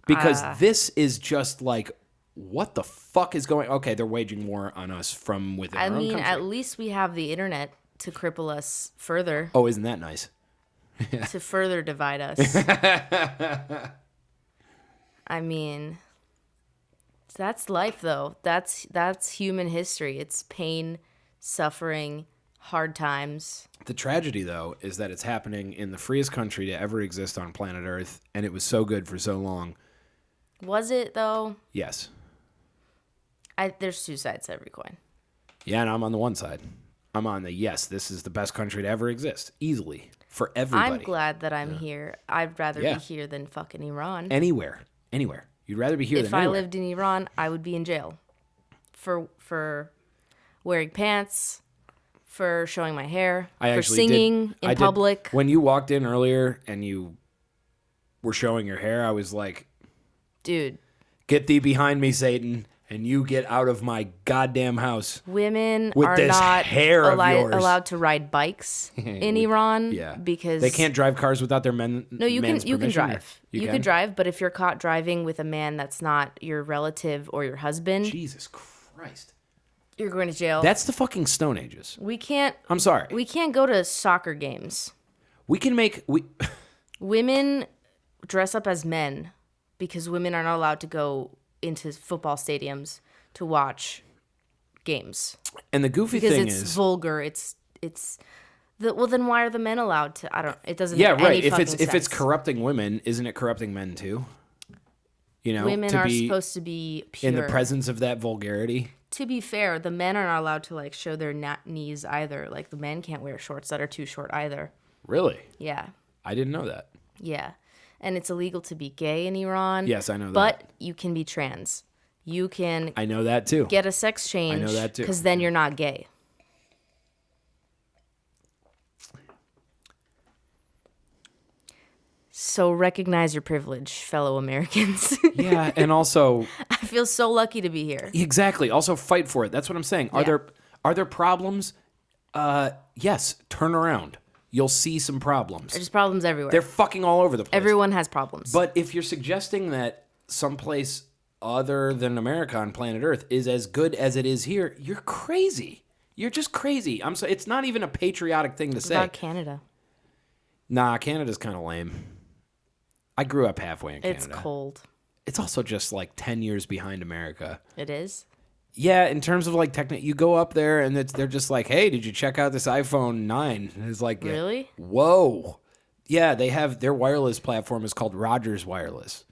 Speaker 1: because this is just like, what the fuck is going? Okay, they're waging war on us from within our own country.
Speaker 2: At least we have the internet to cripple us further.
Speaker 1: Oh, isn't that nice?
Speaker 2: To further divide us. I mean, that's life, though. That's human history. It's pain, suffering, hard times.
Speaker 1: The tragedy, though, is that it's happening in the freest country to ever exist on planet Earth, and it was so good for so long.
Speaker 2: Was it, though?
Speaker 1: Yes.
Speaker 2: There's two sides to every coin.
Speaker 1: Yeah, and I'm on the one side. I'm on the, yes, this is the best country to ever exist. Easily. For everybody.
Speaker 2: I'm glad that I'm here. I'd rather be here than fucking Iran.
Speaker 1: Anywhere. You'd rather be here than anywhere.
Speaker 2: If I lived in Iran, I would be in jail. For wearing pants, for showing my hair, for singing in public.
Speaker 1: When you walked in earlier and you were showing your hair, I was like,
Speaker 2: dude,
Speaker 1: get thee behind me, Satan. And you get out of my goddamn house.
Speaker 2: Women are not allowed to ride bikes in Iran.
Speaker 1: Yeah,
Speaker 2: because
Speaker 1: they can't drive cars without their men.
Speaker 2: No, you can drive.
Speaker 1: You
Speaker 2: can drive, but if you're caught driving with a man that's not your relative or your husband,
Speaker 1: Jesus Christ,
Speaker 2: you're going to jail.
Speaker 1: That's the fucking Stone Ages.
Speaker 2: We can't.
Speaker 1: I'm sorry.
Speaker 2: We can't go to soccer games.
Speaker 1: We can make
Speaker 2: women dress up as men because women are not allowed to go into football stadiums to watch games.
Speaker 1: And the goofy thing is...
Speaker 2: Because it's vulgar. Well, then why are the men allowed to... It doesn't
Speaker 1: make
Speaker 2: any fucking sense.
Speaker 1: If it's corrupting women, isn't it corrupting men too?
Speaker 2: Women are supposed to be pure.
Speaker 1: In the presence of that vulgarity.
Speaker 2: To be fair, the men are not allowed to show their knees either. Like, the men can't wear shorts that are too short either.
Speaker 1: Really?
Speaker 2: Yeah.
Speaker 1: I didn't know that.
Speaker 2: Yeah. And it's illegal to be gay in Iran.
Speaker 1: Yes, I know that.
Speaker 2: But you can be trans. You can...
Speaker 1: I know that too.
Speaker 2: Get a sex change.
Speaker 1: I know that too.
Speaker 2: Because then you're not gay. So recognize your privilege, fellow Americans.
Speaker 1: Yeah, and also...
Speaker 2: I feel so lucky to be here.
Speaker 1: Exactly. Also fight for it. That's what I'm saying. Are there problems? Yes. Turn around. You'll see some problems.
Speaker 2: There's problems everywhere.
Speaker 1: They're fucking all over the place.
Speaker 2: Everyone has problems.
Speaker 1: But if you're suggesting that someplace other than America on planet Earth is as good as it is here, you're crazy. You're just crazy. I'm so. It's not even a patriotic thing to say.
Speaker 2: What about Canada?
Speaker 1: Nah, Canada's kind of lame. I grew up halfway in Canada.
Speaker 2: It's cold.
Speaker 1: It's also just 10 years behind America.
Speaker 2: It is?
Speaker 1: Yeah, in terms of you go up there and they're just like, hey, did you check out this iPhone 9? And it's like,
Speaker 2: really?
Speaker 1: Whoa. Yeah, they have their wireless platform is called Rogers Wireless.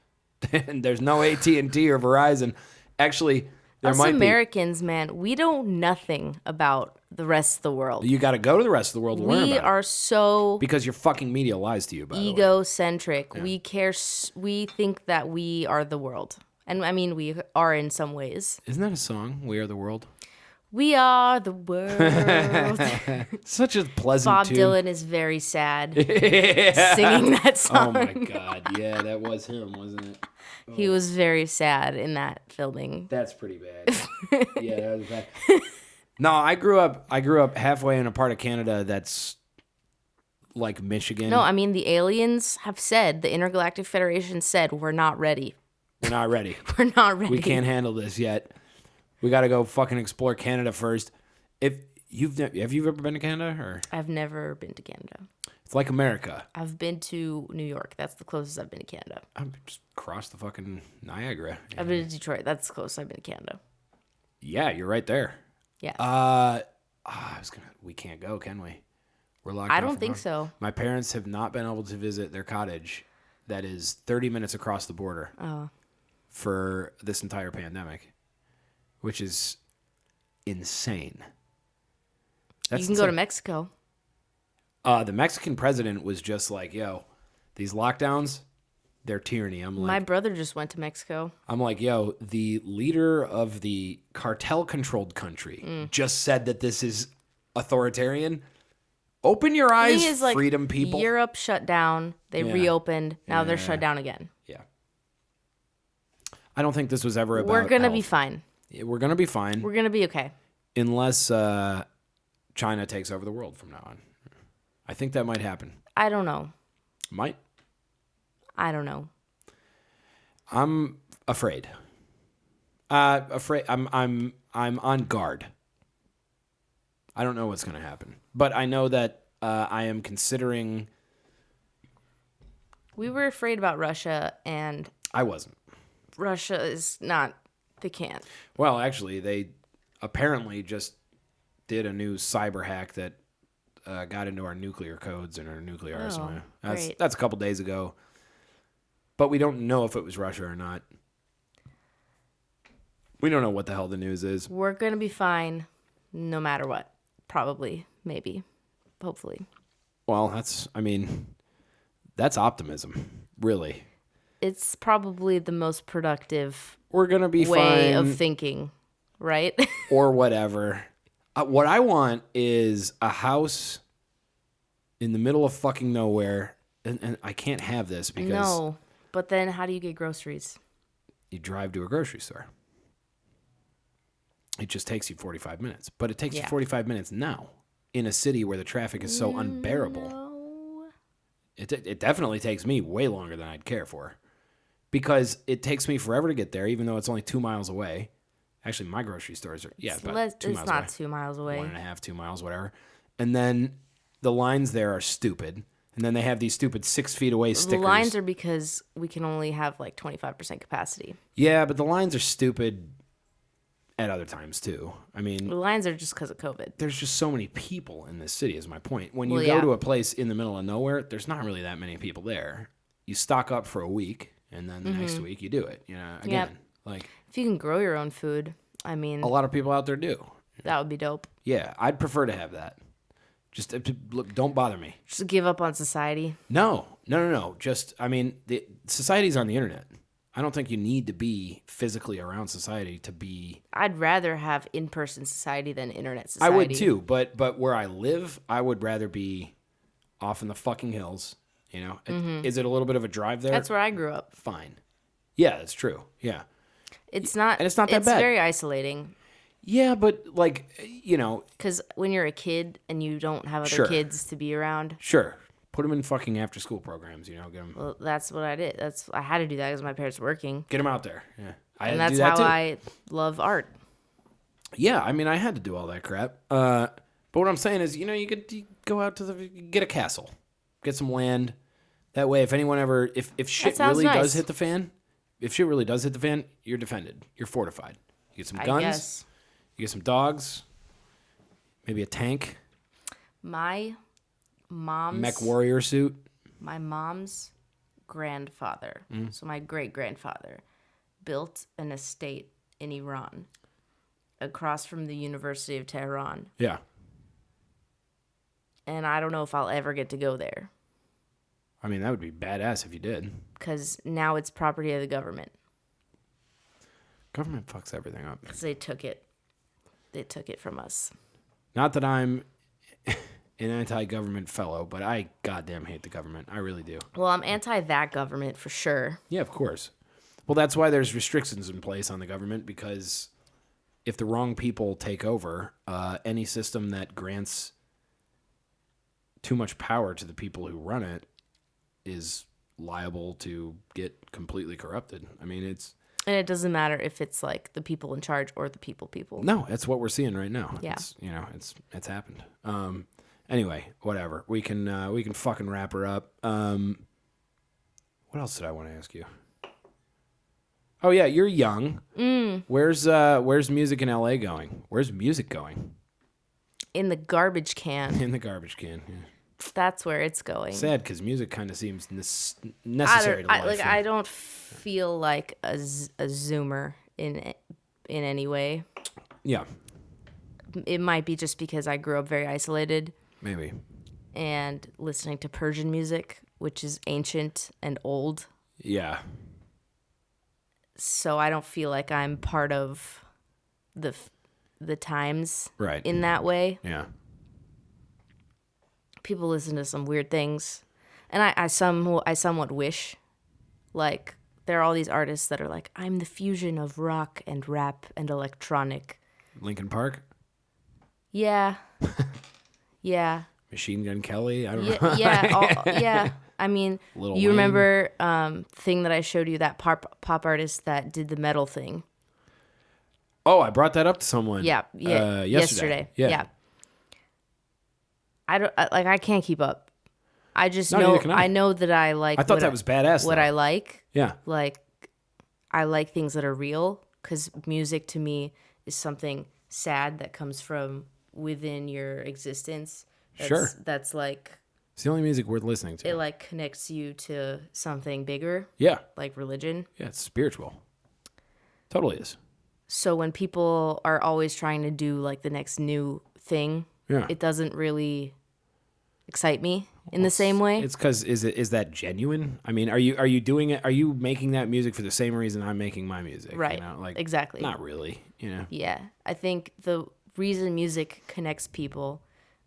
Speaker 1: And there's no AT&T or Verizon. Actually, there might be. Us
Speaker 2: Americans, man, we know nothing about the rest of the world.
Speaker 1: You got to go to the rest of the world to learn about it.
Speaker 2: We are so...
Speaker 1: Because your fucking media lies to you, by the way.
Speaker 2: Egocentric.
Speaker 1: Yeah.
Speaker 2: We care... We think that we are the world. And I mean, we are in some ways.
Speaker 1: Isn't that a song? We Are the World?
Speaker 2: We are the world.
Speaker 1: Such a pleasant
Speaker 2: Bob
Speaker 1: tune.
Speaker 2: Dylan is very sad singing that song.
Speaker 1: Oh my God. Yeah, that was him, wasn't it? Oh.
Speaker 2: He was very sad in that filming.
Speaker 1: That's pretty bad. Yeah, that was bad. No, I grew up halfway in a part of Canada that's like Michigan.
Speaker 2: No, I mean, the aliens have said, the Intergalactic Federation said, we're not ready.
Speaker 1: We're not ready.
Speaker 2: We're not ready.
Speaker 1: We can't handle this yet. We got to go fucking explore Canada first. Have you ever been to Canada? Or
Speaker 2: I've never been to Canada.
Speaker 1: It's like America.
Speaker 2: I've been to New York. That's the closest I've been to Canada.
Speaker 1: I'm just across the fucking Niagara.
Speaker 2: I've been to Detroit. That's the closest I've been to Canada.
Speaker 1: Yeah, you're right there.
Speaker 2: Yeah.
Speaker 1: We can't go, can we? We're locked.
Speaker 2: I don't think so.
Speaker 1: My parents have not been able to visit their cottage that is 30 minutes across the border for this entire pandemic, which is insane.
Speaker 2: You can go to Mexico.
Speaker 1: The Mexican president was just like, yo, these lockdowns, they're tyranny. I'm like,
Speaker 2: my brother just went to Mexico.
Speaker 1: I'm like, yo, the leader of the cartel-controlled country just said that this is authoritarian. Open your eyes, freedom people.
Speaker 2: Europe shut down. They reopened. Now they're shut down again.
Speaker 1: Yeah. I don't think this was ever about
Speaker 2: We're going to be fine.
Speaker 1: We're going to be fine.
Speaker 2: We're going to be okay.
Speaker 1: Unless China takes over the world from now on. I think that might happen.
Speaker 2: I don't know.
Speaker 1: Might.
Speaker 2: I don't know.
Speaker 1: I'm afraid. I'm on guard. I don't know what's going to happen, but I know that I am considering.
Speaker 2: We were afraid about Russia, and
Speaker 1: I wasn't.
Speaker 2: Russia is not. They can't.
Speaker 1: Well, actually, they apparently just did a new cyber hack that got into our nuclear codes and our nuclear arsenal. That's a couple days ago, but we don't know if it was Russia or not. We don't know what the hell the news is.
Speaker 2: We're gonna be fine, no matter what. Probably, maybe, hopefully.
Speaker 1: Well, that's optimism, really.
Speaker 2: It's probably the most productive
Speaker 1: We're gonna be
Speaker 2: way
Speaker 1: fine,
Speaker 2: of thinking, right?
Speaker 1: or whatever. What I want is a house in the middle of fucking nowhere, and I can't have this because
Speaker 2: no. But then, how do you get groceries?
Speaker 1: You drive to a grocery store. It just takes you 45 minutes. But it takes you 45 minutes now in a city where the traffic is so unbearable.
Speaker 2: No.
Speaker 1: It definitely takes me way longer than I'd care for. Because it takes me forever to get there, even though it's only 2 miles away. Actually, my grocery stores are, about 2 miles away.
Speaker 2: It's not 2 miles away.
Speaker 1: 1.5, 2 miles, whatever. And then the lines there are stupid. And then they have these stupid 6 feet away stickers.
Speaker 2: The lines are because we can only have like 25% capacity.
Speaker 1: Yeah, but the lines are stupid at other times too. The
Speaker 2: lines are just because of COVID.
Speaker 1: There's just so many people in this city is my point. When you go to a place in the middle of nowhere, there's not really that many people there. You stock up for a week, and then the next week you do it. Again, like
Speaker 2: if you can grow your own food,
Speaker 1: a lot of people out there do.
Speaker 2: That would be dope.
Speaker 1: Yeah, I'd prefer to have that. Just look, don't bother me.
Speaker 2: Just give up on society.
Speaker 1: No. Just the society's on the internet. I don't think you need to be physically around society to be.
Speaker 2: I'd rather have in-person society than internet society.
Speaker 1: I would too, but where I live, I would rather be off in the fucking hills. Is it a little bit of a drive there?
Speaker 2: That's where I grew up.
Speaker 1: Fine. Yeah, that's true. Yeah.
Speaker 2: It's not that bad. It's very isolating.
Speaker 1: Yeah, but
Speaker 2: because when you're a kid and you don't have other kids to be around.
Speaker 1: Sure. Put them in fucking after-school programs, get them.
Speaker 2: Well, that's what I did. I had to do that because my parents were working.
Speaker 1: Get them out there. Yeah,
Speaker 2: and that's how I love art.
Speaker 1: Yeah, I had to do all that crap. But what I'm saying is, you could go out to get a castle, get some land. That way, if anyone ever, if shit really does hit the fan, you're defended. You're fortified. You get some guns. You get some dogs. Maybe a tank.
Speaker 2: My mom's
Speaker 1: mech warrior suit.
Speaker 2: My mom's grandfather, so my great-grandfather, built an estate in Iran across from the University of Tehran.
Speaker 1: Yeah.
Speaker 2: And I don't know if I'll ever get to go there.
Speaker 1: That would be badass if you did.
Speaker 2: Because now it's property of the government.
Speaker 1: Government fucks everything up.
Speaker 2: Because they took it. They took it from us.
Speaker 1: Not that I'm an anti-government fellow, but I goddamn hate the government. I really do.
Speaker 2: Well, I'm anti that government for sure.
Speaker 1: Yeah, of course. Well, that's why there's restrictions in place on the government, because if the wrong people take over, any system that grants too much power to the people who run it is liable to get completely corrupted. It's...
Speaker 2: And it doesn't matter if it's like the people in charge or the people.
Speaker 1: No, that's what we're seeing right now.
Speaker 2: Yeah.
Speaker 1: It's, it's happened. Anyway, whatever. We can fucking wrap her up. What else did I want to ask you? Oh yeah, you're young. Where's music in LA going? Where's music going?
Speaker 2: In the garbage can.
Speaker 1: In the garbage can. Yeah.
Speaker 2: That's where it's going.
Speaker 1: Sad because music kind of seems necessary to life.
Speaker 2: I don't feel like a Zoomer in any way.
Speaker 1: Yeah.
Speaker 2: It might be just because I grew up very isolated.
Speaker 1: Maybe.
Speaker 2: And listening to Persian music, which is ancient and old.
Speaker 1: Yeah.
Speaker 2: So I don't feel like I'm part of the times in that way.
Speaker 1: Yeah.
Speaker 2: People listen to some weird things. And I somewhat wish, like, there are all these artists that are like, I'm the fusion of rock and rap and electronic.
Speaker 1: Linkin Park?
Speaker 2: Yeah. Yeah.
Speaker 1: Machine Gun Kelly? I don't know.
Speaker 2: Yeah. I mean,
Speaker 1: Lil
Speaker 2: you
Speaker 1: Wayne.
Speaker 2: remember thing that I showed you, that pop artist that did the metal thing?
Speaker 1: Oh, I brought that up to someone.
Speaker 2: Yeah. Yesterday. Yeah. I can't keep up. I just know I know that I like.
Speaker 1: I thought that was badass.
Speaker 2: What
Speaker 1: though.
Speaker 2: I like.
Speaker 1: Yeah.
Speaker 2: Like, I like things that are real, because music to me is something sad that comes from within your existence. That's like.
Speaker 1: It's the only music worth listening to.
Speaker 2: It like connects you to something bigger.
Speaker 1: Yeah.
Speaker 2: Like religion.
Speaker 1: Yeah, it's spiritual. Totally is.
Speaker 2: So when people are always trying to do like the next new thing, it doesn't really excite me in the same way.
Speaker 1: It's because is that genuine? I mean, are you doing it? Are you making that music for the same reason I'm making my music?
Speaker 2: Right.
Speaker 1: You know? Like,
Speaker 2: exactly.
Speaker 1: Not really. You know.
Speaker 2: Yeah, I think the reason music connects people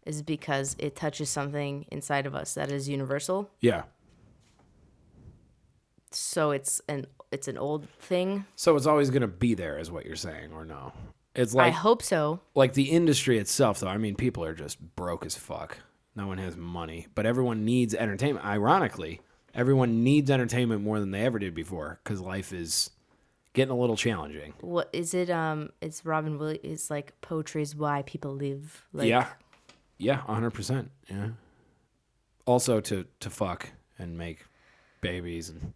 Speaker 2: is because it touches something inside of us that is universal.
Speaker 1: Yeah.
Speaker 2: So it's an old thing.
Speaker 1: So it's always gonna be there, is what you're saying, or no? It's like,
Speaker 2: I hope so.
Speaker 1: Like the industry itself, though. I mean, people are just broke as fuck. No one has money, but everyone needs entertainment. Ironically, everyone needs entertainment more than they ever did before, because life is getting a little challenging.
Speaker 2: What is it? It's Robin Williams. It's like poetry is why people live. Like,
Speaker 1: yeah, 100%. Yeah. Also to fuck and make babies and.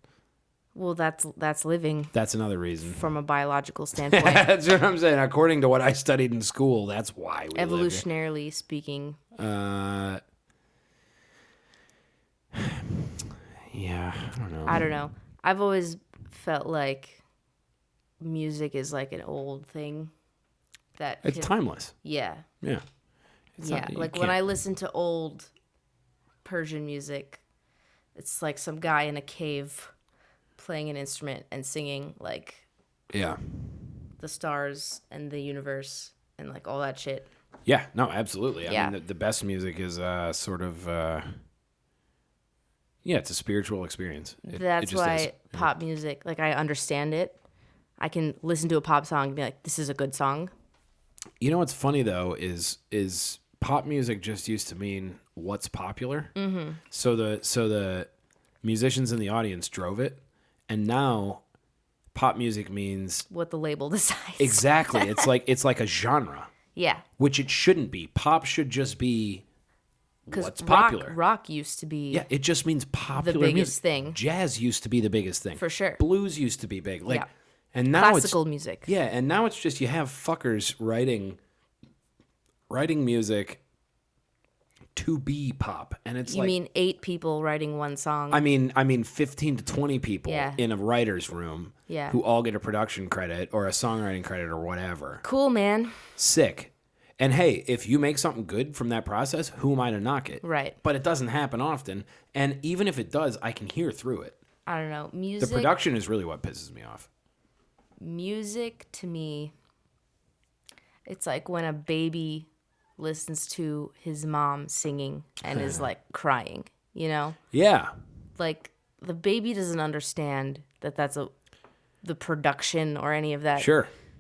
Speaker 2: Well, that's living.
Speaker 1: That's another reason.
Speaker 2: From a biological standpoint.
Speaker 1: That's what I'm saying. According to what I studied in school, that's why we
Speaker 2: evolutionarily speaking.
Speaker 1: Yeah,
Speaker 2: I don't know. I've always felt like music is like an old thing that
Speaker 1: it's timeless.
Speaker 2: Yeah.
Speaker 1: Yeah.
Speaker 2: Like when I listen to old Persian music, it's like some guy in a cave playing an instrument and singing like the stars and the universe and like all that shit.
Speaker 1: Yeah, no, absolutely. I mean, the best music is sort of it's a spiritual experience.
Speaker 2: That's why pop music, like, I understand it. I can listen to a pop song and be like, this is a good song.
Speaker 1: You know what's funny though is pop music just used to mean what's popular. Mm-hmm. So the musicians in the audience drove it. And now, pop music means
Speaker 2: what the label decides.
Speaker 1: Exactly. It's like a genre.
Speaker 2: Yeah.
Speaker 1: Which it shouldn't be. Pop should just be what's popular.
Speaker 2: Rock used to be.
Speaker 1: Yeah, it just means popular
Speaker 2: the biggest
Speaker 1: music.
Speaker 2: Thing.
Speaker 1: Jazz used to be the biggest thing.
Speaker 2: For sure.
Speaker 1: Blues used to be big. And now
Speaker 2: classical music.
Speaker 1: Yeah, and now it's just you have fuckers writing music to be pop, and it's
Speaker 2: you mean 8 people writing one song?
Speaker 1: I mean 15 to 20 people in a writer's room who all get a production credit or a songwriting credit or whatever.
Speaker 2: Cool, man.
Speaker 1: Sick. And hey, if you make something good from that process, who am I to knock it?
Speaker 2: Right.
Speaker 1: But it doesn't happen often, and even if it does, I can hear through it.
Speaker 2: I don't know. Music.
Speaker 1: The production is really what pisses me off.
Speaker 2: Music to me, it's like when a baby listens to his mom singing and is like crying, you know?
Speaker 1: Yeah.
Speaker 2: Like the baby doesn't understand that that's the production or any of that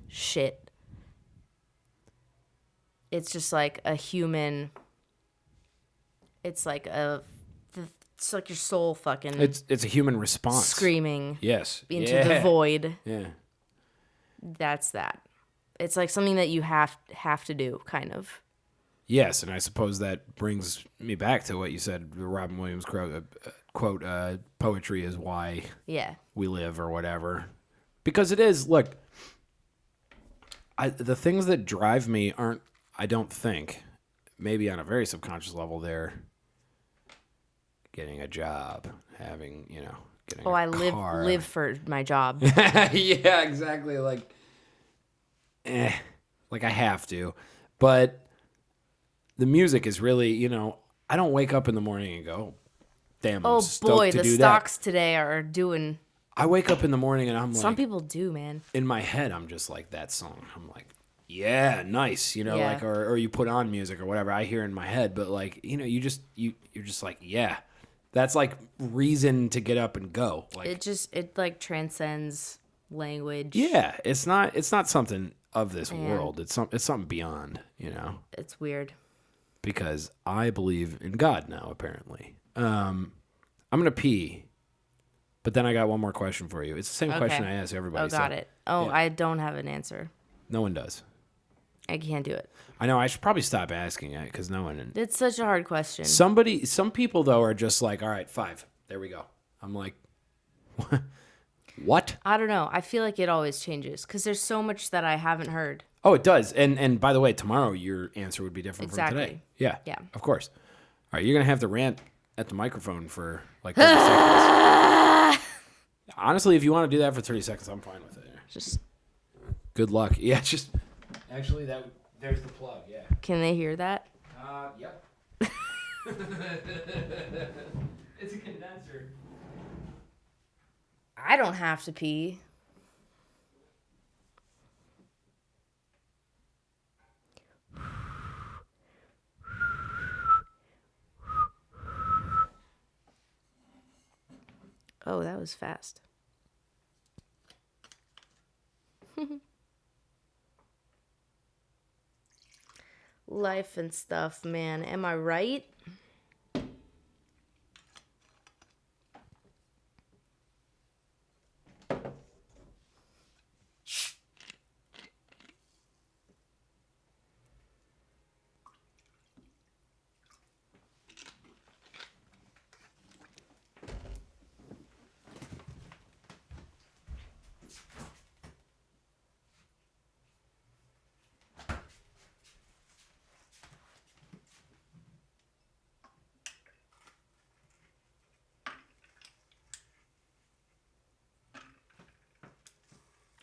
Speaker 2: shit. It's just like a human. It's like it's like your soul fucking.
Speaker 1: It's a human response.
Speaker 2: Screaming.
Speaker 1: Yes.
Speaker 2: Into the void.
Speaker 1: Yeah.
Speaker 2: That's that. It's like something that you have to do, kind of.
Speaker 1: Yes, and I suppose that brings me back to what you said, the Robin Williams quote, poetry is why we live or whatever. Because it is, look, the things that drive me aren't, I don't think, maybe on a very subconscious level, they're getting a job, having, getting a car.
Speaker 2: I live for my job.
Speaker 1: Yeah, exactly. Like I have to. But the music is really, I don't wake up in the morning and go, damn, I'm stoked to do that.
Speaker 2: The stocks today are doing...
Speaker 1: I wake up in the morning and I'm like...
Speaker 2: Some people do, man.
Speaker 1: In my head, I'm just like, that song. I'm like, yeah, nice, like, or you put on music or whatever I hear in my head. But like, you're just like, yeah. That's like reason to get up and go. Like
Speaker 2: it like transcends language.
Speaker 1: Yeah, it's not something of this world. It's something beyond,
Speaker 2: It's weird.
Speaker 1: Because I believe in God now, apparently. I'm gonna pee, but then I got one more question for you. It's the same question I ask everybody.
Speaker 2: Oh, got it. Oh, yeah. I don't have an answer.
Speaker 1: No one does.
Speaker 2: I can't do it.
Speaker 1: I know. I should probably stop asking it because no one.
Speaker 2: It's such a hard question.
Speaker 1: Some people though are just like, all right, 5. There we go. I'm like, what?
Speaker 2: I don't know. I feel like it always changes because there's so much that I haven't heard.
Speaker 1: Oh, it does. And by the way, tomorrow your answer would be different from today. Yeah.
Speaker 2: Yeah.
Speaker 1: Of course. All right, you're gonna have to rant at the microphone for like 30 seconds. Honestly, if you want to do that for 30 seconds, I'm fine with it.
Speaker 2: Just
Speaker 1: good luck. Yeah, just actually there's the plug. Yeah.
Speaker 2: Can they hear that?
Speaker 1: Yep. It's a condenser.
Speaker 2: I don't have to pee. Oh, that was fast. Life and stuff, man. Am I right?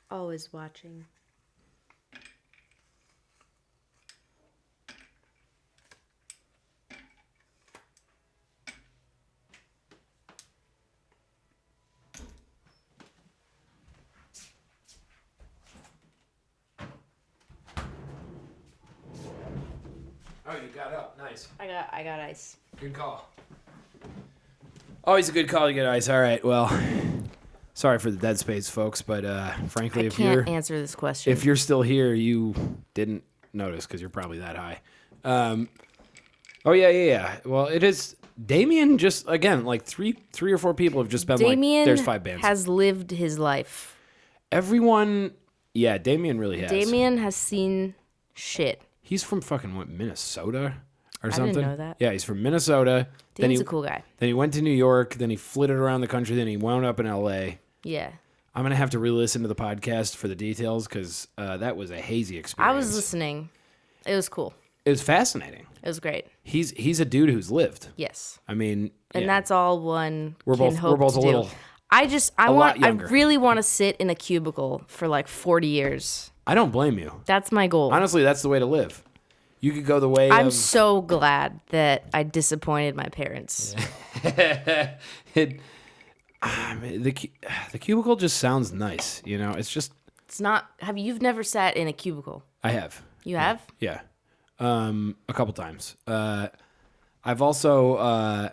Speaker 2: Always watching.
Speaker 1: Oh, you got up. Nice.
Speaker 2: I got ice.
Speaker 1: Good call. Always a good call to get ice. All right. Well, sorry for the dead space, folks, but frankly,
Speaker 2: I can't answer this question.
Speaker 1: If you're still here, you didn't notice because you're probably that high. Oh yeah. Well, it is. Damien just again like three or four people have just been
Speaker 2: Damien
Speaker 1: like, there's 5 bands.
Speaker 2: Has lived his life.
Speaker 1: Everyone, yeah, Damien really has.
Speaker 2: Damien has seen shit.
Speaker 1: He's from fucking Minnesota or something.
Speaker 2: I didn't know that.
Speaker 1: Yeah, he's from Minnesota.
Speaker 2: Damien's a cool guy.
Speaker 1: Then he went to New York. Then he flitted around the country. Then he wound up in L.A.
Speaker 2: Yeah.
Speaker 1: I'm going to have to re-listen to the podcast for the details because that was a hazy experience.
Speaker 2: I was listening. It was cool.
Speaker 1: It was fascinating.
Speaker 2: It was great.
Speaker 1: He's a dude who's lived.
Speaker 2: Yes.
Speaker 1: I mean,
Speaker 2: and that's all one
Speaker 1: we're
Speaker 2: can
Speaker 1: both
Speaker 2: hope
Speaker 1: we're both
Speaker 2: to
Speaker 1: a
Speaker 2: do.
Speaker 1: little.
Speaker 2: I really want to sit in a cubicle for like 40 years.
Speaker 1: I don't blame you.
Speaker 2: That's my goal.
Speaker 1: Honestly, that's the way to live. You could go the way
Speaker 2: I'm so glad that I disappointed my parents.
Speaker 1: The cubicle just sounds nice, it's
Speaker 2: not. You've never sat in a cubicle?
Speaker 1: I have.
Speaker 2: You have?
Speaker 1: Yeah. A couple times. I've also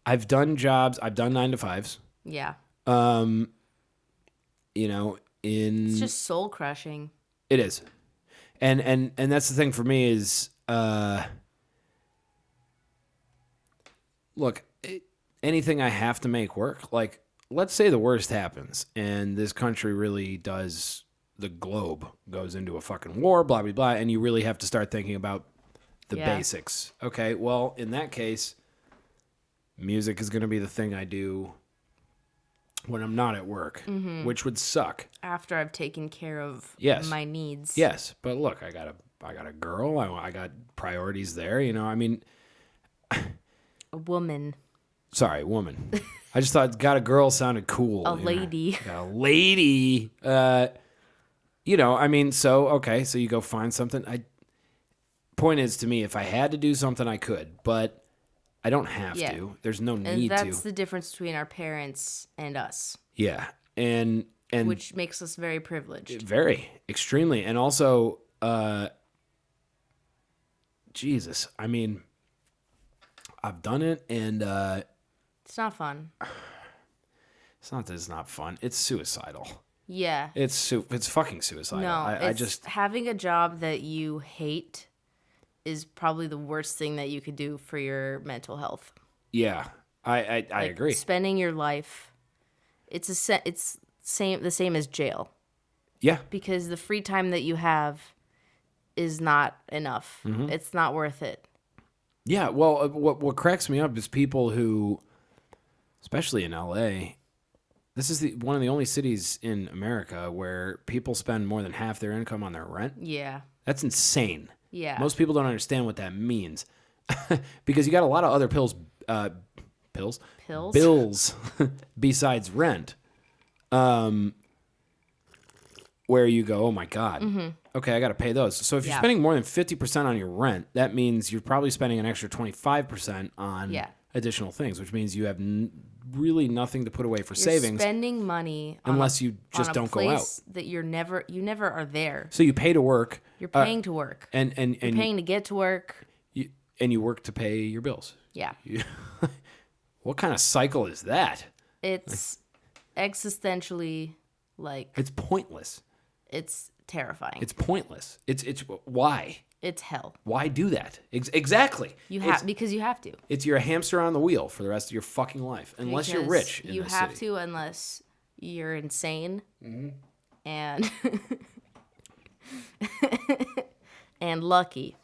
Speaker 1: I've done jobs. I've done 9 to 5s.
Speaker 2: Yeah.
Speaker 1: It's
Speaker 2: just soul crushing.
Speaker 1: It is. And that's the thing for me is look, anything I have to make work, like let's say the worst happens and this country really does, the globe goes into a fucking war, blah, blah, blah, and you really have to start thinking about the basics. Okay, well, in that case, music is going to be the thing I do when I'm not at work, which would suck.
Speaker 2: After I've taken care of my needs.
Speaker 1: Yes, but look, I got a girl. I got priorities there. You know, I mean,
Speaker 2: a woman.
Speaker 1: Sorry, woman. I just thought got a girl sounded cool.
Speaker 2: A lady.
Speaker 1: Got a lady. You know, I mean, so you go find something. Point is, to me, if I had to do something, I could, but I don't have to. There's no need to.
Speaker 2: And that's the difference between our parents and us.
Speaker 1: Yeah, and
Speaker 2: which makes us very privileged.
Speaker 1: Very, extremely, and also, Jesus, I mean, I've done it, and
Speaker 2: it's not fun.
Speaker 1: It's not that it's not fun. It's suicidal.
Speaker 2: Yeah.
Speaker 1: It's fucking suicidal.
Speaker 2: No,
Speaker 1: I just
Speaker 2: having a job that you hate is probably the worst thing that you could do for your mental health.
Speaker 1: Yeah, I agree.
Speaker 2: Spending your life, it's the same as jail.
Speaker 1: Yeah.
Speaker 2: Because the free time that you have is not enough.
Speaker 1: Mm-hmm.
Speaker 2: It's not worth it.
Speaker 1: Yeah. Well, what cracks me up is people who, especially in LA, this is one of the only cities in America where people spend more than half their income on their rent.
Speaker 2: Yeah.
Speaker 1: That's insane.
Speaker 2: Yeah.
Speaker 1: Most people don't understand what that means because you got a lot of other bills besides rent, where you go, oh my God, okay, I got to pay those. So if you're spending more than 50% on your rent, that means you're probably spending an extra 25% on additional things, which means you have really nothing to put away for savings.
Speaker 2: Spending money
Speaker 1: unless you just don't go out.
Speaker 2: That you never are there.
Speaker 1: So you pay to work.
Speaker 2: You're paying to work.
Speaker 1: And
Speaker 2: you're paying to get to work.
Speaker 1: And you work to pay your bills.
Speaker 2: Yeah.
Speaker 1: What kind of cycle is that?
Speaker 2: It's existentially
Speaker 1: it's pointless.
Speaker 2: It's terrifying.
Speaker 1: It's pointless. It's why?
Speaker 2: It's hell.
Speaker 1: Why do that? Exactly.
Speaker 2: Because you have to.
Speaker 1: You're a hamster on the wheel for the rest of your fucking life, unless you're rich.
Speaker 2: You have to, unless you're insane, and and lucky.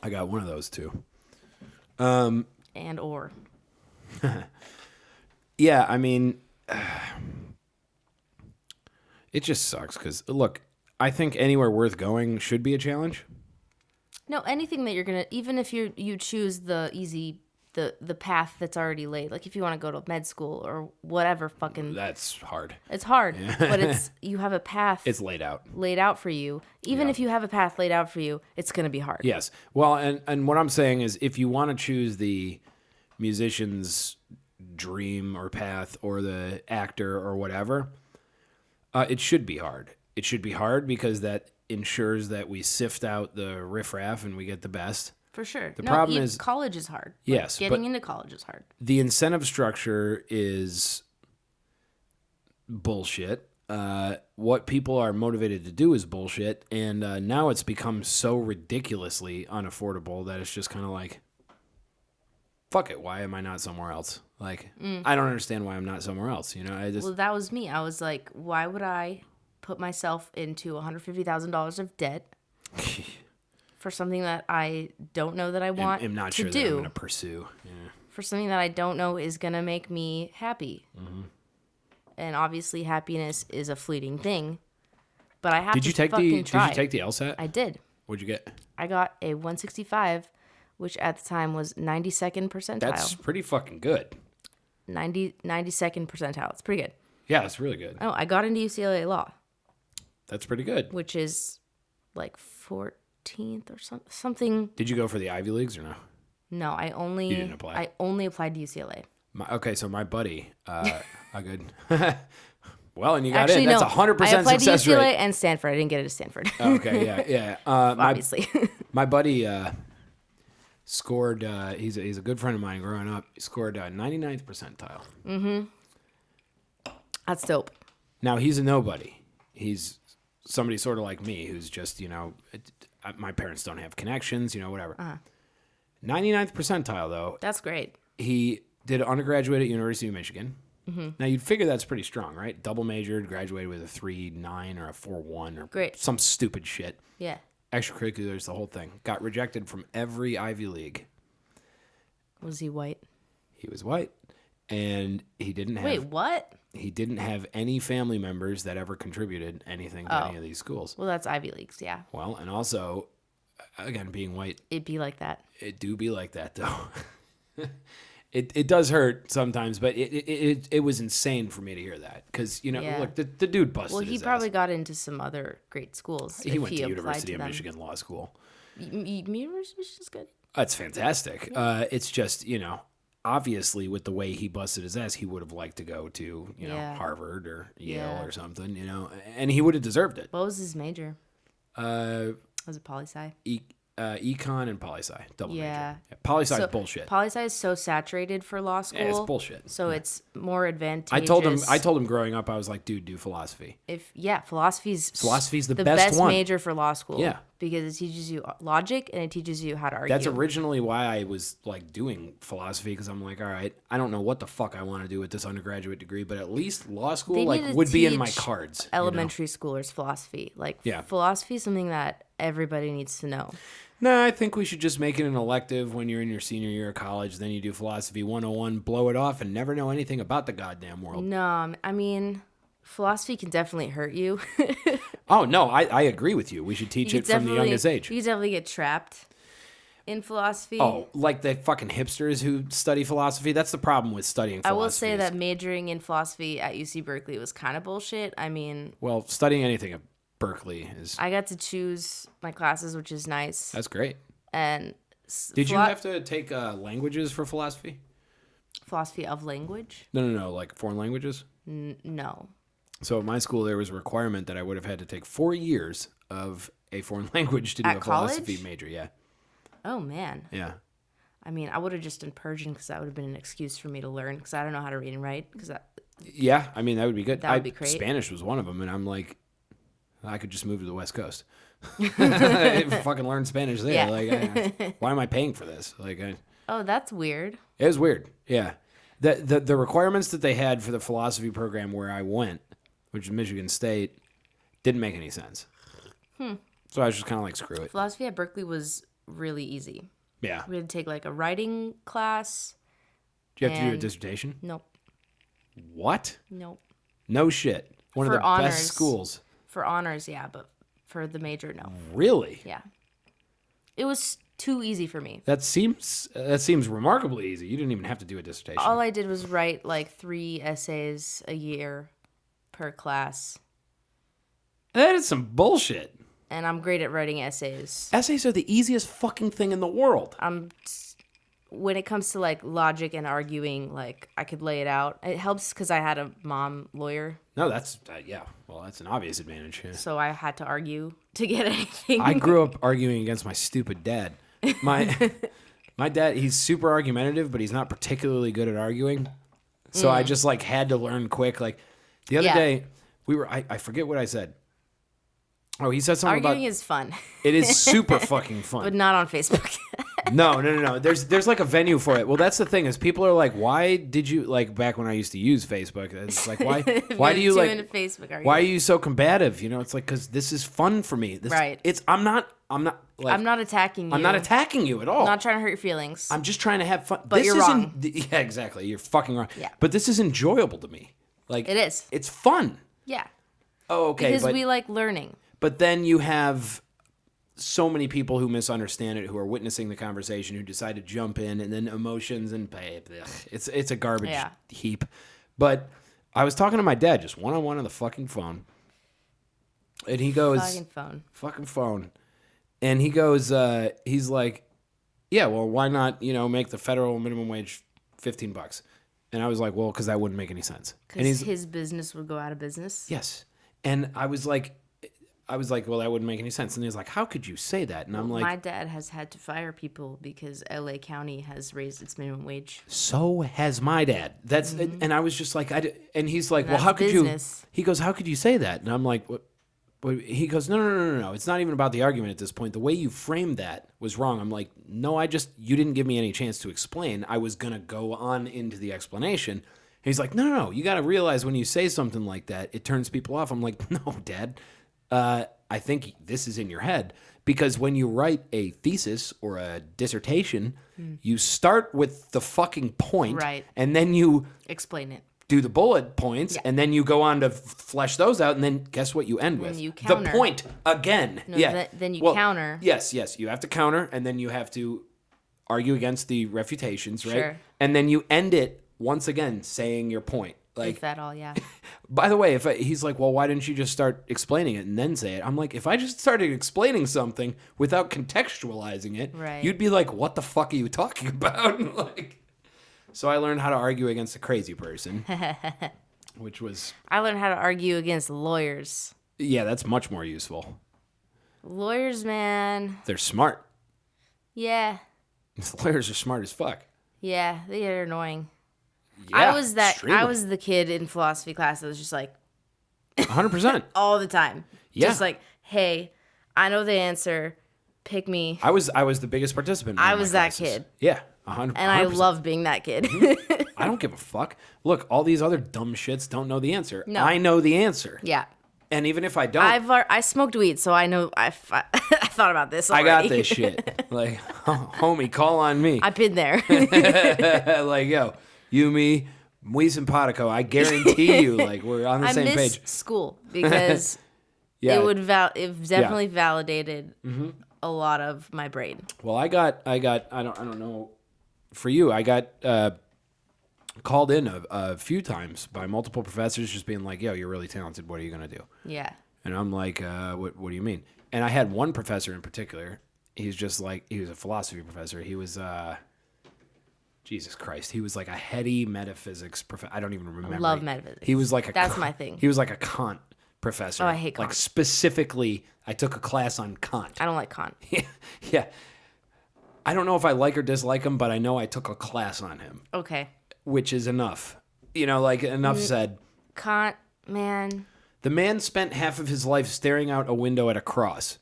Speaker 1: I got one of those too.
Speaker 2: And or.
Speaker 1: Yeah, I mean, it just sucks because look. I think anywhere worth going should be a challenge.
Speaker 2: No, anything that you're gonna, even if you choose the easy, the path that's already laid. Like if you want to go to med school or whatever, fucking.
Speaker 1: That's hard.
Speaker 2: It's hard, but you have a path.
Speaker 1: It's laid
Speaker 2: out for you. Even if you have a path laid out for you, it's gonna be hard.
Speaker 1: Yes. Well, and what I'm saying is, if you want to choose the musician's dream or path or the actor or whatever, it should be hard. It should be hard because that ensures that we sift out the riffraff and we get the best.
Speaker 2: For sure.
Speaker 1: The problem is
Speaker 2: college is hard.
Speaker 1: Yes.
Speaker 2: Getting into college is hard.
Speaker 1: The incentive structure is bullshit. What people are motivated to do is bullshit. And now it's become so ridiculously unaffordable that it's just kind of like, fuck it. Why am I not somewhere else? Like, I don't understand why I'm not somewhere else. You know,
Speaker 2: Well, that was me. I was like, why would I put myself into $150,000 of debt for something that I don't know that I want
Speaker 1: I'm not
Speaker 2: to
Speaker 1: sure
Speaker 2: do.
Speaker 1: That I'm going to pursue. Yeah.
Speaker 2: For something that I don't know is going to make me happy. Mm-hmm. And obviously happiness is a fleeting thing, but I have to fucking try.
Speaker 1: Did you take the LSAT?
Speaker 2: I did.
Speaker 1: What'd you get?
Speaker 2: I got a 165, which at the time was 92nd percentile.
Speaker 1: That's pretty fucking good.
Speaker 2: 92nd percentile. It's pretty good.
Speaker 1: Yeah, it's really good.
Speaker 2: Oh, I got into UCLA Law.
Speaker 1: That's pretty good.
Speaker 2: Which is like 14th or something.
Speaker 1: Did you go for the Ivy Leagues or no?
Speaker 2: No, you didn't apply. I only applied to UCLA.
Speaker 1: So my buddy, I good. Well, and you got
Speaker 2: Actually,
Speaker 1: in. That's 100%
Speaker 2: I applied
Speaker 1: success
Speaker 2: to UCLA
Speaker 1: rate.
Speaker 2: And Stanford. I didn't get it at Stanford.
Speaker 1: Okay, yeah.
Speaker 2: Obviously.
Speaker 1: My buddy scored. He's a good friend of mine growing up. He scored 99th percentile.
Speaker 2: Mm-hmm. That's dope.
Speaker 1: Now he's a nobody. He's somebody sort of like me who's just, my parents don't have connections, whatever. 99th percentile, though.
Speaker 2: That's great.
Speaker 1: He did undergraduate at University of Michigan. Mm-hmm. Now, you'd figure that's pretty strong, right? Double majored, graduated with a 3.9 or a 4.1 or
Speaker 2: great.
Speaker 1: Some stupid shit.
Speaker 2: Yeah.
Speaker 1: extracurriculars, the whole thing. Got rejected from every Ivy League.
Speaker 2: Was he white?
Speaker 1: He was white, and he didn't have...
Speaker 2: Wait, what?
Speaker 1: He didn't have any family members that ever contributed anything to any of these schools.
Speaker 2: Well, that's Ivy Leagues, yeah.
Speaker 1: Well, and also, again, being white...
Speaker 2: It'd be like that.
Speaker 1: It do be like that, though. It does hurt sometimes, but it was insane for me to hear that. Because, look, the dude busted his ass.
Speaker 2: Well, he probably got into some other great schools.
Speaker 1: He went to University of Michigan Law School.
Speaker 2: University of Michigan's good.
Speaker 1: That's fantastic. It's just, obviously with the way he busted his ass, he would have liked to go to, Harvard or Yale or something, and he would have deserved it.
Speaker 2: What was his major? Was it poli-sci?
Speaker 1: Econ and poli-sci, double major. Yeah, poli-sci is bullshit.
Speaker 2: Poli-sci is so saturated for law school.
Speaker 1: Yeah, it's bullshit.
Speaker 2: So it's more advantageous.
Speaker 1: I told him growing up, I was like, dude, do philosophy.
Speaker 2: Philosophy's
Speaker 1: the best one.
Speaker 2: Major for law school.
Speaker 1: Yeah.
Speaker 2: Because it teaches you logic and it teaches you how to argue.
Speaker 1: That's originally why I was like doing philosophy, because I'm like, all right, I don't know what the fuck I want to do with this undergraduate degree, but at least law school would be in my cards.
Speaker 2: Elementary schoolers philosophy. Philosophy is something that everybody needs to know.
Speaker 1: No, I think we should just make it an elective when you're in your senior year of college. Then you do philosophy 101, blow it off, and never know anything about the goddamn world.
Speaker 2: No, I mean, philosophy can definitely hurt you.
Speaker 1: Oh, no, I agree with you. We should teach it from the youngest age.
Speaker 2: You definitely get trapped in philosophy.
Speaker 1: Oh, like the fucking hipsters who study philosophy? That's the problem with studying philosophy.
Speaker 2: I will say that majoring in philosophy at UC Berkeley was kind of bullshit. I mean...
Speaker 1: Well, studying anything at Berkeley is...
Speaker 2: I got to choose my classes, which is nice.
Speaker 1: That's great.
Speaker 2: And...
Speaker 1: Did you have to take languages for philosophy?
Speaker 2: Philosophy of language?
Speaker 1: No, like foreign languages?
Speaker 2: No.
Speaker 1: So at my school, there was a requirement that I would have had to take 4 years of a foreign language to do a philosophy major. Yeah.
Speaker 2: Oh, man.
Speaker 1: Yeah.
Speaker 2: I mean, I would have just done Persian because that would have been an excuse for me to learn because I don't know how to read and write.
Speaker 1: Yeah, I mean, that would be good.
Speaker 2: That would be great.
Speaker 1: Spanish was one of them, and I'm like, I could just move to the West Coast. Fucking learn Spanish there.
Speaker 2: Yeah.
Speaker 1: Why am I paying for this?
Speaker 2: Oh, that's weird.
Speaker 1: It was weird. Yeah. The requirements that they had for the philosophy program where I went, which is Michigan State, didn't make any sense. So I was just kind of like, screw it.
Speaker 2: Philosophy at Berkeley was really easy.
Speaker 1: Yeah.
Speaker 2: We had to take like a writing class.
Speaker 1: Do you have to do a dissertation?
Speaker 2: Nope.
Speaker 1: What?
Speaker 2: Nope.
Speaker 1: No shit. One of the best schools.
Speaker 2: For honors, yeah, but for the major, no.
Speaker 1: Really?
Speaker 2: Yeah. It was too easy for me.
Speaker 1: That seems remarkably easy. You didn't even have to do a dissertation.
Speaker 2: All I did was write like 3 essays a year per class.
Speaker 1: That is some bullshit.
Speaker 2: And I'm great at writing essays.
Speaker 1: Essays are the easiest fucking thing in the world.
Speaker 2: When it comes to like logic and arguing, like I could lay it out. It helps because I had a mom lawyer.
Speaker 1: No, that's yeah. Well, that's an obvious advantage. Yeah.
Speaker 2: So I had to argue to get anything.
Speaker 1: I grew up arguing against my stupid dad. My dad, he's super argumentative, but he's not particularly good at arguing. So I just like had to learn quick. Like the other day, I forget what I said. Oh, he said something
Speaker 2: Arguing is fun.
Speaker 1: It is super fucking fun.
Speaker 2: But not on Facebook.
Speaker 1: No. There's like a venue for it. Well, that's the thing is people are like, why did you, like back when I used to use Facebook, it's like, why do you like,
Speaker 2: into Facebook
Speaker 1: why are you so combative? It's like, because this is fun for me.
Speaker 2: Right.
Speaker 1: I'm not
Speaker 2: attacking you.
Speaker 1: I'm not attacking you at all.
Speaker 2: I'm not trying to hurt your feelings.
Speaker 1: I'm just trying to have fun.
Speaker 2: But you're wrong.
Speaker 1: Yeah, exactly. You're fucking wrong.
Speaker 2: Yeah.
Speaker 1: But this is enjoyable to me. Like
Speaker 2: it is.
Speaker 1: It's fun.
Speaker 2: Yeah.
Speaker 1: Oh, okay.
Speaker 2: Because we like learning.
Speaker 1: But then you have so many people who misunderstand it, who are witnessing the conversation, who decide to jump in, and then emotions and it's a garbage heap. But I was talking to my dad just one-on-one on the fucking phone, and he goes, fucking phone, and he goes, he's like, yeah, well, why not, make the federal minimum wage $15? And I was like, well, because that wouldn't make any sense.
Speaker 2: Because his business would go out of business.
Speaker 1: Yes, and I was like, well, that wouldn't make any sense. And he was like, how could you say that? And I'm like...
Speaker 2: My dad has had to fire people because LA County has raised its minimum wage.
Speaker 1: So has my dad. That's And I was just like... And he's like, well, how could business. You... He goes, how could you say that? And I'm like... What? He goes, no. It's not even about the argument at this point. The way you framed that was wrong. I'm like, no, you didn't give me any chance to explain. I was going to go on into the explanation. And he's like, no. You got to realize when you say something like that, it turns people off. I'm like, no, Dad. I think this is in your head Because when you write a thesis or a dissertation, you start with the fucking point,
Speaker 2: Right.
Speaker 1: and then you
Speaker 2: Explain it.
Speaker 1: do the bullet points, and then you go on to flesh those out, and then guess what you end with?
Speaker 2: you
Speaker 1: The
Speaker 2: counter.
Speaker 1: point again.
Speaker 2: No, then you counter.
Speaker 1: Yes, you have to counter, and then you have to argue against the refutations, right?
Speaker 2: Sure.
Speaker 1: And then you end it once again saying your point.
Speaker 2: If that all, yeah.
Speaker 1: By the way, he's like, well, why didn't you just start explaining it and then say it? I'm like, if I just started explaining something without contextualizing it,
Speaker 2: Right.
Speaker 1: you'd be like, what the fuck are you talking about? Like, so I learned how to argue against a crazy person, which was...
Speaker 2: I learned how to argue against lawyers.
Speaker 1: Yeah, that's much more useful.
Speaker 2: Lawyers, man.
Speaker 1: They're smart.
Speaker 2: Yeah.
Speaker 1: Lawyers are smart as fuck.
Speaker 2: Yeah, they are annoying.
Speaker 1: Yeah,
Speaker 2: I
Speaker 1: extremely.
Speaker 2: was the kid in philosophy class that was just like
Speaker 1: 100%.
Speaker 2: all the time.
Speaker 1: Yeah.
Speaker 2: Just like, hey, I know the answer. Pick me.
Speaker 1: I was the biggest participant.
Speaker 2: I was that kid.
Speaker 1: Yeah, 100%.
Speaker 2: And I love being that kid.
Speaker 1: I don't give a fuck. Look, all these other dumb shits don't know the answer.
Speaker 2: No.
Speaker 1: I know the answer.
Speaker 2: Yeah.
Speaker 1: And even if I don't,
Speaker 2: I smoked weed, so I know I thought about this already.
Speaker 1: I got this shit. Like, homie, call on me.
Speaker 2: I've been there.
Speaker 1: Like, yo, you, me, muy simpatico. I guarantee you, like, we're on the same
Speaker 2: I miss
Speaker 1: page.
Speaker 2: school because
Speaker 1: Yeah.
Speaker 2: it definitely validated a lot of my brain.
Speaker 1: Well, I don't know. For you, I got called in a few times by multiple professors just being like, yo, you're really talented. What are you going to do?
Speaker 2: Yeah.
Speaker 1: And I'm like, what do you mean? And I had one professor in particular. He's just like, he was a philosophy professor. He was, Jesus Christ. He was like a heady metaphysics professor. I don't even remember.
Speaker 2: I love metaphysics.
Speaker 1: He was like
Speaker 2: That's my thing.
Speaker 1: He was like a Kant professor.
Speaker 2: Oh, I hate Kant.
Speaker 1: Like specifically, I took a class on Kant.
Speaker 2: I don't like Kant.
Speaker 1: Yeah. I don't know if I like or dislike him, but I know I took a class on him.
Speaker 2: Okay.
Speaker 1: Which is enough. You know, like enough said.
Speaker 2: Kant, man.
Speaker 1: The man spent half of his life staring out a window at a cross.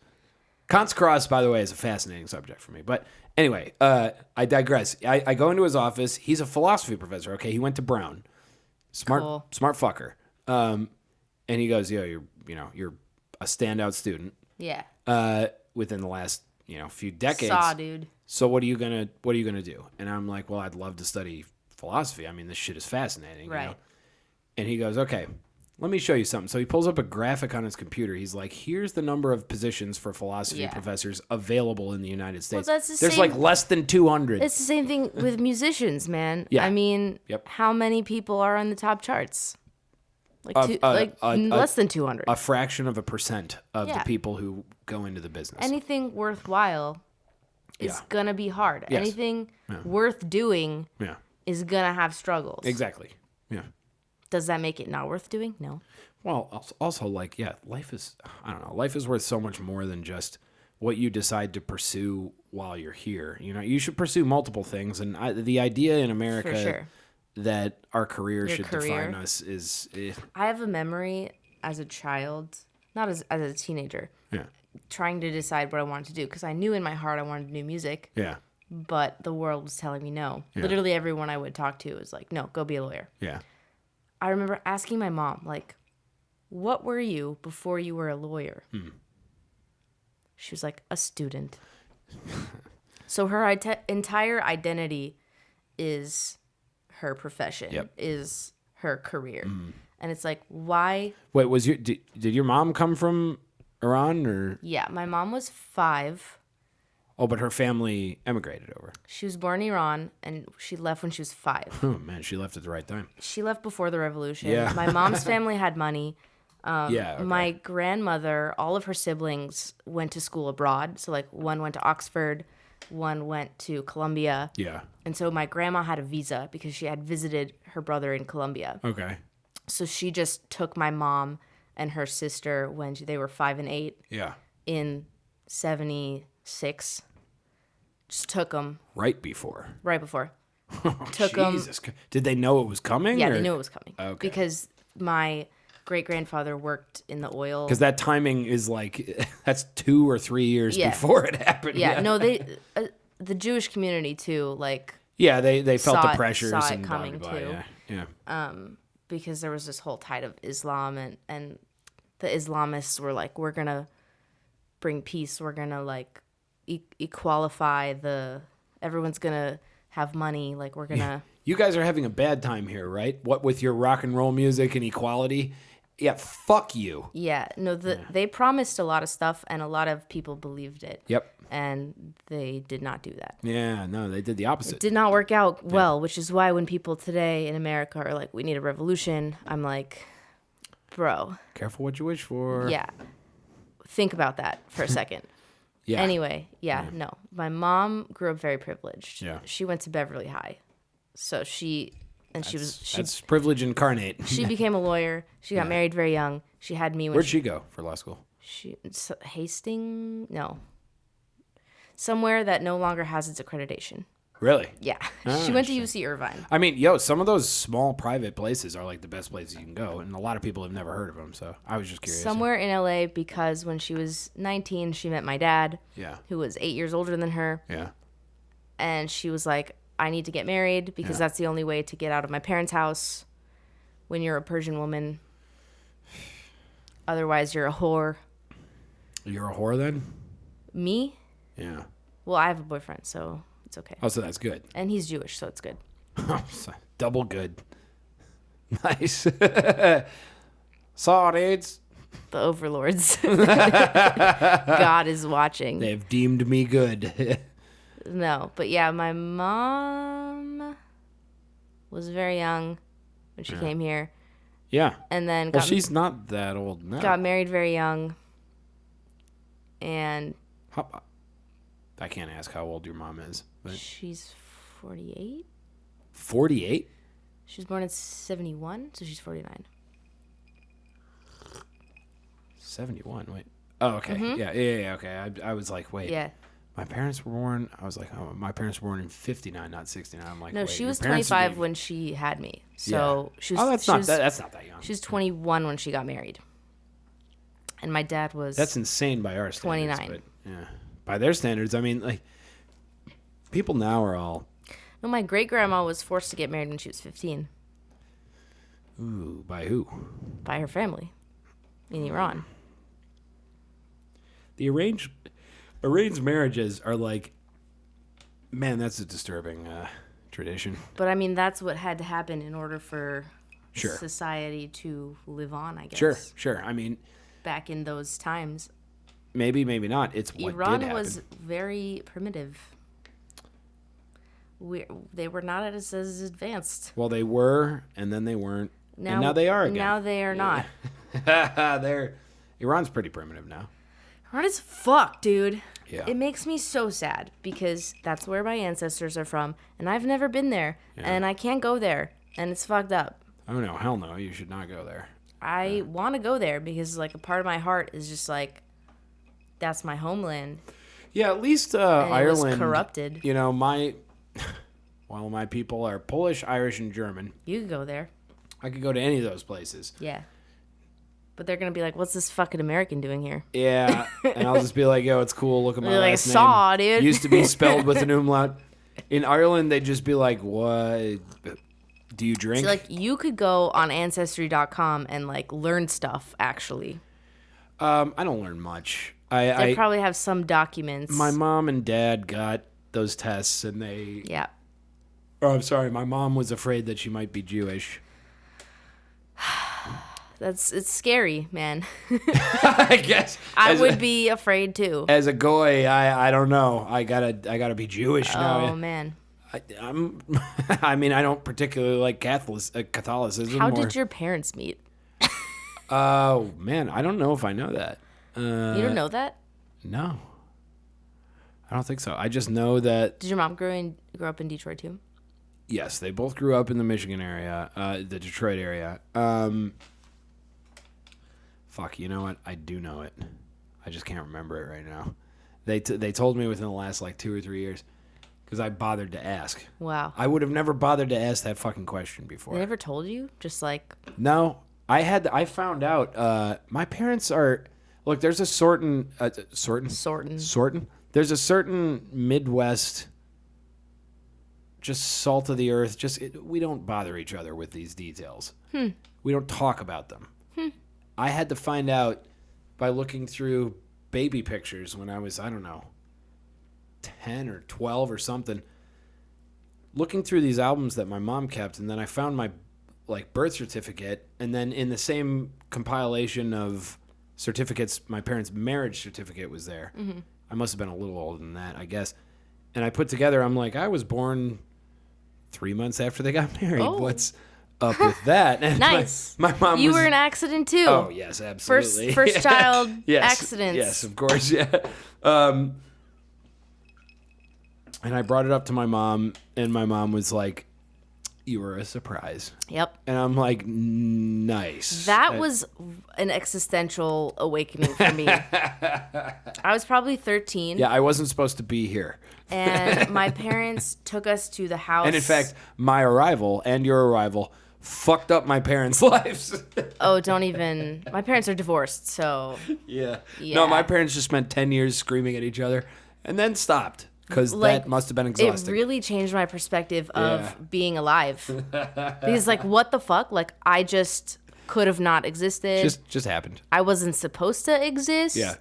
Speaker 1: Kant's cross, by the way, is a fascinating subject for me. But anyway, I digress. I go into his office. He's a philosophy professor. Okay, he went to Brown. Smart fucker. And he goes, "Yo, you're a standout student.
Speaker 2: Yeah.
Speaker 1: Within the last few decades.
Speaker 2: Dude.
Speaker 1: So what are you gonna do?" And I'm like, "Well, I'd love to study philosophy. I mean, this shit is fascinating."
Speaker 2: Right.
Speaker 1: You know? And he goes, "Okay, let me show you something." So he pulls up a graphic on his computer. He's like, "Here's the number of positions for philosophy professors available in the United States.
Speaker 2: Well, that's
Speaker 1: There's like less than 200."
Speaker 2: It's the same thing with musicians, man.
Speaker 1: Yeah.
Speaker 2: I mean, how many people are on the top charts? Like, less than 200.
Speaker 1: A fraction of a percent of the people who go into the business.
Speaker 2: Anything worthwhile is going to be hard.
Speaker 1: Yes.
Speaker 2: Anything worth doing is going to have struggles.
Speaker 1: Exactly. Yeah.
Speaker 2: Does that make it not worth doing? No.
Speaker 1: Well, also, like, life is, I don't know, life is worth so much more than just what you decide to pursue while you're here. You should pursue multiple things. And the idea in America that our career should define us is...
Speaker 2: I have a memory as a child, not as a teenager, trying to decide what I wanted to do. Because I knew in my heart I wanted to do music.
Speaker 1: Yeah.
Speaker 2: But the world was telling me no. Yeah. Literally everyone I would talk to was like, no, go be a lawyer. Yeah. I remember asking my mom, like, what were you before you were a lawyer? She was like, a student. So her entire identity is her profession, is her career. And it's like, why?
Speaker 1: Wait, did your mom come from Iran or?
Speaker 2: Yeah, my mom was 5.
Speaker 1: Oh, but her family emigrated over.
Speaker 2: She was born in Iran, and she left when she was 5.
Speaker 1: Oh, man, she left at the right time.
Speaker 2: She left before the revolution.
Speaker 1: Yeah.
Speaker 2: My mom's family had money.
Speaker 1: Okay.
Speaker 2: My grandmother, all of her siblings went to school abroad. So, like, one went to Oxford, one went to Columbia. Yeah. And so my grandma had a visa because she had visited her brother in Columbia. Okay. So she just took my mom and her sister when they were 5 and 8. Yeah. In 76. Just took them. Right before.
Speaker 1: Oh, took them. Did they know it was coming?
Speaker 2: Yeah, they knew it was coming. Okay. Because my great-grandfather worked in the oil.
Speaker 1: Because that timing is like, that's 2 or 3 years before it happened.
Speaker 2: Yeah, no, they, the Jewish community too, like.
Speaker 1: Yeah, they felt the pressures
Speaker 2: saw it
Speaker 1: and
Speaker 2: coming
Speaker 1: blah, blah, blah.
Speaker 2: too.
Speaker 1: Yeah.
Speaker 2: Because there was this whole tide of Islam and the Islamists were like, we're gonna bring peace. We're gonna like equalify everyone's gonna have money. Like we're gonna.
Speaker 1: You guys are having a bad time here, right? What with your rock and roll music and equality? Yeah, fuck you.
Speaker 2: Yeah, no, they promised a lot of stuff, and a lot of people believed it.
Speaker 1: Yep.
Speaker 2: And they did not do that.
Speaker 1: Yeah, no, they did the opposite.
Speaker 2: It did not work out well, which is why when people today in America are like, we need a revolution, I'm like, bro.
Speaker 1: Careful what you wish for.
Speaker 2: Yeah. Think about that for a second.
Speaker 1: Yeah.
Speaker 2: Anyway, no. My mom grew up very privileged.
Speaker 1: Yeah.
Speaker 2: She went to Beverly High. So
Speaker 1: that's privilege incarnate.
Speaker 2: She became a lawyer. She got married very young. She had me when
Speaker 1: Where'd she go for law school?
Speaker 2: Hastings? No. Somewhere that no longer has its accreditation.
Speaker 1: Really?
Speaker 2: Yeah. She went to UC Irvine.
Speaker 1: I mean, some of those small private places are like the best places you can go, and a lot of people have never heard of them, so I was just curious.
Speaker 2: Somewhere in LA, because when she was 19, she met my dad, who was 8 years older than her.
Speaker 1: Yeah.
Speaker 2: And she was like, I need to get married because that's the only way to get out of my parents' house when you're a Persian woman. Otherwise, you're a whore.
Speaker 1: You're a whore then?
Speaker 2: Me?
Speaker 1: Yeah.
Speaker 2: Well, I have a boyfriend, so it's okay.
Speaker 1: Oh, so that's good.
Speaker 2: And he's Jewish, so it's good.
Speaker 1: Double good. Nice. Sorry, it's...
Speaker 2: The overlords. God is watching.
Speaker 1: They've deemed me good.
Speaker 2: No, but yeah, my mom was very young when she came here.
Speaker 1: Yeah.
Speaker 2: And then
Speaker 1: she's not that old now.
Speaker 2: Got married very young. And
Speaker 1: I can't ask how old your mom is. But
Speaker 2: she's 48.
Speaker 1: 48?
Speaker 2: She was born in 71, so she's 49.
Speaker 1: 71, wait. Oh, okay. Mm-hmm. Yeah, okay. I was like, wait.
Speaker 2: Yeah.
Speaker 1: My parents were born, I was like, oh, my parents were born in 59, not 69. I'm like,
Speaker 2: no,
Speaker 1: wait,
Speaker 2: she was 25 when she had me. So she was,
Speaker 1: that's not that young.
Speaker 2: She was 21 when she got married. And my dad was...
Speaker 1: That's insane by our standards.
Speaker 2: 29.
Speaker 1: But, yeah. By their standards, I mean, like, people now are all...
Speaker 2: No, my great-grandma was forced to get married when she was 15.
Speaker 1: Ooh, by who?
Speaker 2: By her family in Iran.
Speaker 1: The arranged marriages are like, man, that's a disturbing tradition.
Speaker 2: But I mean, that's what had to happen in order for society to live on, I guess.
Speaker 1: Sure. I mean,
Speaker 2: back in those times.
Speaker 1: Maybe not. It's what
Speaker 2: Iran
Speaker 1: did happen.
Speaker 2: was very primitive. They were not as advanced.
Speaker 1: Well, they were, and then they weren't. And now they are again.
Speaker 2: Now they are not.
Speaker 1: Iran's pretty primitive now.
Speaker 2: Hard as fuck, dude.
Speaker 1: Yeah.
Speaker 2: It makes me so sad because that's where my ancestors are from, and I've never been there, and I can't go there, and it's fucked up.
Speaker 1: Oh, no. Hell no. You should not go there.
Speaker 2: I want to go there because, like, a part of my heart is just like, that's my homeland.
Speaker 1: Yeah, at least Ireland.
Speaker 2: It was corrupted.
Speaker 1: You know, my people are Polish, Irish, and German.
Speaker 2: You could go there.
Speaker 1: I could go to any of those places.
Speaker 2: Yeah. But they're going to be like, what's this fucking American doing here?
Speaker 1: Yeah. And I'll just be like, yo, it's cool. Look at my last name.
Speaker 2: Saw, dude.
Speaker 1: Used to be spelled with an umlaut. In Ireland, they'd just be like, what? Do you drink?
Speaker 2: So, like, you could go on Ancestry.com and, like, learn stuff, actually.
Speaker 1: I don't learn much.
Speaker 2: They probably have some documents.
Speaker 1: My mom and dad got those tests, and they...
Speaker 2: Yeah.
Speaker 1: Oh, I'm sorry. My mom was afraid that she might be Jewish.
Speaker 2: It's scary, man.
Speaker 1: I guess
Speaker 2: I would be afraid too.
Speaker 1: As a goy, I don't know. I gotta be Jewish now.
Speaker 2: Oh man.
Speaker 1: I mean, I don't particularly like Catholicism.
Speaker 2: How did your parents meet?
Speaker 1: Oh man, I don't know if I know that.
Speaker 2: You don't know that?
Speaker 1: No, I don't think so. I just know that.
Speaker 2: Did your mom grow up in Detroit too?
Speaker 1: Yes, they both grew up in the Michigan area, the Detroit area. Fuck, you know what? I do know it. I just can't remember it right now. They told me within the last like 2 or 3 years because I bothered to ask.
Speaker 2: Wow.
Speaker 1: I would have never bothered to ask that fucking question before.
Speaker 2: They never told you? Just like...
Speaker 1: No. I found out my parents are... Look, there's a Sorton. There's a certain Midwest... just salt of the earth. We don't bother each other with these details. We don't talk about them. I had to find out by looking through baby pictures when I was, I don't know, 10 or 12 or something, looking through these albums that my mom kept, and then I found my birth certificate, and then in the same compilation of certificates, my parents' marriage certificate was there. Mm-hmm. I must have been a little older than that, I guess. And I put together, I'm like, I was born 3 months after they got married. Oh. What's up with that? And
Speaker 2: nice.
Speaker 1: My mom
Speaker 2: You were an accident too.
Speaker 1: Oh, yes, absolutely.
Speaker 2: First child
Speaker 1: yes,
Speaker 2: accidents.
Speaker 1: Yes, of course, yeah. And I brought it up to my mom, and my mom was like, you were a surprise.
Speaker 2: Yep.
Speaker 1: And I'm like, nice.
Speaker 2: That was an existential awakening for me. I was probably 13.
Speaker 1: Yeah, I wasn't supposed to be here.
Speaker 2: And my parents took us to the house.
Speaker 1: And in fact, my arrival and your arrival fucked up my parents' lives.
Speaker 2: Oh, don't even. My parents are divorced, so.
Speaker 1: Yeah. No, my parents just spent 10 years screaming at each other and then stopped. Because that must have been exhausting.
Speaker 2: It really changed my perspective of being alive. Because, what the fuck? I just could have not existed.
Speaker 1: Just happened.
Speaker 2: I wasn't supposed to exist.
Speaker 1: Yeah.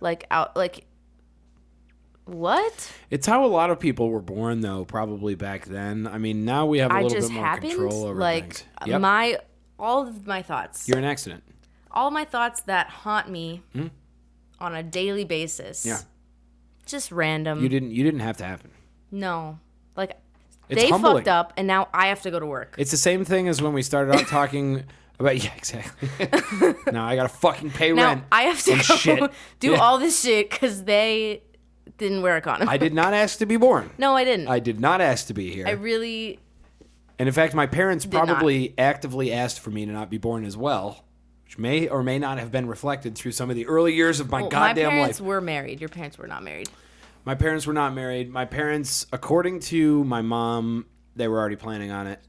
Speaker 2: What?
Speaker 1: It's how a lot of people were born, though, probably back then. I mean, now we have a little bit more control over things. Yep.
Speaker 2: All of my thoughts.
Speaker 1: You're an accident.
Speaker 2: All my thoughts that haunt me on a daily basis.
Speaker 1: Yeah.
Speaker 2: Just random.
Speaker 1: You didn't have to happen.
Speaker 2: No.
Speaker 1: It's
Speaker 2: they
Speaker 1: humbling.
Speaker 2: fucked up, and now I have to go to work.
Speaker 1: It's the same thing as when we started out talking about... Yeah, exactly. Now I got to fucking pay rent.
Speaker 2: Now I have to go do all this shit because they didn't wear a condom.
Speaker 1: I did not ask to be born.
Speaker 2: No, I didn't.
Speaker 1: I did not ask to be here.
Speaker 2: I really...
Speaker 1: And in fact, my parents probably actively asked for me to not be born as well, which may or may not have been reflected through some of the early years of my goddamn life.
Speaker 2: My parents were married. Your parents were not married.
Speaker 1: My parents were not married. My parents, according to my mom, they were already planning on it.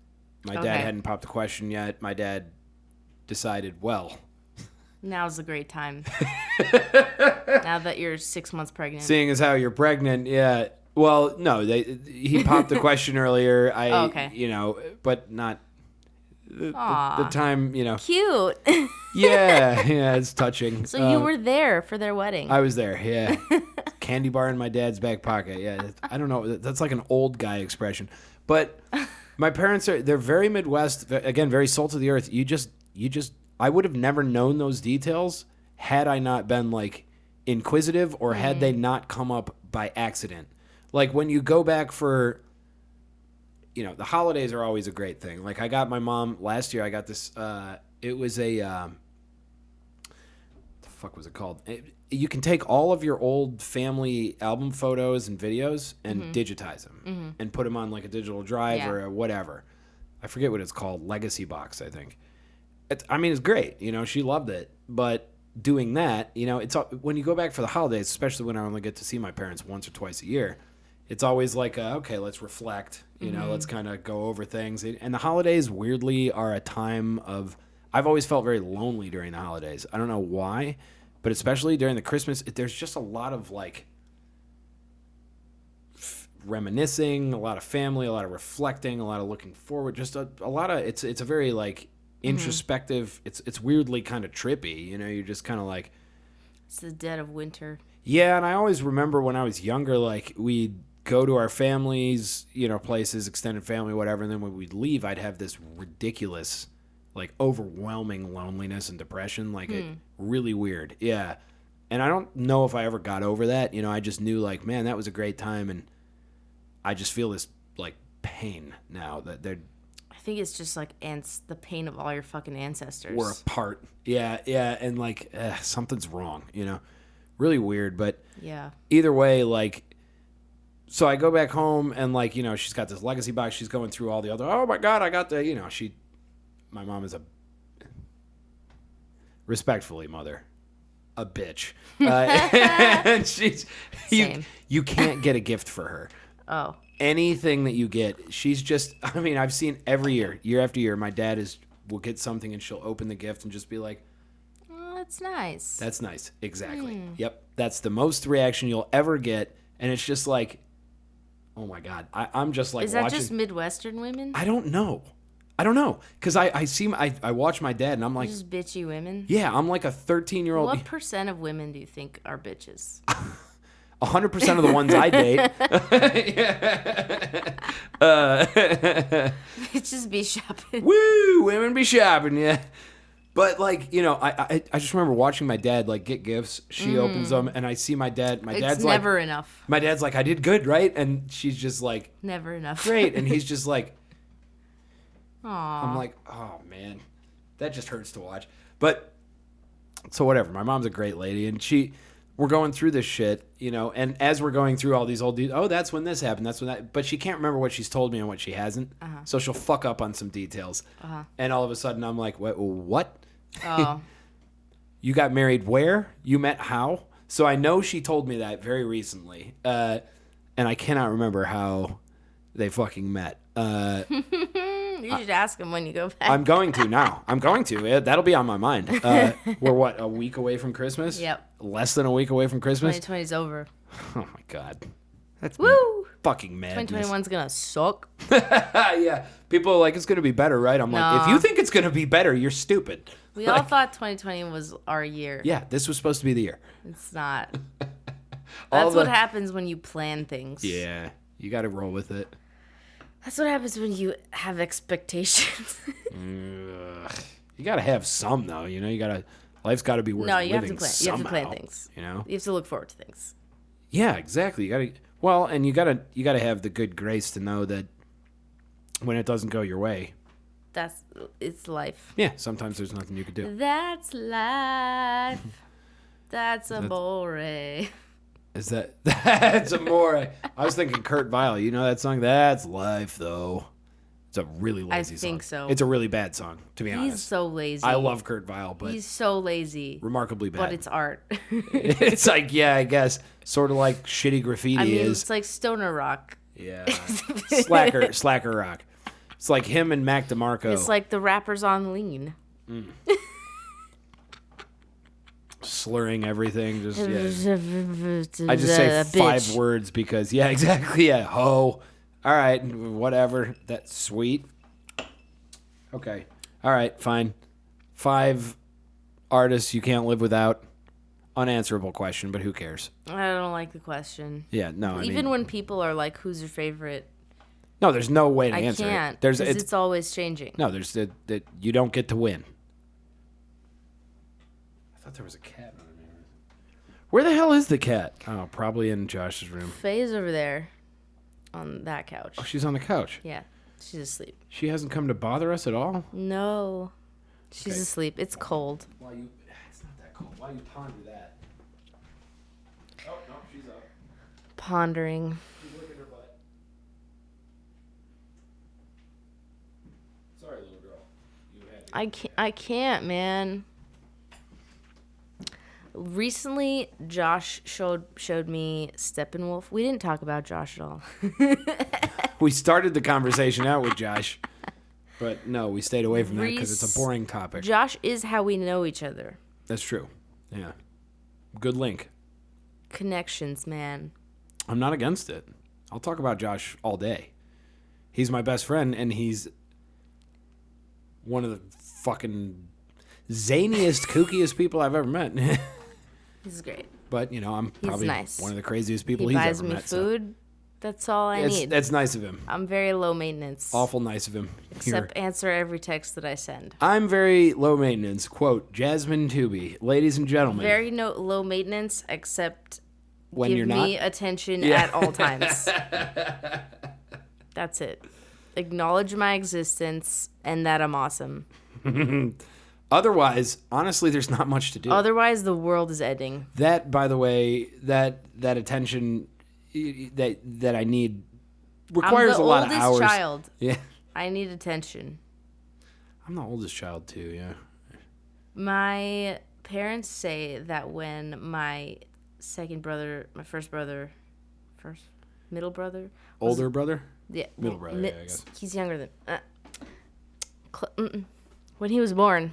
Speaker 1: My dad hadn't popped the question yet. My dad decided, well...
Speaker 2: Now's a great time. Now that you're 6 months pregnant.
Speaker 1: Seeing as how you're pregnant, yeah. Well, no, he popped the question earlier. But not... The time,
Speaker 2: Cute.
Speaker 1: Yeah, it's touching.
Speaker 2: So you were there for their wedding.
Speaker 1: I was there, yeah. Candy bar in my dad's back pocket. Yeah, I don't know. That's like an old guy expression. But my parents they're very Midwest, again, very salt of the earth. I would have never known those details had I not been inquisitive or had they not come up by accident. When you go back for... the holidays are always a great thing. I got my mom last year. I got this. It was a. What the fuck was it called? You can take all of your old family album photos and videos and digitize them and put them on a digital drive or whatever. I forget what it's called. Legacy box, I think. It's great. She loved it. But doing that, it's when you go back for the holidays, especially when I only get to see my parents once or twice a year. It's always okay, let's reflect, let's kind of go over things. And the holidays, weirdly, are a time of... I've always felt very lonely during the holidays. I don't know why, but especially during the Christmas, there's just a lot of, reminiscing, a lot of family, a lot of reflecting, a lot of looking forward, just a lot of... It's a very, introspective... It's weirdly kind of trippy, you're just kind of
Speaker 2: It's the dead of winter.
Speaker 1: Yeah, and I always remember when I was younger, we'd go to our families, places, extended family, whatever, and then when we'd leave, I'd have this ridiculous, overwhelming loneliness and depression, it really weird. Yeah. And I don't know if I ever got over that. I just knew, man, that was a great time, and I just feel this, pain now that they're...
Speaker 2: I think it's just, the pain of all your fucking ancestors.
Speaker 1: We're apart. Yeah, and, something's wrong, Really weird, but
Speaker 2: yeah.
Speaker 1: Either way, so I go back home and she's got this legacy box. She's going through all the other. Oh my God, I got the my mom is respectfully, mother, a bitch, and she's you can't get a gift for her.
Speaker 2: Oh.
Speaker 1: Anything that you get, she's just. I've seen every year after year. My dad will get something and she'll open the gift and just be like.
Speaker 2: That's nice.
Speaker 1: That's nice. Exactly. Yep. That's the most reaction you'll ever get. And it's just oh my God. I'm just
Speaker 2: Is that just Midwestern women?
Speaker 1: I don't know. I don't know, because I watch my dad and I'm like,
Speaker 2: just bitchy women.
Speaker 1: Yeah, I'm like a 13-year-old.
Speaker 2: What % of women do you think are bitches?
Speaker 1: 100% of the ones I date.
Speaker 2: Bitches be shopping.
Speaker 1: Woo, women be shopping, yeah. But like, you know, I just remember watching my dad like get gifts. She opens them, and I see my dad. My dad's like,
Speaker 2: never enough.
Speaker 1: My dad's like, I did good, right? And she's just like,
Speaker 2: never enough.
Speaker 1: Great, and he's just like,
Speaker 2: Aww.
Speaker 1: I'm like, oh man, that just hurts to watch. But so whatever. My mom's a great lady, and we're going through this shit, you know. And as we're going through all these old dudes, oh, that's when this happened. That's when that. But she can't remember what she's told me and what she hasn't. So she'll fuck up on some details. And all of a sudden, I'm like, what?
Speaker 2: Oh.
Speaker 1: You got married where? You met how? So I know she told me that very recently, and I cannot remember how they fucking met.
Speaker 2: You should ask him when you go back.
Speaker 1: I'm going to now. That'll be on my mind. We're what, a week away from Christmas?
Speaker 2: Yep.
Speaker 1: Less than a week away from Christmas?
Speaker 2: 2020's over.
Speaker 1: Oh my God. That's
Speaker 2: Woo!
Speaker 1: Fucking madness.
Speaker 2: 2021's gonna suck.
Speaker 1: Yeah. People are like, it's gonna be better, right? I'm like, if you think it's gonna be better, you're stupid.
Speaker 2: We all thought 2020 was our year.
Speaker 1: Yeah, this was supposed to be the year.
Speaker 2: It's not. That's what happens when you plan things.
Speaker 1: Yeah. You gotta roll with it.
Speaker 2: That's what happens when you have expectations.
Speaker 1: You gotta have some though, you know. Life's gotta be worth living.
Speaker 2: No, you have to plan.
Speaker 1: Somehow,
Speaker 2: you have to plan things.
Speaker 1: You know.
Speaker 2: You have to look forward to things.
Speaker 1: Yeah, exactly. And you gotta have the good grace to know that when it doesn't go your way.
Speaker 2: It's life.
Speaker 1: Yeah, sometimes there's nothing you could do.
Speaker 2: That's life. That's amore.
Speaker 1: Is that's amore? I was thinking Kurt Vile. You know that song? That's life, though. It's a really lazy song.
Speaker 2: I think so.
Speaker 1: It's a really bad song, to be honest.
Speaker 2: He's so lazy.
Speaker 1: I love Kurt Vile, but
Speaker 2: he's so lazy.
Speaker 1: Remarkably bad.
Speaker 2: But it's art.
Speaker 1: It's like, yeah, I guess, sort of like shitty graffiti is.
Speaker 2: It's like stoner rock.
Speaker 1: Yeah. Slacker rock. It's like him and Mac DeMarco.
Speaker 2: It's like the rappers on Lean.
Speaker 1: Slurring everything. Just yeah. I just say 5 words because, yeah, exactly. Yeah. Ho. All right. Whatever. That's sweet. Okay. All right. Fine. 5 artists you can't live without. Unanswerable question, but who cares?
Speaker 2: I don't like the question.
Speaker 1: Yeah. No.
Speaker 2: Even when people are like, who's your favorite?
Speaker 1: No, there's no way to answer
Speaker 2: can't,
Speaker 1: it.
Speaker 2: Because it's always changing.
Speaker 1: No, there's that you don't get to win. I thought there was a cat on there. Where the hell is the cat? Oh, probably in Josh's room.
Speaker 2: Faye's over there on that couch.
Speaker 1: Oh, she's on the couch.
Speaker 2: Yeah, she's asleep.
Speaker 1: She hasn't come to bother us at all?
Speaker 2: No. She's asleep. It's cold.
Speaker 1: It's not that cold. Why you ponder that? Oh, no, she's up.
Speaker 2: Pondering.
Speaker 1: She's licking her butt. Sorry, little girl.
Speaker 2: I can't, man. Recently, Josh showed me Steppenwolf. We didn't talk about Josh at all.
Speaker 1: We started the conversation out with Josh, but no, we stayed away from that because it's a boring topic.
Speaker 2: Josh is how we know each other.
Speaker 1: That's true. Yeah. Good link.
Speaker 2: Connections, man.
Speaker 1: I'm not against it. I'll talk about Josh all day. He's my best friend, and he's one of the fucking zaniest, kookiest people I've ever met.
Speaker 2: He's great.
Speaker 1: But, you know, I'm probably
Speaker 2: nice.
Speaker 1: one of the craziest people
Speaker 2: he
Speaker 1: he's
Speaker 2: buys
Speaker 1: ever
Speaker 2: me
Speaker 1: met.
Speaker 2: food. So. That's all I need.
Speaker 1: That's nice of him.
Speaker 2: I'm very low maintenance.
Speaker 1: Awful nice of him.
Speaker 2: Except answer every text that I send.
Speaker 1: I'm very low maintenance. Quote, Jasmin Toubi. Ladies and gentlemen.
Speaker 2: Very low maintenance, except
Speaker 1: when
Speaker 2: give
Speaker 1: you're not?
Speaker 2: me attention at all times. That's it. Acknowledge my existence and that I'm awesome.
Speaker 1: Otherwise, honestly, there's not much to do.
Speaker 2: Otherwise, the world is ending.
Speaker 1: That, by the way, that attention that I need requires a lot of hours.
Speaker 2: I'm the oldest child.
Speaker 1: Yeah.
Speaker 2: I need attention.
Speaker 1: I'm the oldest child too, yeah.
Speaker 2: My parents say that when my middle brother,
Speaker 1: older brother?
Speaker 2: Yeah,
Speaker 1: middle brother, yeah, I guess.
Speaker 2: He's younger than when he was born.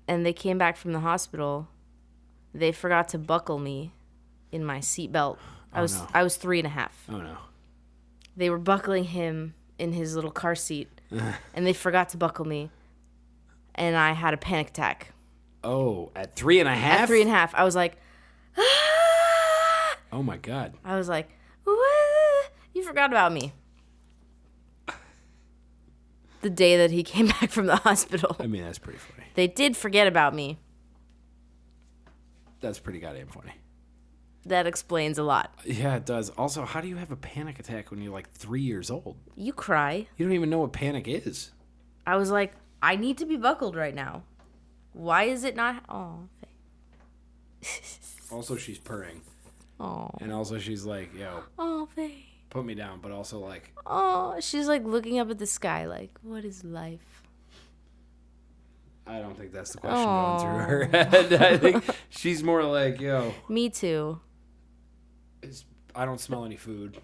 Speaker 2: And they came back from the hospital, they forgot to buckle me in my seatbelt. I was 3.5.
Speaker 1: Oh no.
Speaker 2: They were buckling him in his little car seat, and they forgot to buckle me, and I had a panic attack.
Speaker 1: Oh, at 3.5?
Speaker 2: At 3.5, I was like, ah!
Speaker 1: Oh my God.
Speaker 2: I was like, what? You forgot about me. The day that he came back from the hospital.
Speaker 1: I mean, that's pretty funny.
Speaker 2: They did forget about me.
Speaker 1: That's pretty goddamn funny.
Speaker 2: That explains a lot.
Speaker 1: Yeah, it does. Also, how do you have a panic attack when you're like 3 years old?
Speaker 2: You cry.
Speaker 1: You don't even know what panic is.
Speaker 2: I was like, I need to be buckled right now. Why is it not? Oh.
Speaker 1: Also, she's purring.
Speaker 2: Oh.
Speaker 1: And also, she's like, yo.
Speaker 2: Oh, Faye.
Speaker 1: Put me down, but also like.
Speaker 2: Oh, she's like looking up at the sky like, what is life?
Speaker 1: I don't think that's the question going through her head. I think she's more like, yo.
Speaker 2: Me too.
Speaker 1: I don't smell any food.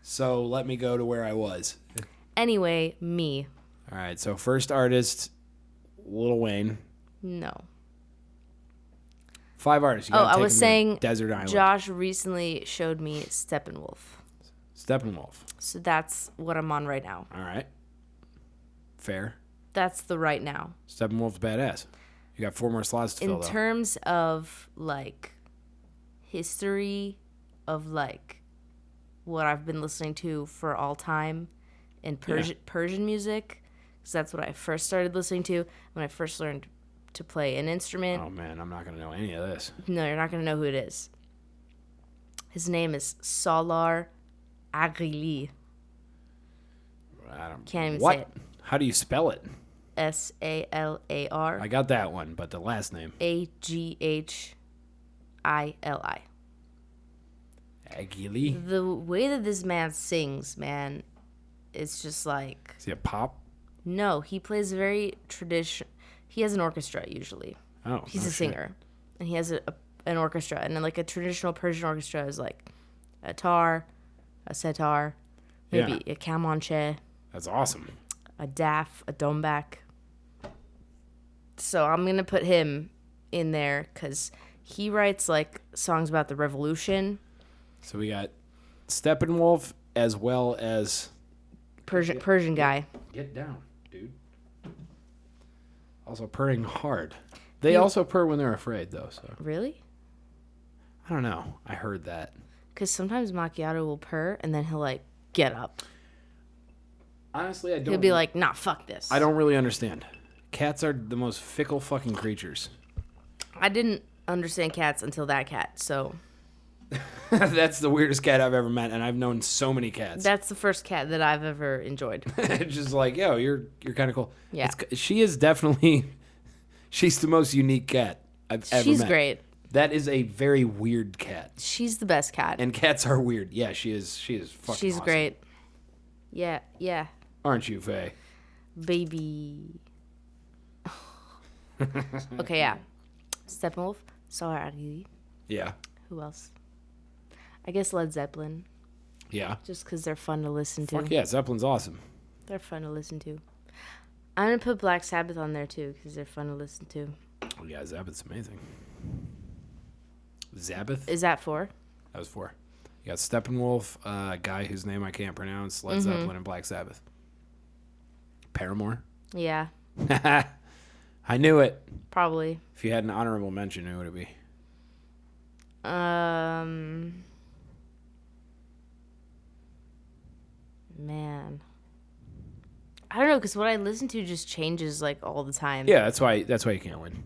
Speaker 1: So let me go to where I was.
Speaker 2: Anyway, me.
Speaker 1: All right, so first artist, Lil Wayne.
Speaker 2: No.
Speaker 1: 5 artists.
Speaker 2: I was saying
Speaker 1: Desert Island.
Speaker 2: Josh recently showed me Steppenwolf.
Speaker 1: Steppenwolf.
Speaker 2: So that's what I'm on right now.
Speaker 1: All right. Fair.
Speaker 2: That's the right now.
Speaker 1: Steppenwolf's badass. You got 4 more slots to fill,
Speaker 2: In terms of, like, history of, like, what I've been listening to for all time in Persian music, because that's what I first started listening to when I first learned to play an instrument.
Speaker 1: Oh, man, I'm not going to know any of this.
Speaker 2: No, you're not going to know who it is. His name is Salar Aghili. Can't even say it.
Speaker 1: How do you spell it?
Speaker 2: Salar.
Speaker 1: I got that one, but the last name.
Speaker 2: Aghili.
Speaker 1: Aghili?
Speaker 2: The way that this man sings, man, it's just like...
Speaker 1: Is he a pop?
Speaker 2: No, he plays very traditional... He has an orchestra, usually.
Speaker 1: Oh,
Speaker 2: He's a singer. And he has an orchestra. And then, like, a traditional Persian orchestra is, like, a tar, a setar, maybe a kamanche.
Speaker 1: That's awesome.
Speaker 2: A daf, a dombak. So I'm going to put him in there because he writes, like, songs about the revolution.
Speaker 1: So we got Steppenwolf as well as...
Speaker 2: Persian guy.
Speaker 1: Get down, dude. Also purring hard. They also purr when they're afraid, though. So
Speaker 2: Really?
Speaker 1: I don't know. I heard that.
Speaker 2: Because sometimes Macchiato will purr and then he'll, like, get up.
Speaker 1: Honestly, I don't...
Speaker 2: He'll be like, nah, fuck this.
Speaker 1: I don't really understand. Cats are the most fickle fucking creatures.
Speaker 2: I didn't understand cats until that cat, so...
Speaker 1: That's the weirdest cat I've ever met, and I've known so many cats.
Speaker 2: That's the first cat that I've ever enjoyed.
Speaker 1: Just like, yo, you're kind of cool.
Speaker 2: Yeah.
Speaker 1: She is definitely... She's the most unique cat I've ever met.
Speaker 2: She's great.
Speaker 1: That is a very weird cat.
Speaker 2: She's the best cat.
Speaker 1: And cats are weird. Yeah, she is fucking
Speaker 2: She's
Speaker 1: awesome.
Speaker 2: great. Yeah.
Speaker 1: Aren't you, Faye?
Speaker 2: Baby. Okay, yeah. Steppenwolf. Salar Aghili.
Speaker 1: Yeah.
Speaker 2: Who else? I guess Led Zeppelin.
Speaker 1: Yeah.
Speaker 2: Just because they're fun to listen to.
Speaker 1: Fuck yeah, Zeppelin's awesome.
Speaker 2: They're fun to listen to. I'm going to put Black Sabbath on there, too, because they're fun to listen to.
Speaker 1: Oh, yeah, Zabbath's amazing. Zabbath?
Speaker 2: Is that 4?
Speaker 1: That was 4. You got Steppenwolf, a guy whose name I can't pronounce, Led Zeppelin, and Black Sabbath. Paramore?
Speaker 2: Yeah.
Speaker 1: I knew it.
Speaker 2: Probably.
Speaker 1: If you had an honorable mention, who would it be?
Speaker 2: Man. I don't know, because what I listen to just changes, like, all the time.
Speaker 1: Yeah, that's why you can't win.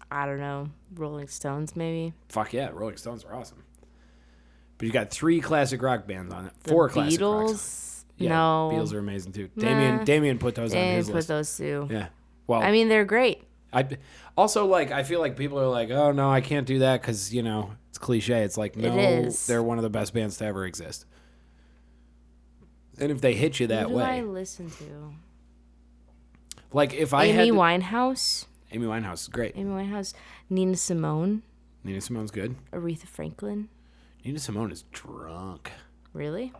Speaker 2: I don't know. Rolling Stones, maybe?
Speaker 1: Fuck yeah, Rolling Stones are awesome. But you got 3 classic rock bands on it. 4 classic rocks.
Speaker 2: Beatles?
Speaker 1: Yeah,
Speaker 2: No.
Speaker 1: Beatles are amazing too.
Speaker 2: Nah.
Speaker 1: Damien put those on his
Speaker 2: Put
Speaker 1: list.
Speaker 2: those too.
Speaker 1: Yeah. Well,
Speaker 2: I mean, they're great.
Speaker 1: I also like. I feel like people are like, "Oh no, I can't do that," because it's cliche. It's like, no,
Speaker 2: is.
Speaker 1: they're one of the best bands to ever exist. And if they hit you that
Speaker 2: Who do I
Speaker 1: way,
Speaker 2: listen to?
Speaker 1: like if I
Speaker 2: Amy
Speaker 1: had
Speaker 2: Winehouse.
Speaker 1: Amy Winehouse is great.
Speaker 2: Amy Winehouse. Nina Simone.
Speaker 1: Nina Simone's good.
Speaker 2: Aretha Franklin.
Speaker 1: Nina Simone is drunk.
Speaker 2: Really?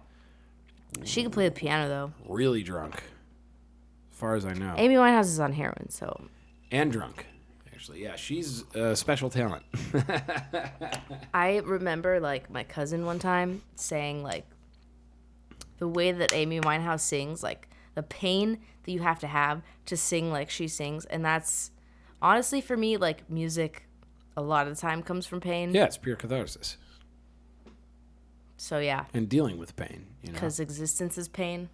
Speaker 2: She could play the piano, though.
Speaker 1: Really drunk. As far as I know.
Speaker 2: Amy Winehouse is on heroin, so...
Speaker 1: And drunk. Actually, yeah, she's a special talent.
Speaker 2: I remember, like, my cousin one time saying, like, the way that Amy Winehouse sings, like, the pain that you have to sing like she sings. And that's, honestly, for me, like, music a lot of the time comes from pain.
Speaker 1: Yeah, it's pure catharsis.
Speaker 2: So, yeah.
Speaker 1: And dealing with pain, you know.
Speaker 2: Because existence is pain.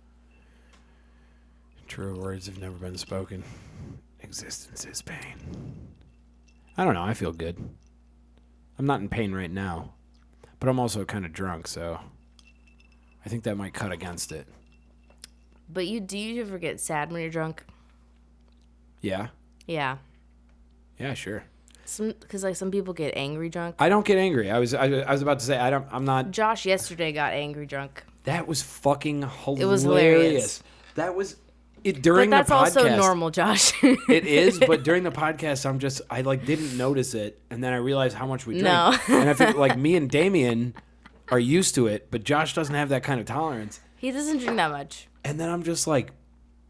Speaker 1: True words have never been spoken. Existence is pain. I don't know. I feel good. I'm not in pain right now. But I'm also kind of drunk, so I think that might cut against it.
Speaker 2: But do you ever get sad when you're drunk?
Speaker 1: Yeah.
Speaker 2: Yeah.
Speaker 1: Yeah, sure.
Speaker 2: Because like some people get angry drunk.
Speaker 1: I don't get angry. I was about to say I'm not.
Speaker 2: Josh yesterday got angry drunk.
Speaker 1: That was fucking hilarious.
Speaker 2: It was hilarious.
Speaker 1: That was it during the podcast.
Speaker 2: But that's also normal, Josh.
Speaker 1: It is, but during the podcast, I like didn't notice it, and then I realized how much we drink.
Speaker 2: No.
Speaker 1: And I think like me and Damien are used to it, but Josh doesn't have that kind of tolerance.
Speaker 2: He doesn't drink that much.
Speaker 1: And then I'm just like,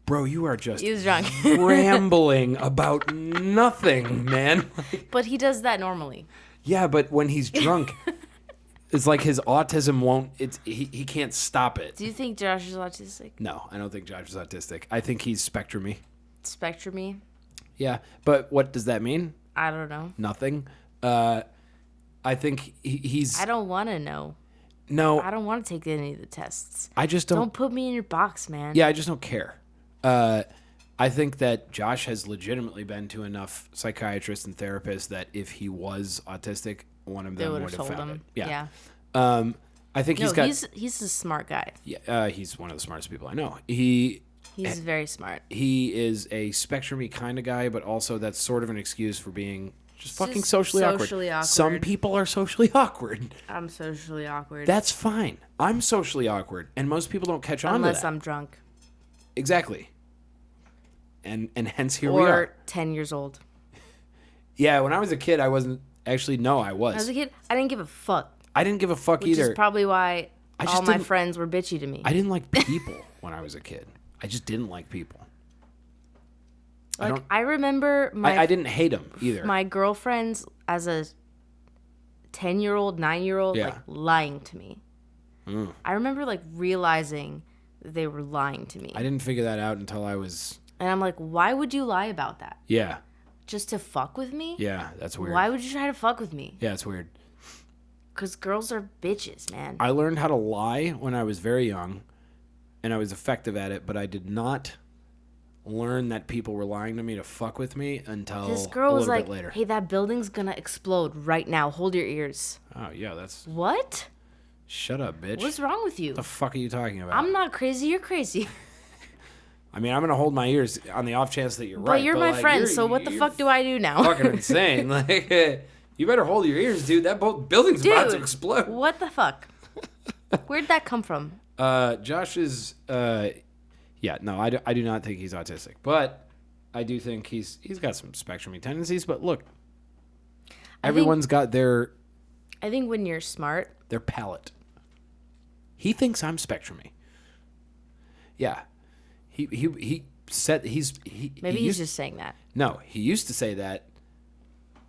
Speaker 1: bro, you are just
Speaker 2: he was drunk.
Speaker 1: rambling about nothing, man.
Speaker 2: But he does that normally.
Speaker 1: Yeah, but when he's drunk, it's like his autism won't. He can't stop it.
Speaker 2: Do you think Josh is autistic?
Speaker 1: No, I don't think Josh is autistic. I think he's spectrumy.
Speaker 2: Spectrumy?
Speaker 1: Yeah, but what does that mean?
Speaker 2: I don't know.
Speaker 1: Nothing. I think he's.
Speaker 2: I don't want to know.
Speaker 1: No.
Speaker 2: I don't want to take any of the tests.
Speaker 1: I just don't.
Speaker 2: Don't put me in your box, man.
Speaker 1: Yeah, I just don't care. I think that Josh has legitimately been to enough psychiatrists and therapists that if he was autistic, one of them would have found it. Yeah. I think he's got.
Speaker 2: He's a smart guy.
Speaker 1: Yeah, he's one of the smartest people I know. He's
Speaker 2: very smart.
Speaker 1: He is a spectrumy kind of guy, but also that's sort of an excuse for being just fucking socially awkward. Some people are socially awkward.
Speaker 2: I'm socially awkward.
Speaker 1: That's fine. I'm socially awkward, and most people don't catch on to that.
Speaker 2: Unless I'm drunk.
Speaker 1: Exactly. And hence here we are.
Speaker 2: Or 10 years old.
Speaker 1: Yeah, when I was a kid, I wasn't. Actually, no, I was.
Speaker 2: When I was a kid, I didn't give a fuck.
Speaker 1: I didn't give a fuck either.
Speaker 2: Which is probably why all my friends were bitchy to me.
Speaker 1: I didn't like people when I was a kid. I just didn't like people.
Speaker 2: Like, I remember
Speaker 1: I didn't hate them either.
Speaker 2: My girlfriends as a 10-year-old, 9-year-old, like, lying to me. Mm. I remember, like, realizing they were lying to me.
Speaker 1: I didn't figure that out until I was...
Speaker 2: And I'm like, why would you lie about that?
Speaker 1: Yeah.
Speaker 2: Just to fuck with me?
Speaker 1: Yeah, that's weird.
Speaker 2: Why would you try to fuck with me?
Speaker 1: Yeah, it's weird.
Speaker 2: Because girls are bitches, man.
Speaker 1: I learned how to lie when I was very young, and I was effective at it, but I did not learn that people were lying to me to fuck with me until
Speaker 2: this girl was like,
Speaker 1: later.
Speaker 2: Hey, that building's gonna explode right now. Hold your ears.
Speaker 1: Oh, yeah, that's...
Speaker 2: What?
Speaker 1: Shut up, bitch.
Speaker 2: What's wrong with you?
Speaker 1: What the fuck are you talking about?
Speaker 2: I'm not crazy. You're crazy.
Speaker 1: I mean, I'm going to hold my ears on the off chance that you're right.
Speaker 2: But you're my friend, so what the fuck do I do now?
Speaker 1: Fucking insane. Like, you better hold your ears, dude. That building's about to explode.
Speaker 2: What the fuck? Where'd that come from?
Speaker 1: Josh is... yeah, no, I do not think he's autistic. But I do think he's got some spectrumy tendencies. But look, everyone's got their...
Speaker 2: I think when you're smart...
Speaker 1: Their palate. He thinks I'm spectrumy. Yeah. He said
Speaker 2: Maybe he's just saying that.
Speaker 1: No, he used to say that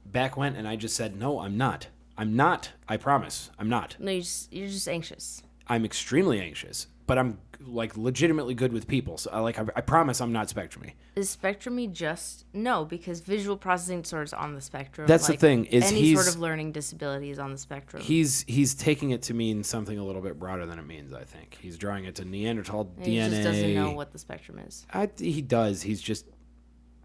Speaker 1: back when, and I just said, no, I'm not. I'm not. I promise. I'm not.
Speaker 2: No, you're just anxious.
Speaker 1: I'm extremely anxious, but I'm like legitimately good with people. So I promise I'm not spectrumy.
Speaker 2: Is spectrumy just no? Because visual processing disorders on the spectrum.
Speaker 1: That's the thing. Is
Speaker 2: any sort of learning disability is on the spectrum.
Speaker 1: He's taking it to mean something a little bit broader than it means. I think he's drawing it to Neanderthal DNA.
Speaker 2: He just doesn't know what the spectrum is.
Speaker 1: He does. He's just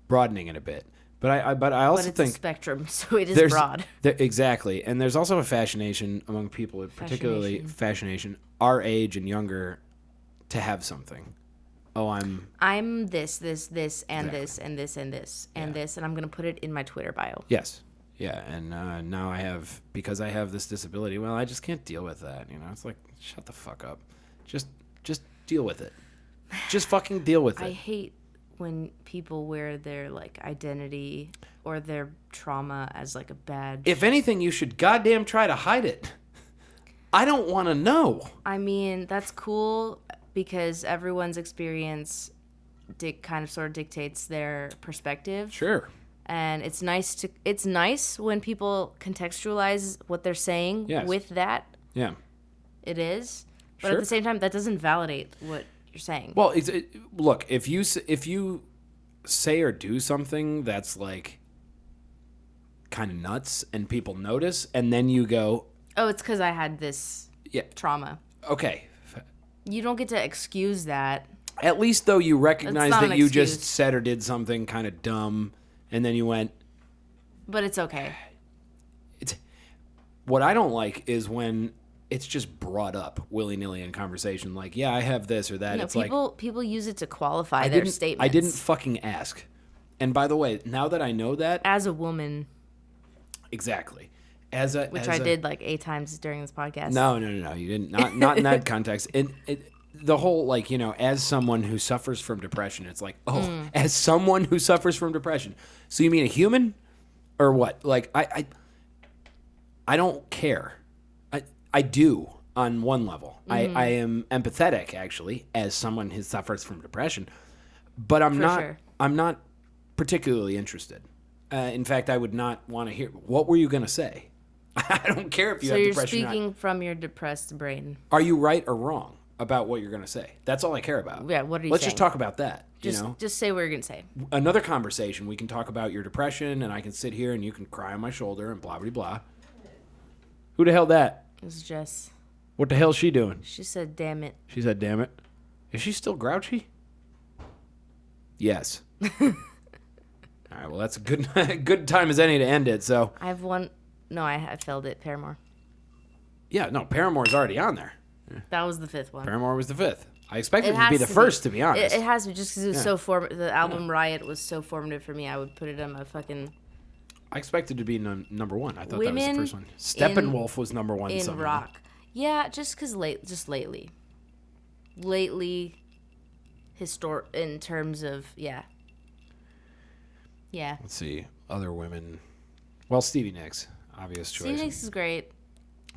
Speaker 1: broadening it a bit. But I also think
Speaker 2: a spectrum, so it is broad.
Speaker 1: Exactly, and there's also a fascination among people, particularly fascination our age and younger, to have something. Oh, I'm
Speaker 2: this, and this, and this, and this, and this, and I'm gonna put it in my Twitter bio.
Speaker 1: Yes, yeah, and now because I have this disability. Well, I just can't deal with that. You know, it's like shut the fuck up. Just deal with it. Just fucking deal with it.
Speaker 2: I hate when people wear their like identity or their trauma as like a badge.
Speaker 1: If anything, you should goddamn try to hide it. I don't want to know.
Speaker 2: I mean, that's cool because everyone's experience sort of dictates their perspective.
Speaker 1: Sure.
Speaker 2: And it's nice when people contextualize what they're saying with that.
Speaker 1: Yeah.
Speaker 2: It is. But at the same time, that doesn't validate what you're saying.
Speaker 1: Well, look, if you say or do something that's like kind of nuts and people notice, and then you go,
Speaker 2: oh, it's because I had this trauma.
Speaker 1: Okay.
Speaker 2: You don't get to excuse that.
Speaker 1: At least, though, you recognize that you just said or did something kind of dumb, and then you went.
Speaker 2: But it's okay.
Speaker 1: What I don't like is when it's just brought up willy-nilly in conversation. Like, yeah, I have this or that.
Speaker 2: No,
Speaker 1: it's
Speaker 2: people use it to qualify their statements.
Speaker 1: I didn't fucking ask. And by the way, now that I know that,
Speaker 2: as a woman.
Speaker 1: Exactly.
Speaker 2: Which I did like 8 times during this podcast.
Speaker 1: No, you didn't. Not in that context. The whole, like, you know, as someone who suffers from depression, it's like, as someone who suffers from depression. So you mean a human, or what? Like, I don't care. I do on one level. I am empathetic, actually, as someone who suffers from depression, but I'm not particularly interested. In fact, I would not want to hear. What were you going to say? I don't care if you have depression.
Speaker 2: So you're speaking from your depressed brain.
Speaker 1: Are you right or wrong about what you're going to say? That's all I care about.
Speaker 2: Yeah, what are you
Speaker 1: Let's
Speaker 2: saying?
Speaker 1: just talk about that.
Speaker 2: Just say what you're going to say.
Speaker 1: Another conversation, we can talk about your depression, and I can sit here and you can cry on my shoulder and blah, blah, blah. Who the hell that?
Speaker 2: It was Jess.
Speaker 1: What the hell is she doing?
Speaker 2: She said, damn it.
Speaker 1: She said, damn it. Is she still grouchy? Yes. All right, well, that's a good time as any to end it, so.
Speaker 2: I have one. No, I failed it. Paramore.
Speaker 1: Yeah, no, Paramore's already on there.
Speaker 2: That was the 5th one.
Speaker 1: Paramore was the 5th. I expected it to be the first, to be honest.
Speaker 2: It has to be, just because it was so formative. The album Riot was so formative for me. I would put it on my fucking...
Speaker 1: I expected to be number 1. I thought that was the first one. Steppenwolf was number 1
Speaker 2: in rock. Yeah, just because lately. Lately, in terms of, yeah.
Speaker 1: Let's see. Other women. Well, Stevie Nicks. Obvious choice.
Speaker 2: Stevie Nicks is great.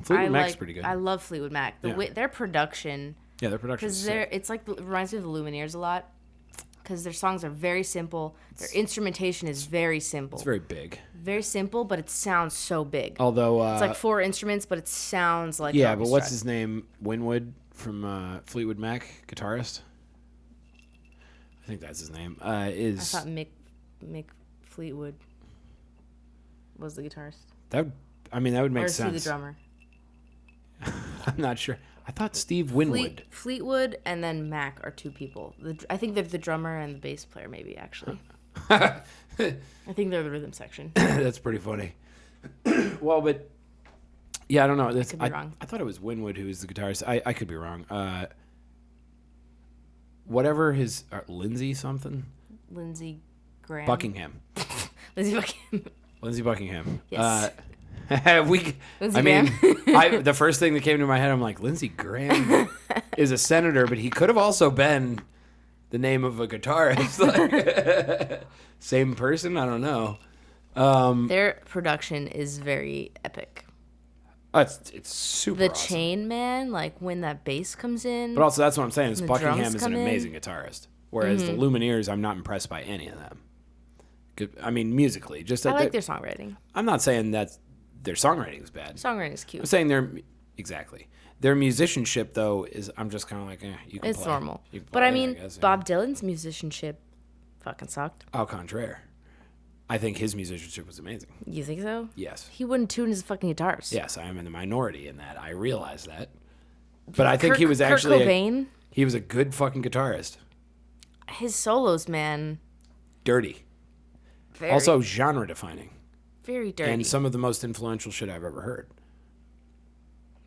Speaker 1: Fleetwood Mac's pretty good.
Speaker 2: I love Fleetwood Mac. Their production.
Speaker 1: Yeah, their production.
Speaker 2: Because it reminds me of the Lumineers a lot. Because their songs are very simple. Their instrumentation is very simple.
Speaker 1: It's very big.
Speaker 2: Very simple, but it sounds so big.
Speaker 1: Although
Speaker 2: it's like 4 instruments, but it sounds like
Speaker 1: but what's his name? Winwood from Fleetwood Mac, guitarist. I think that's his name. I
Speaker 2: thought Mick Fleetwood was the guitarist.
Speaker 1: That would make sense.
Speaker 2: Or is he the drummer?
Speaker 1: I'm not sure. I thought Steve Winwood.
Speaker 2: Fleetwood and then Mac are 2 people. I think they're the drummer and the bass player, maybe, actually. I think they're the rhythm section.
Speaker 1: That's pretty funny. Well, but yeah, I don't know.
Speaker 2: I could be wrong.
Speaker 1: I thought it was Winwood who was the guitarist. I could be wrong. Whatever his Lindsay something.
Speaker 2: Lindsey Graham.
Speaker 1: Buckingham.
Speaker 2: Lindsey Buckingham.
Speaker 1: Lindsey Buckingham.
Speaker 2: Yes.
Speaker 1: The first thing that came to my head, I'm like, Lindsey Graham is a senator, but he could have also been the name of a guitarist. Like, same person? I don't know.
Speaker 2: Their production is very epic.
Speaker 1: It's super awesome.
Speaker 2: Chain Man, like when that bass comes in.
Speaker 1: But also, that's what I'm saying, is Buckingham is an amazing guitarist. Whereas the Lumineers, I'm not impressed by any of them. I mean, musically.
Speaker 2: I like their songwriting.
Speaker 1: I'm not saying that their songwriting is bad.
Speaker 2: Songwriting is cute.
Speaker 1: I'm saying their musicianship, though, is, I'm just kind of like, you can
Speaker 2: it's
Speaker 1: play.
Speaker 2: Normal.
Speaker 1: You can play,
Speaker 2: but I mean,
Speaker 1: guess,
Speaker 2: Bob Dylan's musicianship fucking sucked.
Speaker 1: Au contraire. I think his musicianship was amazing.
Speaker 2: You think so?
Speaker 1: Yes.
Speaker 2: He wouldn't tune his fucking guitars.
Speaker 1: Yes, I am in the minority in that. I realize that. But I think he was actually
Speaker 2: Kurt Cobain,
Speaker 1: he was a good fucking guitarist.
Speaker 2: His solos, man.
Speaker 1: Dirty. Also genre defining.
Speaker 2: Very dirty.
Speaker 1: And some of the most influential shit I've ever heard.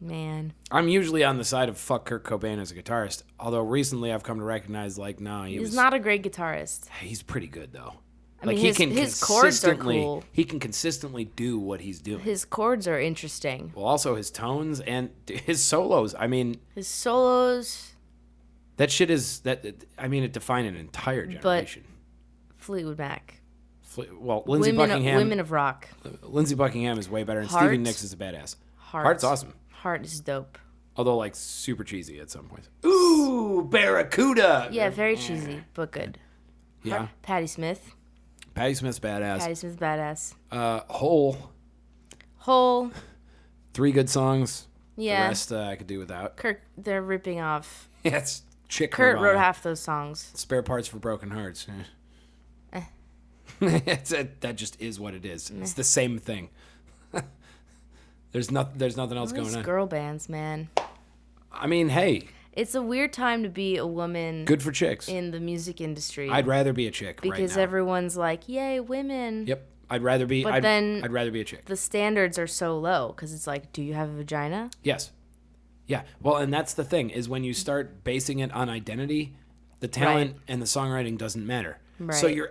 Speaker 2: Man.
Speaker 1: I'm usually on the side of fuck Kurt Cobain as a guitarist. Although recently I've come to recognize, like, nah,
Speaker 2: he's not a great guitarist.
Speaker 1: He's pretty good, though.
Speaker 2: I mean, his chords are cool.
Speaker 1: He can consistently do what he's doing.
Speaker 2: His chords are interesting.
Speaker 1: Well, also his tones and his solos. I mean...
Speaker 2: His solos...
Speaker 1: That shit is... it defined an entire generation.
Speaker 2: But Fleetwood Mac...
Speaker 1: Lindsey Buckingham...
Speaker 2: Women of rock.
Speaker 1: Lindsey Buckingham is way better, and Stevie Nicks is a badass. Heart's awesome.
Speaker 2: Heart is dope.
Speaker 1: Although, like, super cheesy at some points. Ooh, Barracuda!
Speaker 2: Yeah, very cheesy, but good.
Speaker 1: Yeah.
Speaker 2: Patti Smith.
Speaker 1: Patti Smith's badass.
Speaker 2: Patti Smith's badass.
Speaker 1: Hole. 3 good songs.
Speaker 2: Yeah.
Speaker 1: The rest I could do without.
Speaker 2: They're ripping off.
Speaker 1: Yeah, it's chick.
Speaker 2: Kurt wrote half those songs.
Speaker 1: Spare parts for broken hearts. That just is what it is. It's the same thing. There's nothing else going on.
Speaker 2: Girl bands, man.
Speaker 1: I mean, hey.
Speaker 2: It's a weird time to be a woman.
Speaker 1: Good for chicks.
Speaker 2: In the music industry.
Speaker 1: I'd rather be a chick right now.
Speaker 2: Because everyone's like, yay, women.
Speaker 1: Yep. I'd rather be a chick.
Speaker 2: The standards are so low because it's like, do you have a vagina?
Speaker 1: Yes. Yeah. Well, and that's the thing is when you start basing it on identity, the talent and the songwriting doesn't matter.
Speaker 2: Right.
Speaker 1: So you're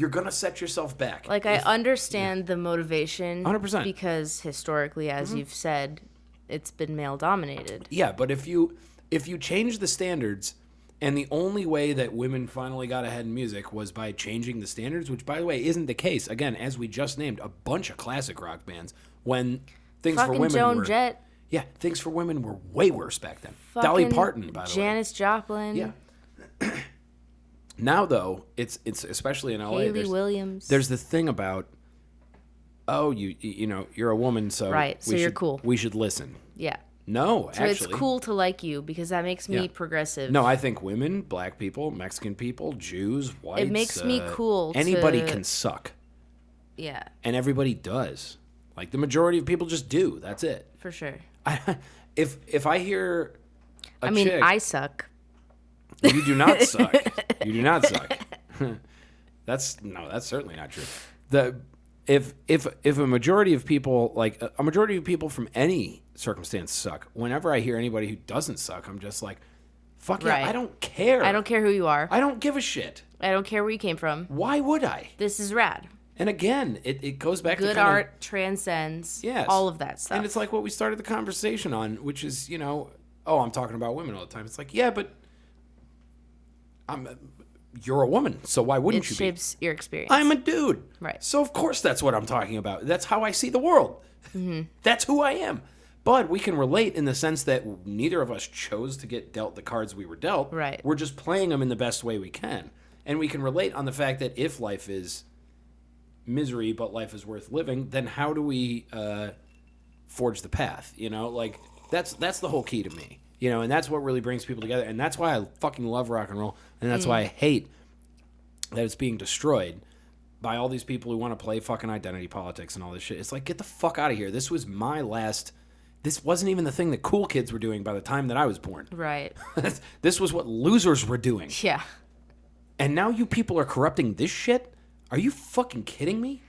Speaker 1: going to set yourself back.
Speaker 2: Like, I understand the motivation.
Speaker 1: 100%.
Speaker 2: Because historically, as you've said, it's been male dominated.
Speaker 1: Yeah, but if you change the standards, and the only way that women finally got ahead in music was by changing the standards, which, by the way, isn't the case. Again, as we just named, a bunch of classic rock bands when Things for Women
Speaker 2: Joan
Speaker 1: were...
Speaker 2: Jett.
Speaker 1: Yeah, Things for Women were way worse back then.
Speaker 2: Fucking
Speaker 1: Dolly Parton, by the way.
Speaker 2: Janis Joplin.
Speaker 1: Yeah. Now, though, it's especially in LA.
Speaker 2: Hayley Williams.
Speaker 1: There's the thing about, you're a woman, so
Speaker 2: right, so you're cool.
Speaker 1: We should listen.
Speaker 2: Yeah.
Speaker 1: No,
Speaker 2: so
Speaker 1: actually.
Speaker 2: it's cool to like you because that makes me progressive.
Speaker 1: No, I think women, black people, Mexican people, Jews, whites.
Speaker 2: It makes me cool.
Speaker 1: Anybody can suck.
Speaker 2: Yeah.
Speaker 1: And everybody does. Like the majority of people just do. That's it.
Speaker 2: For sure.
Speaker 1: If I hear a chick,
Speaker 2: I suck.
Speaker 1: You do not suck. You do not suck. That's certainly not true. If a majority of people, like a majority of people from any circumstance suck, whenever I hear anybody who doesn't suck, I'm just like, fuck yeah, I don't care.
Speaker 2: I don't care who you are.
Speaker 1: I don't give a shit.
Speaker 2: I don't care where you came from.
Speaker 1: Why would I?
Speaker 2: This is rad.
Speaker 1: And again, it goes back to
Speaker 2: good art transcends all of that stuff.
Speaker 1: And it's like what we started the conversation on, which is, I'm talking about women all the time. It's like, yeah, but you're a woman, so why wouldn't you be? It
Speaker 2: shapes your experience.
Speaker 1: I'm a dude.
Speaker 2: Right.
Speaker 1: So of course that's what I'm talking about. That's how I see the world.
Speaker 2: Mm-hmm.
Speaker 1: That's who I am. But we can relate in the sense that neither of us chose to get dealt the cards we were dealt.
Speaker 2: Right.
Speaker 1: We're just playing them in the best way we can. And we can relate on the fact that if life is misery but life is worth living, then how do we forge the path? Like that's the whole key to me. And that's what really brings people together. And that's why I fucking love rock and roll. And that's why I hate that it's being destroyed by all these people who want to play fucking identity politics and all this shit. It's like, get the fuck out of here. This was my last... This wasn't even the thing that cool kids were doing by the time that I was born.
Speaker 2: Right.
Speaker 1: This was what losers were doing.
Speaker 2: Yeah.
Speaker 1: And now you people are corrupting this shit? Are you fucking kidding me?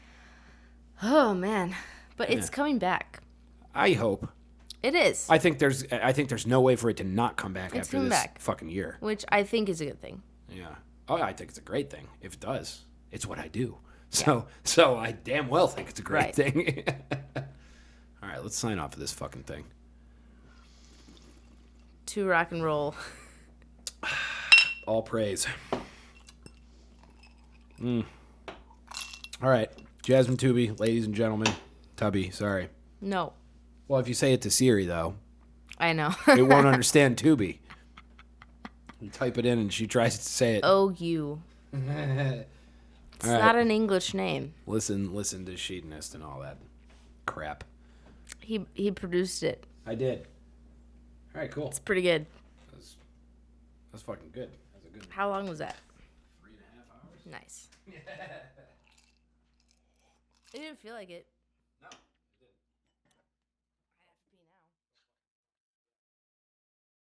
Speaker 2: Oh, man. But it's coming back.
Speaker 1: I hope.
Speaker 2: It is.
Speaker 1: I think there's no way for it to not come back after this fucking year.
Speaker 2: Which I think is a good thing.
Speaker 1: Yeah. Oh, I think it's a great thing. If it does, it's what I do. So I damn well think it's a great thing. All right, let's sign off of this fucking thing.
Speaker 2: To rock and roll.
Speaker 1: All praise. All right. Jasmin Toubi, ladies and gentlemen. Tubby, sorry.
Speaker 2: No.
Speaker 1: Well, if you say it to Siri, though.
Speaker 2: I know.
Speaker 1: It won't understand Toubi. You type it in and she tries to say it.
Speaker 2: O-U. It's not an English name.
Speaker 1: Listen to Shedonist and all that crap.
Speaker 2: He produced it.
Speaker 1: I did. All right, cool.
Speaker 2: It's pretty good.
Speaker 1: That's fucking good. That's a good.
Speaker 2: How long was that?
Speaker 1: 3.5 hours.
Speaker 2: Nice. It didn't feel like it.